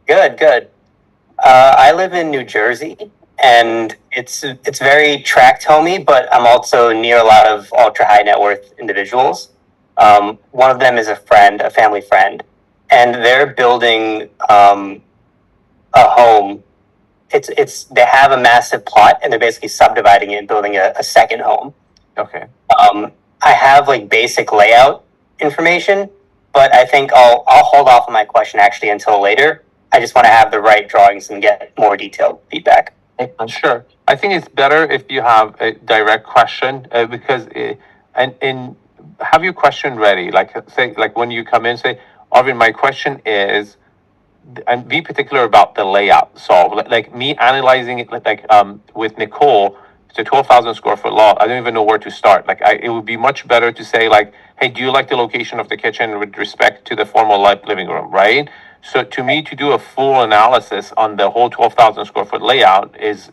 Good. I live in New Jersey, and it's very tract homey, but I'm also near a lot of ultra high net worth individuals. One of them is a family friend, and they're building a home. They have a massive plot, and they're basically subdividing it and building a second home. Okay. I have basic layout information, but I think I'll hold off on my question actually until later. I just want to have the right drawings and get more detailed feedback. Sure. I think it's better if you have a direct question, because and have your question ready. Say when you come in, say, Arvin, my question is, and be particular about the layout. So like me analyzing it with Nicole. It's a 12,000 square foot lot. I don't even know where to start. It would be much better to say hey, do you like the location of the kitchen with respect to the formal living room, right? So to me, to do a full analysis on the whole 12,000 square foot layout is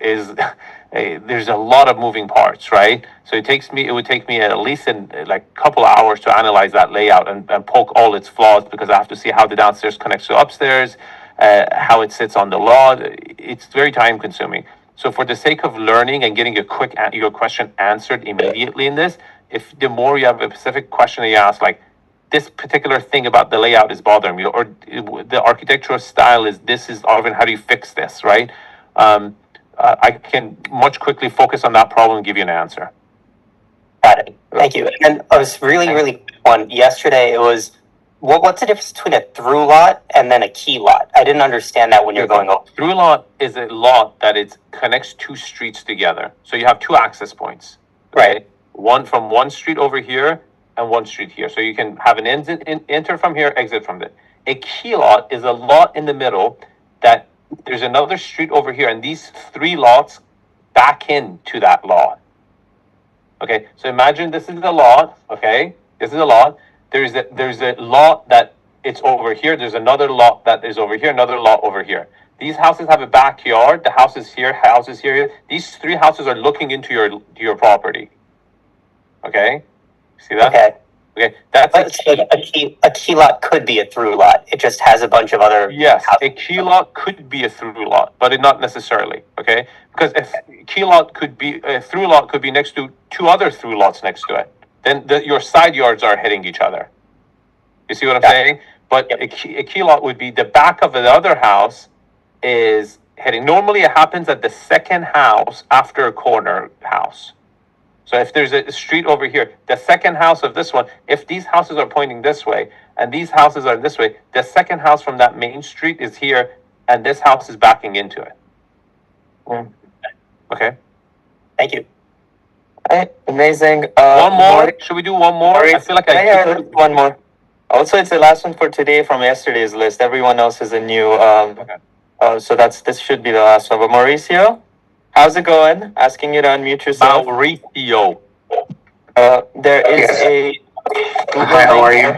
there's a lot of moving parts, right? So it would take me at least a couple of hours to analyze that layout and poke all its flaws, because I have to see how the downstairs connects to upstairs, how it sits on the lot. It's very time consuming. So for the sake of learning and getting your question answered immediately in this, if the more you have a specific question that you ask, this particular thing about the layout is bothering me, or the architectural style is Arvin, how do you fix this, right? I can much quickly focus on that problem and give you an answer. Got it. Thank you. And I was really on yesterday. It was, what's the difference between a through lot and then a key lot? I didn't understand that when you're going over. Through lot is a lot that it connects two streets together. So you have two access points. Right. One from one street over here and one street here. So you can have an enter from here, exit from there. A key lot is a lot in the middle that there's another street over here, and these 3 lots back into that lot. Okay, so imagine this is the lot. Okay, this is a lot. There's a lot that it's over here. There's another lot that is over here. Another lot over here. These houses have a backyard. The house is here. House is here. These 3 houses are looking into your property. Okay, see that? Okay. Okay, that's So a key lot could be a through lot. It just has a bunch of other. yes, a houses. key lot could be a through lot, but it not necessarily. Okay, because a key lot could be a through lot could be next to 2 other through lots next to it. Then your side yards are hitting each other. You see what I'm saying? But a key lot would be the back of the other house is hitting. Normally, it happens at the second house after a corner house. So if there's a street over here, the second house of this one, if these houses are pointing this way and these houses are this way, the second house from that main street is here and this house is backing into it. Okay. Thank you. Right, amazing. One more? Should we do one more? I feel like yeah, one more. Also, it's the last one for today from yesterday's list. Everyone else is a new. So this should be the last one. But Mauricio, how's it going? Asking you to unmute yourself. Mauricio. There is a. Hi, how are you?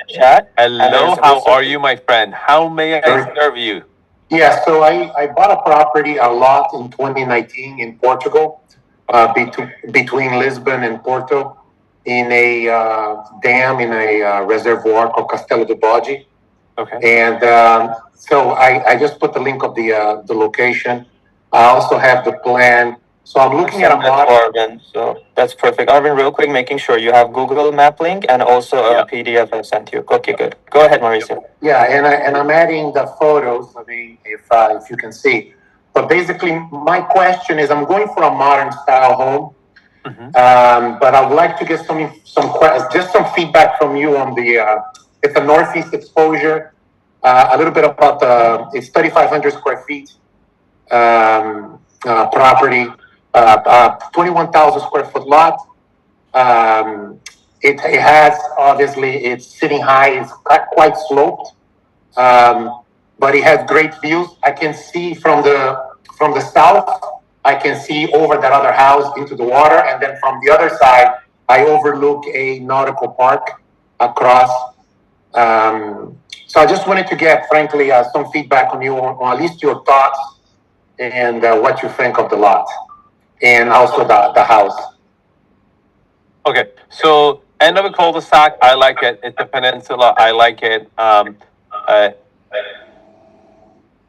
Chat. Hello, how are you, my friend? How may I serve you? Yeah, so I bought a property, a lot in 2019 in Portugal, between Lisbon and Porto, in a dam, in a reservoir called Castelo do Bode. Okay. And so I just put the link of the location. I also have the plan. So I'm looking at a model. Arvin, so that's perfect. Arvin, real quick, making sure you have Google Map link and also a PDF I sent you. Okay, good. Go ahead, Mauricio. Yeah, and I'm adding the photos. I mean, if you can see. But basically, my question is, I'm going for a modern style home, but I would like to get some feedback from you on it's a northeast exposure. A little bit about it's 3,500 square feet property. 21,000 square foot lot. It has, obviously, it's sitting high, it's quite sloped, but it has great views. I can see from the south, I can see over that other house into the water, and then from the other side, I overlook a nautical park across. So I just wanted to get, frankly, some feedback on you, on at least your thoughts and what you think of the lot. And also the house. Okay, so end of a cul-de-sac, I like it. It's a peninsula, I like it.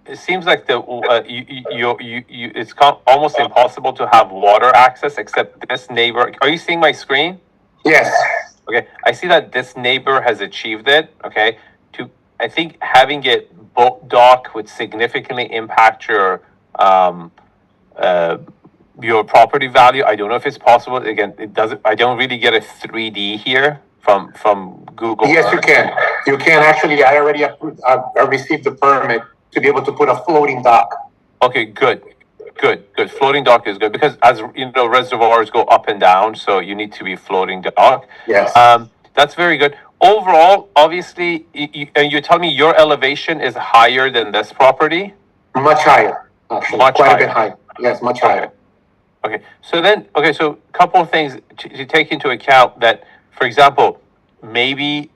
It seems like it's almost impossible to have water access except this neighbor. Are you seeing my screen? Yes. Okay, I see that this neighbor has achieved it. Okay, I think having it boat dock would significantly impact your property value. I don't know if it's possible. Again, it doesn't. I don't really get a 3D here from Google. Yes, you can. You can actually. I already approved, I received the permit to be able to put a floating dock. Okay, good. Floating dock is good because, as you know, reservoirs go up and down, so you need to be floating dock. Yes. That's very good. Overall, obviously, you tell me your elevation is higher than this property. Much higher, actually. Much quite higher. a bit higher. Yes, much higher. Okay, so a couple of things to take into account that, for example, maybe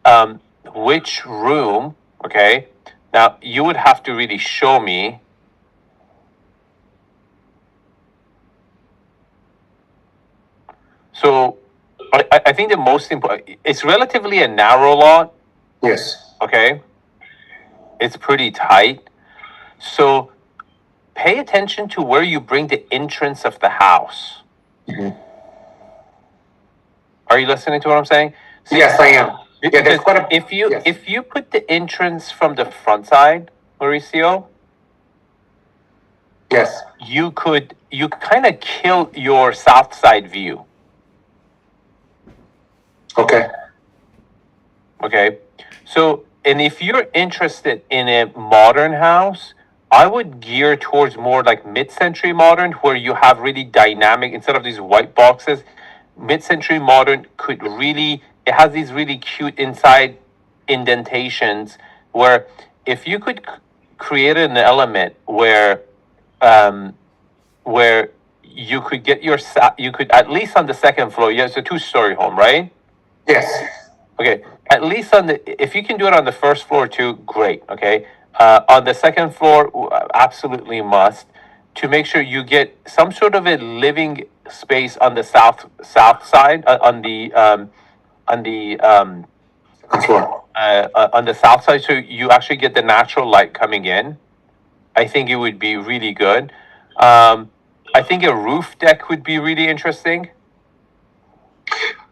which room, okay, now you would have to really show me. So I think the most important, it's relatively a narrow lot. Yes. Okay, it's pretty tight. So pay attention to where you bring the entrance of the house. Mm-hmm. Are you listening to what I'm saying? See, Yes, I am. Yeah, there's quite a, if you put the entrance from the front side, Mauricio, yes, you kind of kill your south side view. Okay. Okay, so and if you're interested in a modern house, I would gear towards more like mid-century modern, where you have really dynamic, instead of these white boxes. Mid-century modern it has these really cute inside indentations where if you could created an element where you could get you could, at least on the second floor. Yeah, it's a 2-story home, right? Yes. Okay, at least on if you can do it on the first floor too, great. Okay, on the second floor, absolutely must, to make sure you get some sort of a living space on the south side, on the Second floor. on the south side, so you actually get the natural light coming in. I think it would be really good. I think a roof deck would be really interesting.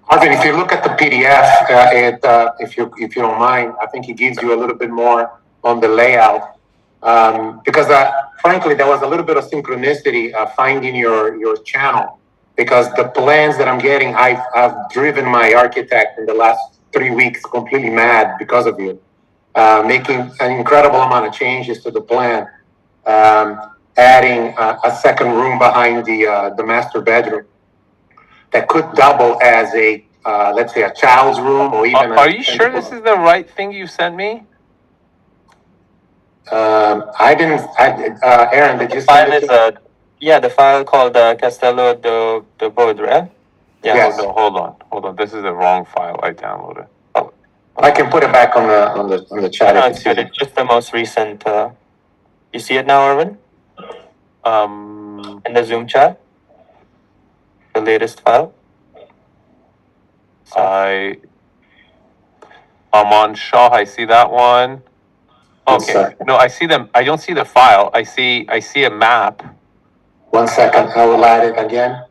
Arvin, if you look at the PDF, if you don't mind, I think it gives you a little bit more on the layout. Because frankly, there was a little bit of synchronicity finding your channel, because the plans that I'm getting, I've driven my architect in the last 3 weeks completely mad because of you, making an incredible amount of changes to the plan, adding a second room behind the master bedroom that could double as a let's say a child's room, or even. Are you sure this is the right thing you sent me? I didn't. Aaron, did you The file send it? the file called Castello de Baudre. Yeah. Yes. Hold on. This is the wrong file I downloaded. I can put it back on the chat. No, if it's good. It's just the most recent. You see it now, Arvin? In the Zoom chat, the latest file. Aman Shah, I see that one. Okay. No, I see them. I don't see the file. I see a map. 1 second. I will add it again.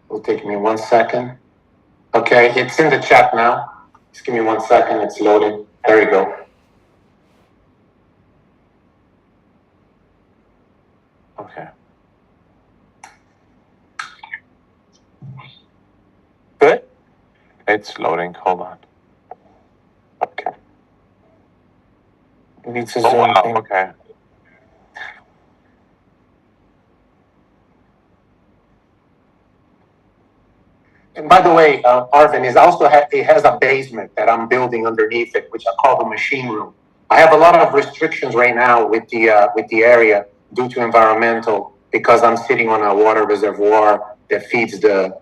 It'll take me 1 second. Okay, it's in the chat now. Just give me 1 second. It's loading. There you go. Okay. Good. It's loading. Hold on. Okay. Maybe it's a Oh, Zoom wow. thing. Okay. And by the way, Arvin is also it has a basement that I'm building underneath it, which I call the machine room. I have a lot of restrictions right now with the area due to environmental, because I'm sitting on a water reservoir that feeds the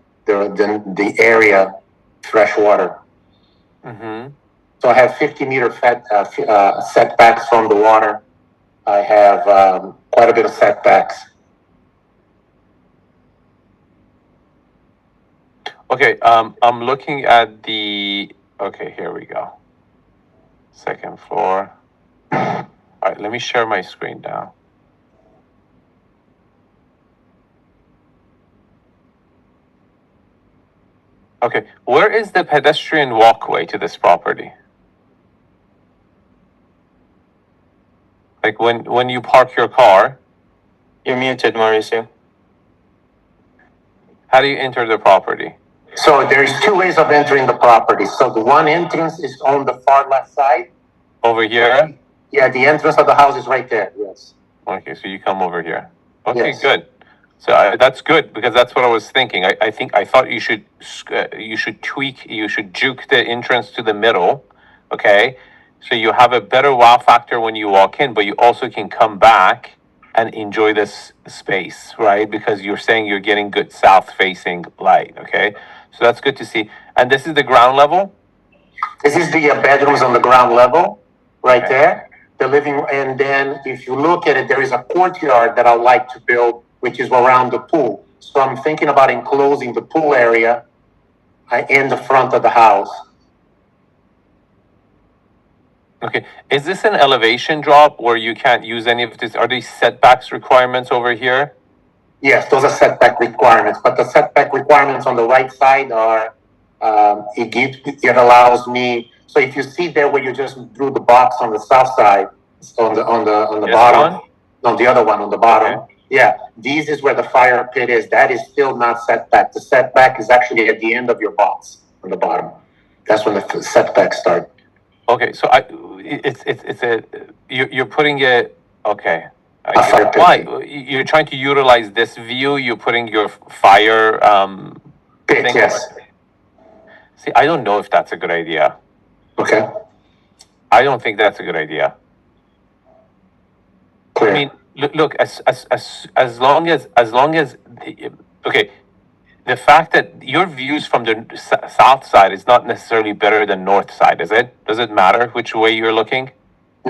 area fresh water. Mm-hmm. So I have 50-meter setbacks from the water. I have quite a bit of setbacks. Okay, I'm looking at the. Okay, here we go. Second floor. All right, let me share my screen now. Okay, where is the pedestrian walkway to this property? Like when you park your car, You're muted, Mauricio. how do you enter the property? So there's 2 ways of entering the property. So the one entrance is on the far left side. Over here? Yeah, the entrance of the house is right there. Yes. Okay, so you come over here. Okay, Yes. good. So that's good, because that's what I was thinking. I thought you should juke the entrance to the middle, okay? So you have a better wow factor when you walk in, but you also can come back and enjoy this space, right? Because you're saying you're getting good south-facing light, okay? So that's good to see. And this is the ground level? This is the bedrooms on the ground level, right Okay. there. The living, and then if you look at it, there is a courtyard that I'd like to build, which is around the pool. So I'm thinking about enclosing the pool area in the front of the house. Okay. Is this an elevation drop where you can't use any of this? Are these setbacks requirements over here? Yes, those are setback requirements, but the setback requirements on the right side are, it allows me, so if you see there where you just drew the box on the south side, on the This bottom. one? No, the other one on the bottom. Okay. Yeah, this is where the fire pit is. That is still not setback. The setback is actually at the end of your box on the bottom. That's when the setbacks start. Okay, so you're putting it, okay. A fire pit. Why? You're trying to utilize this view, you're putting your fire, Pit, thing yes. over. See, I don't know if that's a good idea. Okay. I don't think that's a good idea. I mean, look, as long as, okay, the fact that your views from the south side is not necessarily better than north side, is it? Does it matter which way you're looking?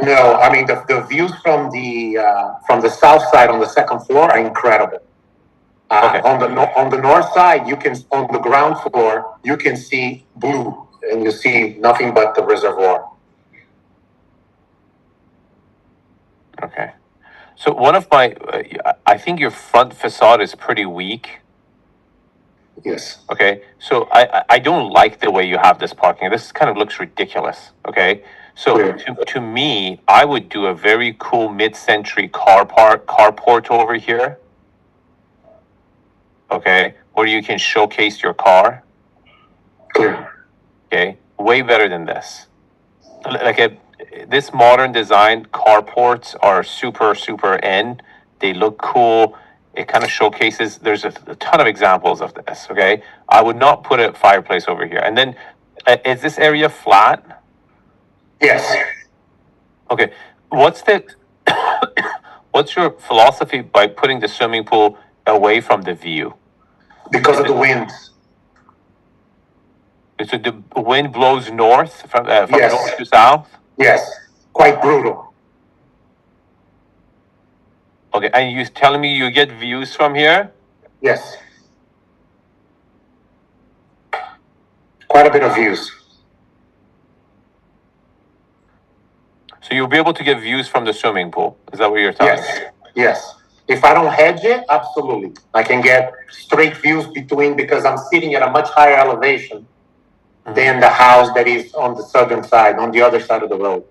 No, I mean the views from the south side on the second floor are incredible. Okay. On the north side, you can on the ground floor you can see blue, and you see nothing but the reservoir. Okay. So one of my, I think your front facade is pretty weak. Yes. Okay. So I don't like the way you have this parking. This kind of looks ridiculous. Okay. So to me, I would do a very cool mid-century carport over here. Okay. Where you can showcase your car. Okay. Way better than this. This modern design carports are super in. They look cool. It kind of showcases. There's a ton of examples of this. Okay, I would not put a fireplace over here. And then, is this area flat? Yes. Okay. What's your philosophy by putting the swimming pool away from the view? Because of the wind. So the wind blows north from Yes. north to south? Yes, quite brutal. Okay, and you're telling me you get views from here? Yes. Quite a bit of views. So you'll be able to get views from the swimming pool. Is that what you're telling me? Yes. If I don't hedge it, absolutely. I can get straight views between, because I'm sitting at a much higher elevation than the house that is on the southern side, on the other side of the road.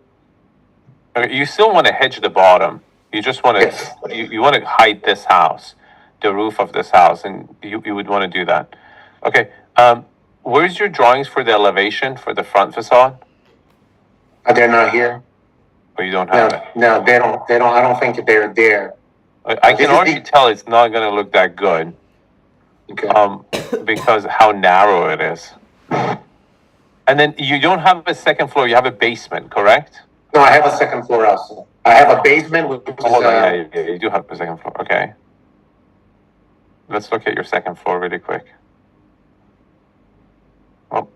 Okay, you still want to hedge the bottom. You just want to you want to hide this house, the roof of this house, and you would want to do that. Okay. Where's your drawings for the elevation for the front facade? They're not here. Or you don't have it? No, they don't. I don't think they're there. I can already tell it's not going to look that good. Okay. Because how narrow it is. And then you don't have a second floor. You have a basement, correct? No, I have a second floor also. I have a basement with. Hold on, yeah, you do have a second floor. Okay. Let's look at your second floor really quick. Oh.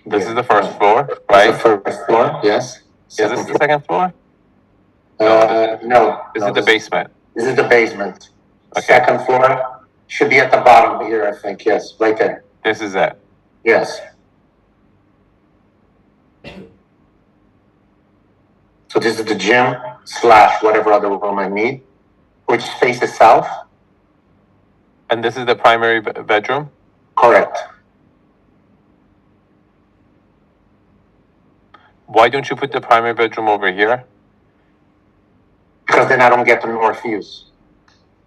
This is the first floor, right? The first floor, yes. Is this the second floor? No. This is the basement. This is the basement. Okay. Second floor should be at the bottom here, I think. Yes, right there. This is it. Yes. So this is the gym / whatever other room I need, which faces south. And this is the primary bedroom? Correct. Why don't you put the primary bedroom over here? Because then I don't get the north views.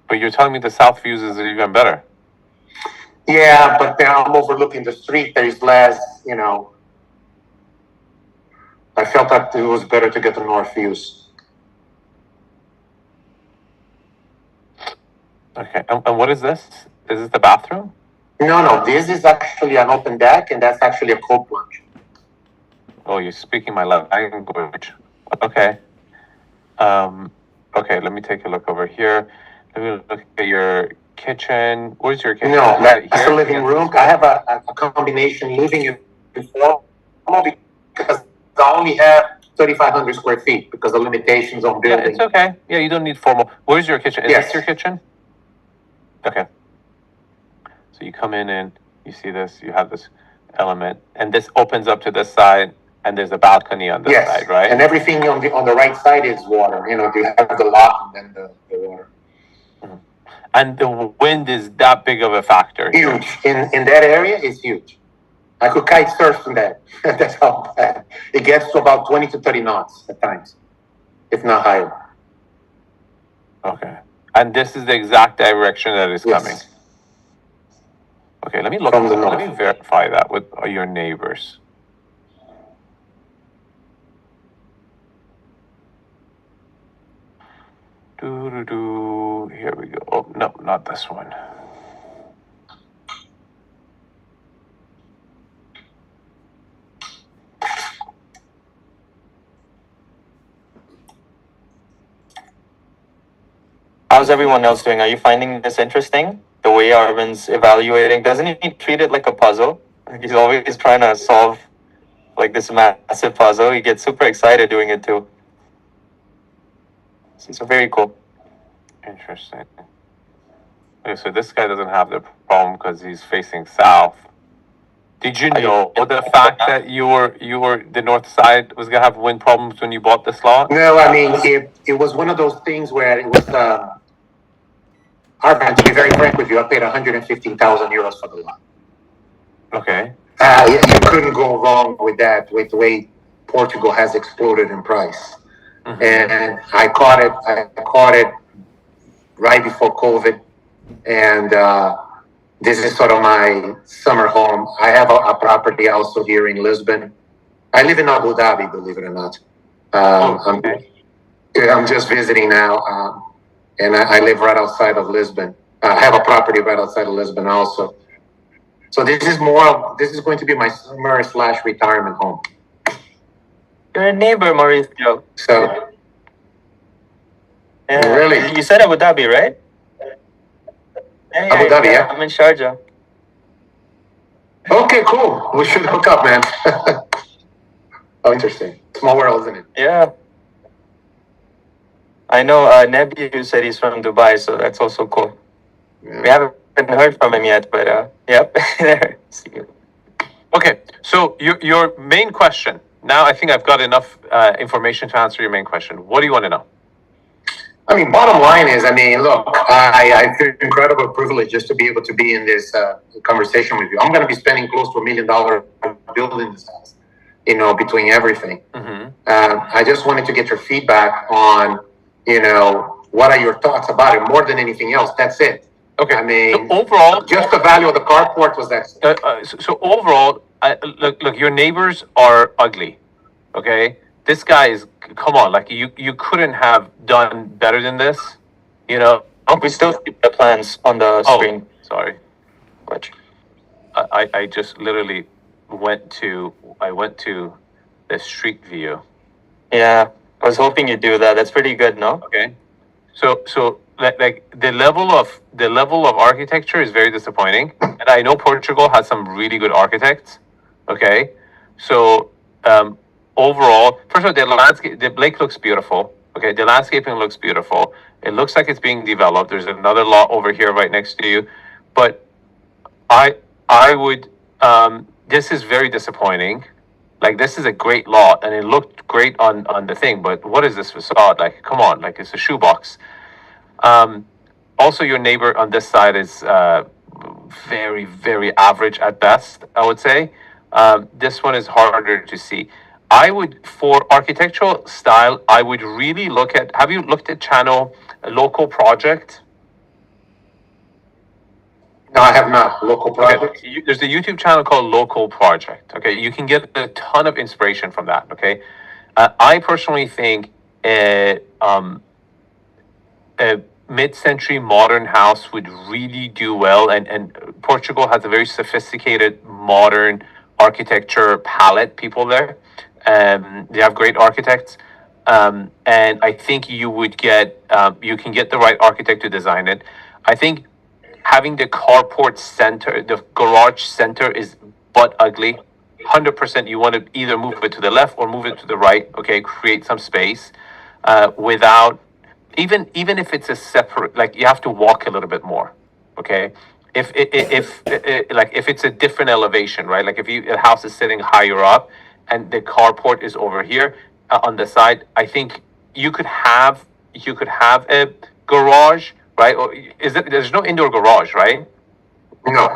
But you're telling me the south views is even better. Yeah, but then I'm overlooking the street. There's less, I felt that it was better to get the north views. Okay, and what is this? Is this the bathroom? No, this is actually an open deck, and that's actually a cold plunge. Oh, you're speaking my language. Okay. Okay, let me take a look over here. Let me look at your kitchen. Where's your kitchen? No, that's the living room. I have a combination living and formal because I only have 3,500 square feet because of limitations on building. Yeah, it's okay. Yeah, you don't need formal. Where's your kitchen? Is this your kitchen? Okay. So you come in and you see this, you have this element, and this opens up to this side, and there's a balcony on this side, right? And everything on the right side is water. You have the lot and then the water. Mm-hmm. And the wind is that big of a factor. Huge. In that area, it's huge. I could kite surf from that. That's how bad. It gets to about 20 to 30 knots at times, if not higher. Okay. And this is the exact direction that is coming. Okay, let me look. Let me verify that with your neighbors. Here we go. Oh, no, not this one. how's everyone else doing? Are you finding this interesting? The way Arvin's evaluating, doesn't he treat it like a puzzle? Like he's always trying to solve like this massive puzzle. He gets super excited doing it too. So very cool. Interesting. Okay, so this guy doesn't have the problem because he's facing south. Did you know the fact that you were the north side was gonna have wind problems when you bought this lot? No, I mean, it was one of those things where it was, Arvan, to be very frank with you, I paid 115,000 euros for the lot. Okay. You couldn't go wrong with that, with the way Portugal has exploded in price. Mm-hmm. And I caught it right before COVID. And this is sort of my summer home. I have a property also here in Lisbon. I live in Abu Dhabi, believe it or not. I'm just visiting now. And I live right outside of Lisbon. I have a property right outside of Lisbon also. So this is going to be my summer/retirement home. You're a neighbor, Mauricio. So Yeah. Really? You said Abu Dhabi, right? Abu Dhabi, yeah. I'm in Sharjah. Okay, cool. We should hook up, man. Oh, interesting. Small world, isn't it? Yeah. I know Nebi said he's from Dubai, so that's also cool. Yeah. We haven't heard from him yet, but yep. There. See you. Okay, so your main question. Now I think I've got enough information to answer your main question. What do you want to know? I mean, bottom line is, look, I feel incredible privilege just to be able to be in this conversation with you. I'm going to be spending close to $1 million building this house, between everything. Mm-hmm. I just wanted to get your feedback on, what are your thoughts about it more than anything else. That's it. Okay. So overall, just the value of the carport was excellent. So overall, look, your neighbors are ugly. Okay. This guy is, come on, like you couldn't have done better than this, We still see the plans on the screen. Sorry. Which? I just literally went to the street view. Yeah, I was hoping you'd do that. That's pretty good, no? Okay. So like the level of architecture is very disappointing, and I know Portugal has some really good architects. Okay. So overall, first of all, the lake looks beautiful. Okay, the landscaping looks beautiful. It looks like it's being developed. There's another lot over here right next to you, but I would this is very disappointing. Like, this is a great lot, and it looked great on the thing, but what is this facade? Like, come on, like it's a shoebox. Also, your neighbor on this side is very, very average at best, I would say. This one is harder to see. For architectural style, I would really look at, have you looked at channel Local Project? No, I have not. Local Project? Okay. There's a YouTube channel called Local Project. Okay, you can get a ton of inspiration from that. Okay, I personally think a mid-century modern house would really do well, and Portugal has a very sophisticated modern architecture palette. People there, they have great architects, and I think you would get you can get the right architect to design it. I think having the carport center, the garage center is butt ugly. 100% you want to either move it to the left or move it to the right. Okay, create some space without, even if it's a separate, like you have to walk a little bit more. Okay, if it's a different elevation, right? Like if a house is sitting higher up and the carport is over here on the side, I think you could have a garage. Right? Or there's no indoor garage, right? No.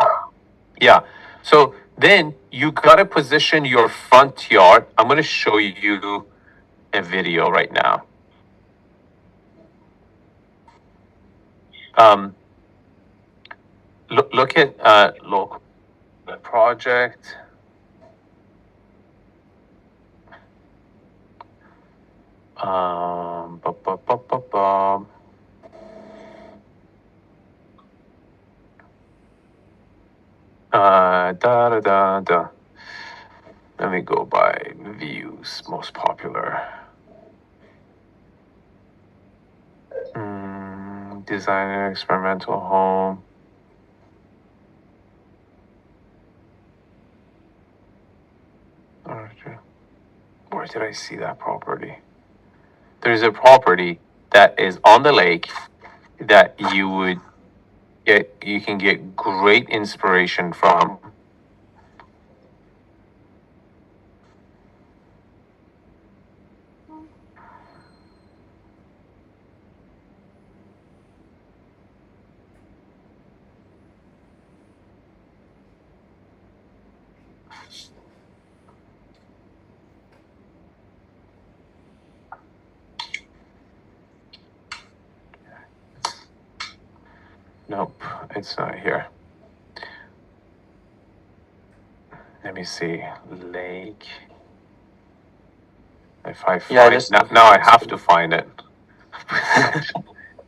Yeah. So then you gotta position your front yard. I'm gonna show you a video right now. Look at Local Project. Let me go by views, most popular. design an experimental home. Where did I see that property? There's a property that is on the lake that you can get great inspiration from. Nope, it's not here. Let me see. Lake. If I find it. Now I have to find it.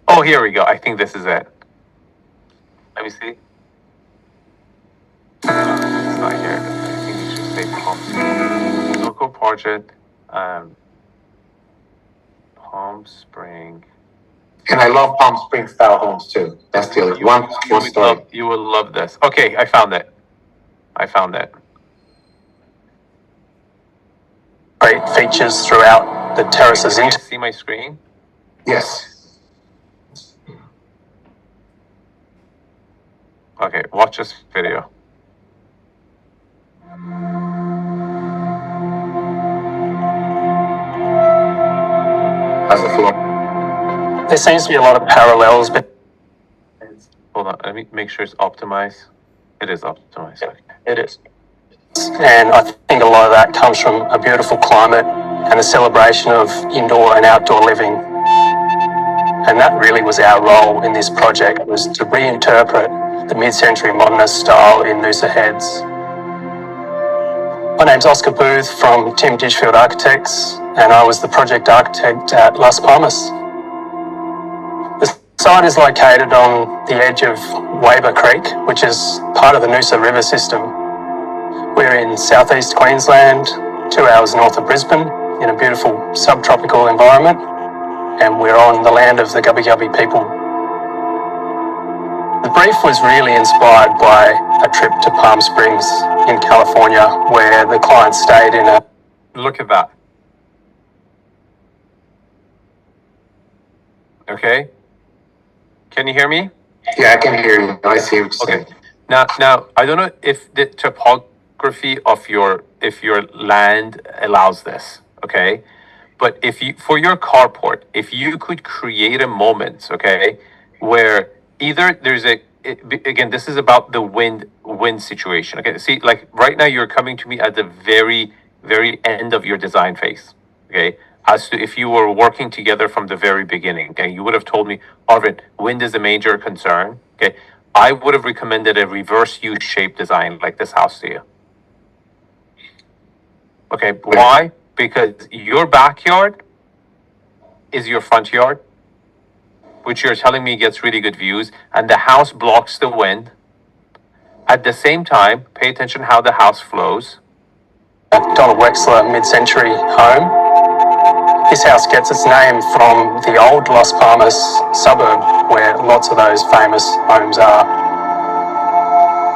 Oh, here we go. I think this is it. Let me see. No, it's not here. I think it should say Palm Springs. Local project. Palm Spring. And I love Palm Springs style homes too. That's the other one story. You will love this. Okay, I found it. Great features throughout the terraces. Can you see my screen? Yes. Okay, watch this video. As a floor. There seems to be a lot of parallels, but Hold on, let me make sure it's optimized. It is optimized. Okay. it is. And I think a lot of that comes from a beautiful climate and the celebration of indoor and outdoor living. And that really was our role in this project, was to reinterpret the mid-century modernist style in Noosa Heads. My name's Oscar Booth from Tim Ditchfield Architects, and I was the project architect at Las Palmas. The site is located on the edge of Waber Creek, which is part of the Noosa River system. We're in southeast Queensland, 2 hours north of Brisbane, in a beautiful subtropical environment, and we're on the land of the Gubbi Gubbi people. The brief was really inspired by a trip to Palm Springs in California, where the client stayed in a... Look at that. Okay. Can you hear me? Yeah, I can hear you. I see what you're saying. Now, I don't know if the topography of your land allows this, okay? But if you, for your carport, if you could create a moment, okay, where either there's again, this is about the wind situation, okay? See, like right now you're coming to me at the very, very end of your design phase, okay? As to if you were working together from the very beginning, okay? You would have told me, Arvin, wind is a major concern, okay? I would have recommended a reverse U-shaped design like this house to you. Okay, why? Because your backyard is your front yard, which you're telling me gets really good views, and the house blocks the wind. At the same time, pay attention how the house flows. Donald Wexler mid-century home. This house gets its name from the old Las Palmas suburb, where lots of those famous homes are.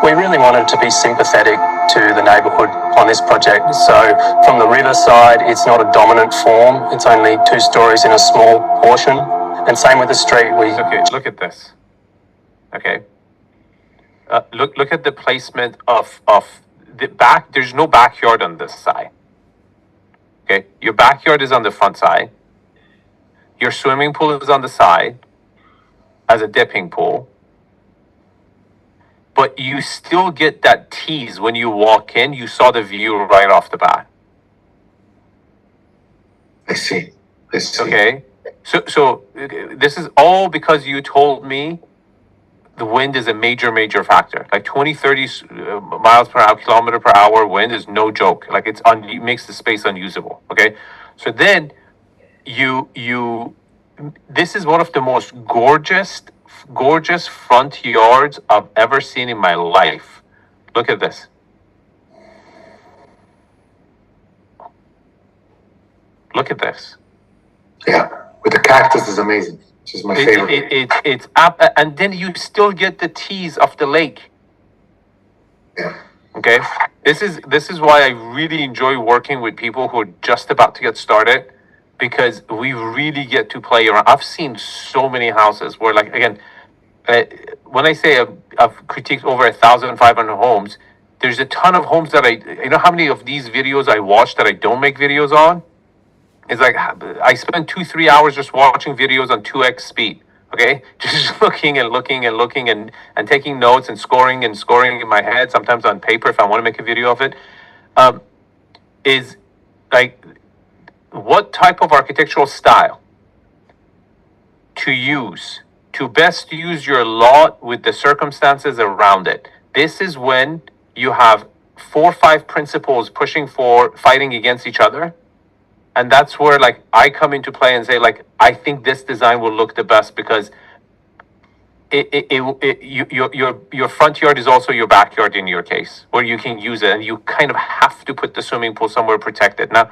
We really wanted to be sympathetic to the neighbourhood on this project. So from the river side, it's not a dominant form. It's only 2 stories in a small portion. And same with the street. Okay, look at this. Okay. Look at the placement of the back. There's no backyard on this side. Okay, your backyard is on the front side. Your swimming pool is on the side as a dipping pool. But you still get that tease when you walk in. You saw the view right off the bat. I see. Okay, so this is all because you told me the wind is a major factor. Like 20, 30 miles per hour, kilometer per hour wind is no joke. Like it makes the space unusable. Okay, so then this is one of the most gorgeous front yards I've ever seen in my life. Look at this. Look at this. Yeah, with the cactus is amazing. which is my favorite. It's up, and then you still get the tease of the lake. Yeah. Okay, this is why I really enjoy working with people who are just about to get started, because we really get to play around. I've seen so many houses where, like, again, when I say I've critiqued over 1,500 homes, there's a ton of homes that you know how many of these videos I watch that I don't make videos on? It's like I spend 2-3 hours just watching videos on 2x speed. Okay, just looking and taking notes and scoring in my head, sometimes on paper if I want to make a video of it. Is like, what type of architectural style to use to best use your lot with the circumstances around it. This is when you have 4 or 5 principles fighting against each other. And that's where, like, I come into play and say, like, I think this design will look the best because your front yard is also your backyard in your case, where you can use it, and you kind of have to put the swimming pool somewhere protected. Now,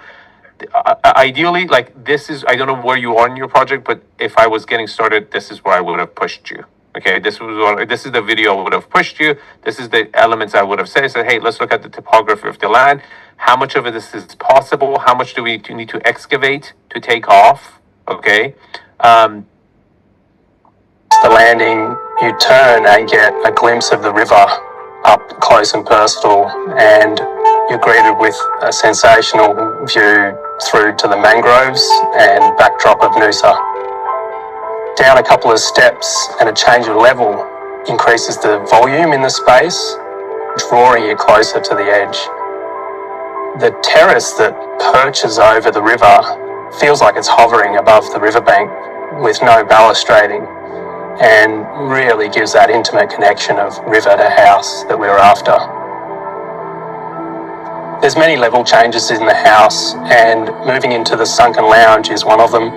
ideally, like, this is, I don't know where you are in your project, but if I was getting started, this is where I would have pushed you. Okay, this is the video I would have pushed you. This is the elements I would have said. Hey, let's look at the topography of the land. How much of this is possible? How much do we need to excavate to take off? Okay. The landing, you turn and get a glimpse of the river up close and personal, and you're greeted with a sensational view through to the mangroves and backdrop of Noosa. Down a couple of steps and a change of level increases the volume in the space, drawing you closer to the edge. The terrace that perches over the river feels like it's hovering above the riverbank with no balustrading, and really gives that intimate connection of river to house that we're after. There's many level changes in the house, and moving into the sunken lounge is one of them.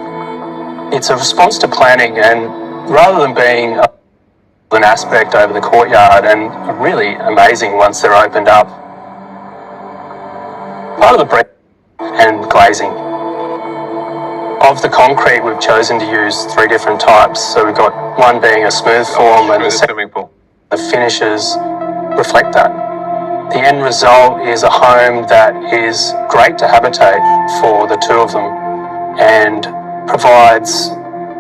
It's a response to planning, and rather than being an aspect over the courtyard, and really amazing once they're opened up. Part of the brick and glazing. Of the concrete, we've chosen to use 3 different types. So we've got one being a smooth form, and the finishes reflect that. The end result is a home that is great to habitate for the 2 of them, and provides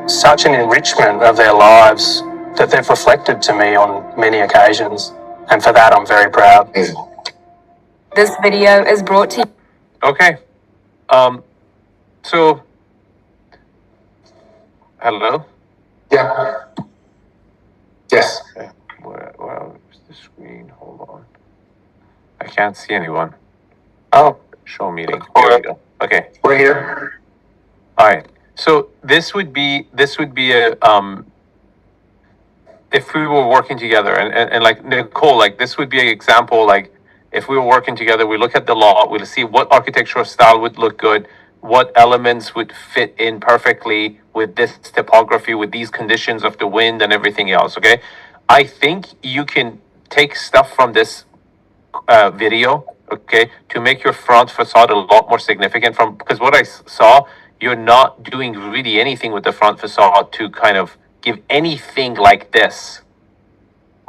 such an enrichment of their lives that they've reflected to me on many occasions. And for that, I'm very proud. This video is brought to you. Okay. So, hello? Yeah. Yes. Okay. Where's the screen? Hold on. I can't see anyone. Oh, show meeting. There we go. Okay. We're here. All right. So this would be a if we were working together, and like Nicole, like, this would be an example, like, if we were working together, we look at the lot, we'll see what architectural style would look good, what elements would fit in perfectly with this topography, with these conditions of the wind and everything else. Okay, I think you can take stuff from this video, okay, to make your front facade a lot more significant. Because what I saw, you're not doing really anything with the front facade to kind of give anything like this.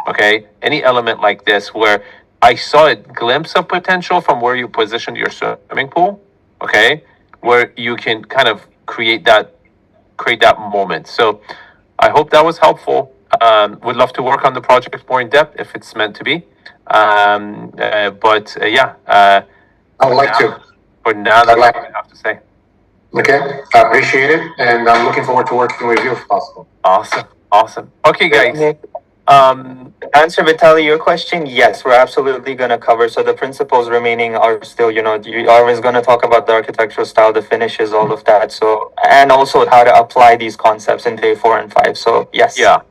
Okay, any element like this, where I saw a glimpse of potential from where you positioned your swimming pool. Okay, where you can kind of create that moment. So I hope that was helpful. Would love to work on the project more in depth if it's meant to be. Yeah. I would like to. For now, that's all I have to say. Okay, I appreciate it, and I'm looking forward to working with you if possible. Awesome. Okay, guys. Answer Vitaly your question. Yes, we're absolutely going to cover. So the principles remaining are still, Arvin's going to talk about the architectural style, the finishes, all of that. So, and also how to apply these concepts in day 4 and 5. So yes. Yeah.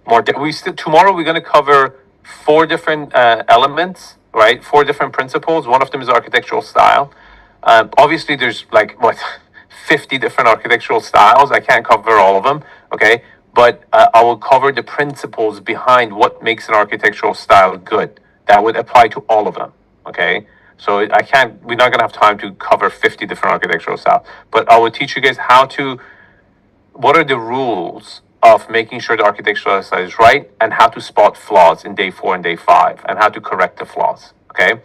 Tomorrow we're going to cover 4 different elements, right? 4 different principles. One of them is architectural style. Obviously there's 50 different architectural styles. I can't cover all of them. Okay. But I will cover the principles behind what makes an architectural style good. That would apply to all of them, okay? So we're not gonna have time to cover 50 different architectural styles, but I will teach you guys what are the rules of making sure the architectural design is right, and how to spot flaws in day 4 and day 5, and how to correct the flaws. Okay.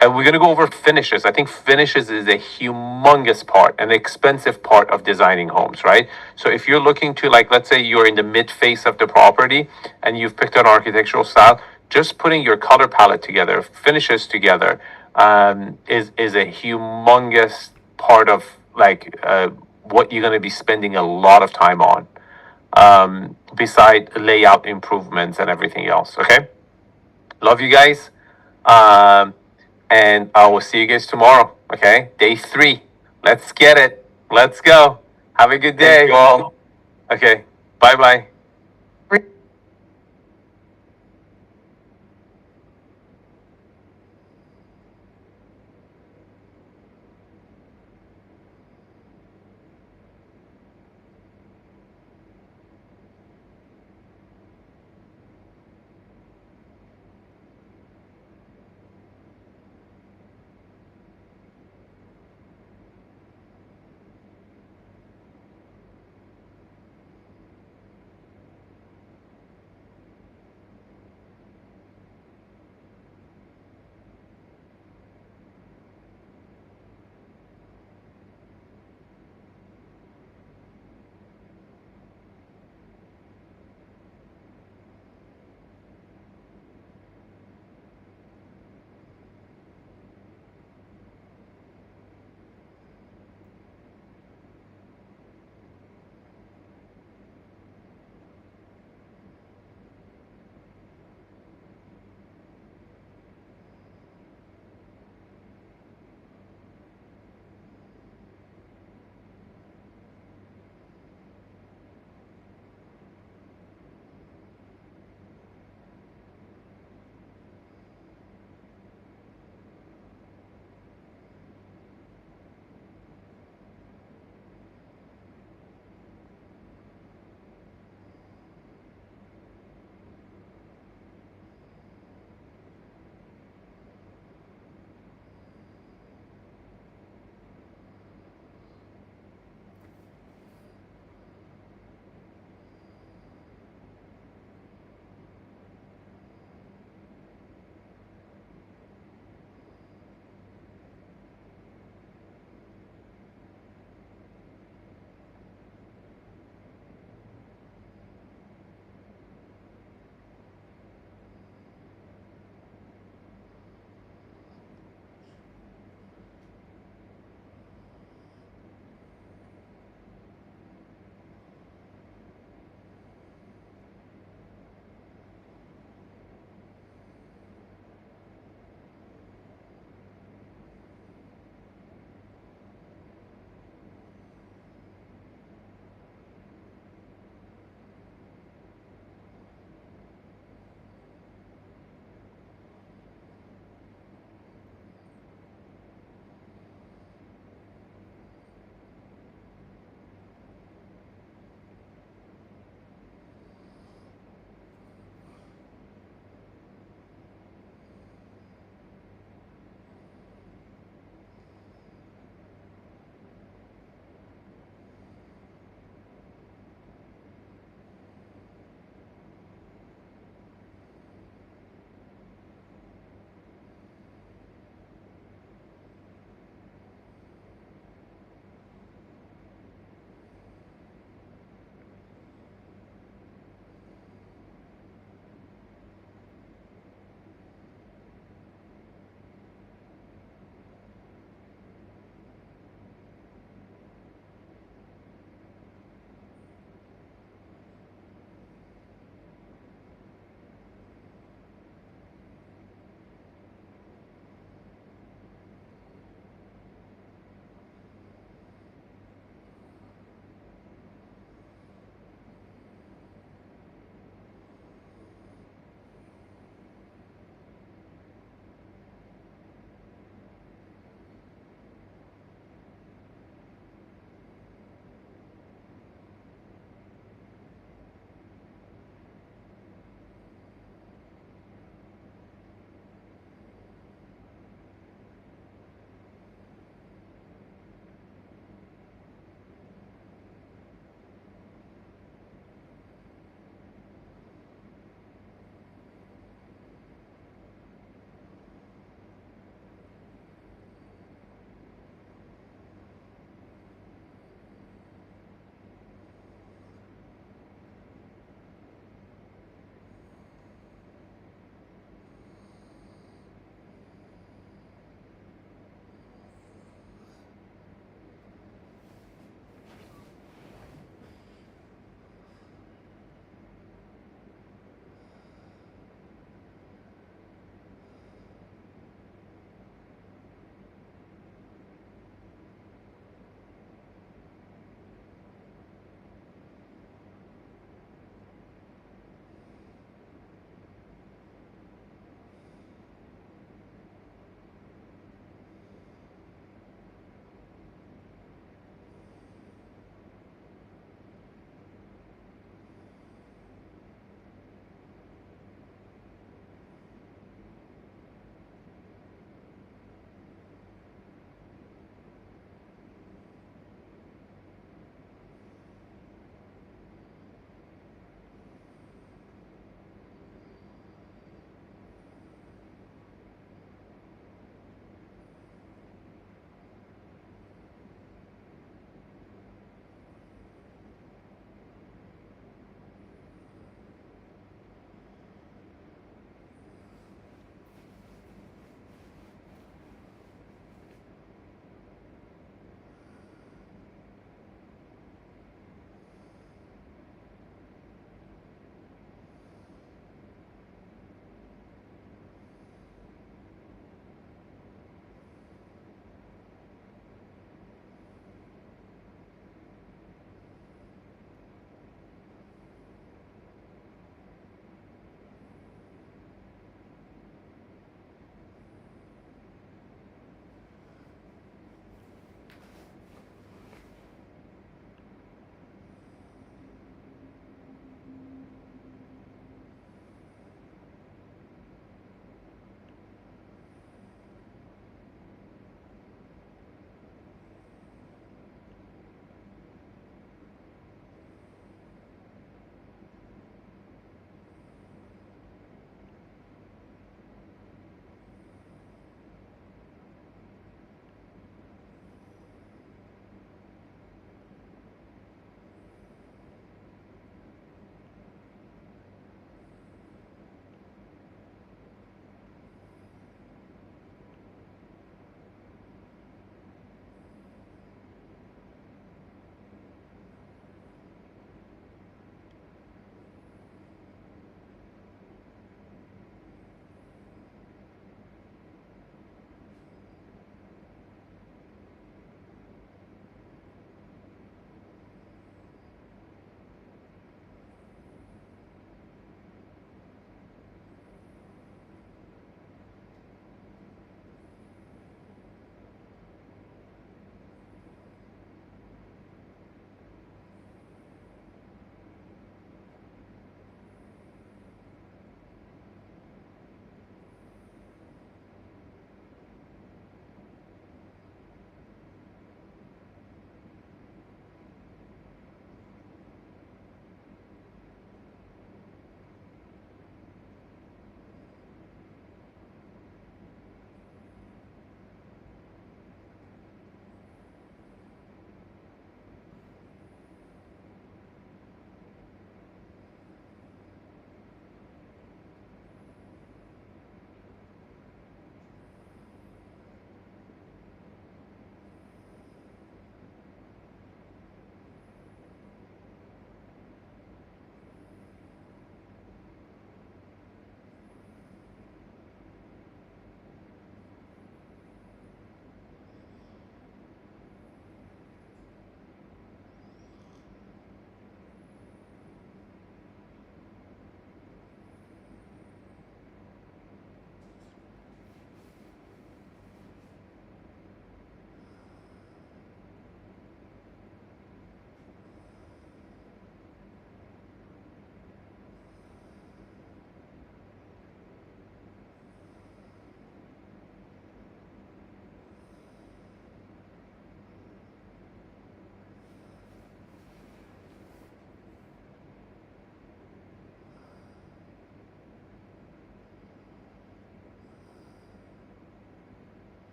And we're going to go over finishes. I think finishes is a humongous part, an expensive part of designing homes, right? So if you're looking to, like, let's say you're in the mid phase of the property and you've picked an architectural style, just putting your color palette together, finishes together, is a humongous part of, like, what you're going to be spending a lot of time on, beside layout improvements and everything else. Okay. Love you guys. And I will see you guys tomorrow. Okay. Day 3. Let's get it. Let's go. Have a good day. Thank you all. Okay. Bye bye.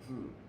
Hmm.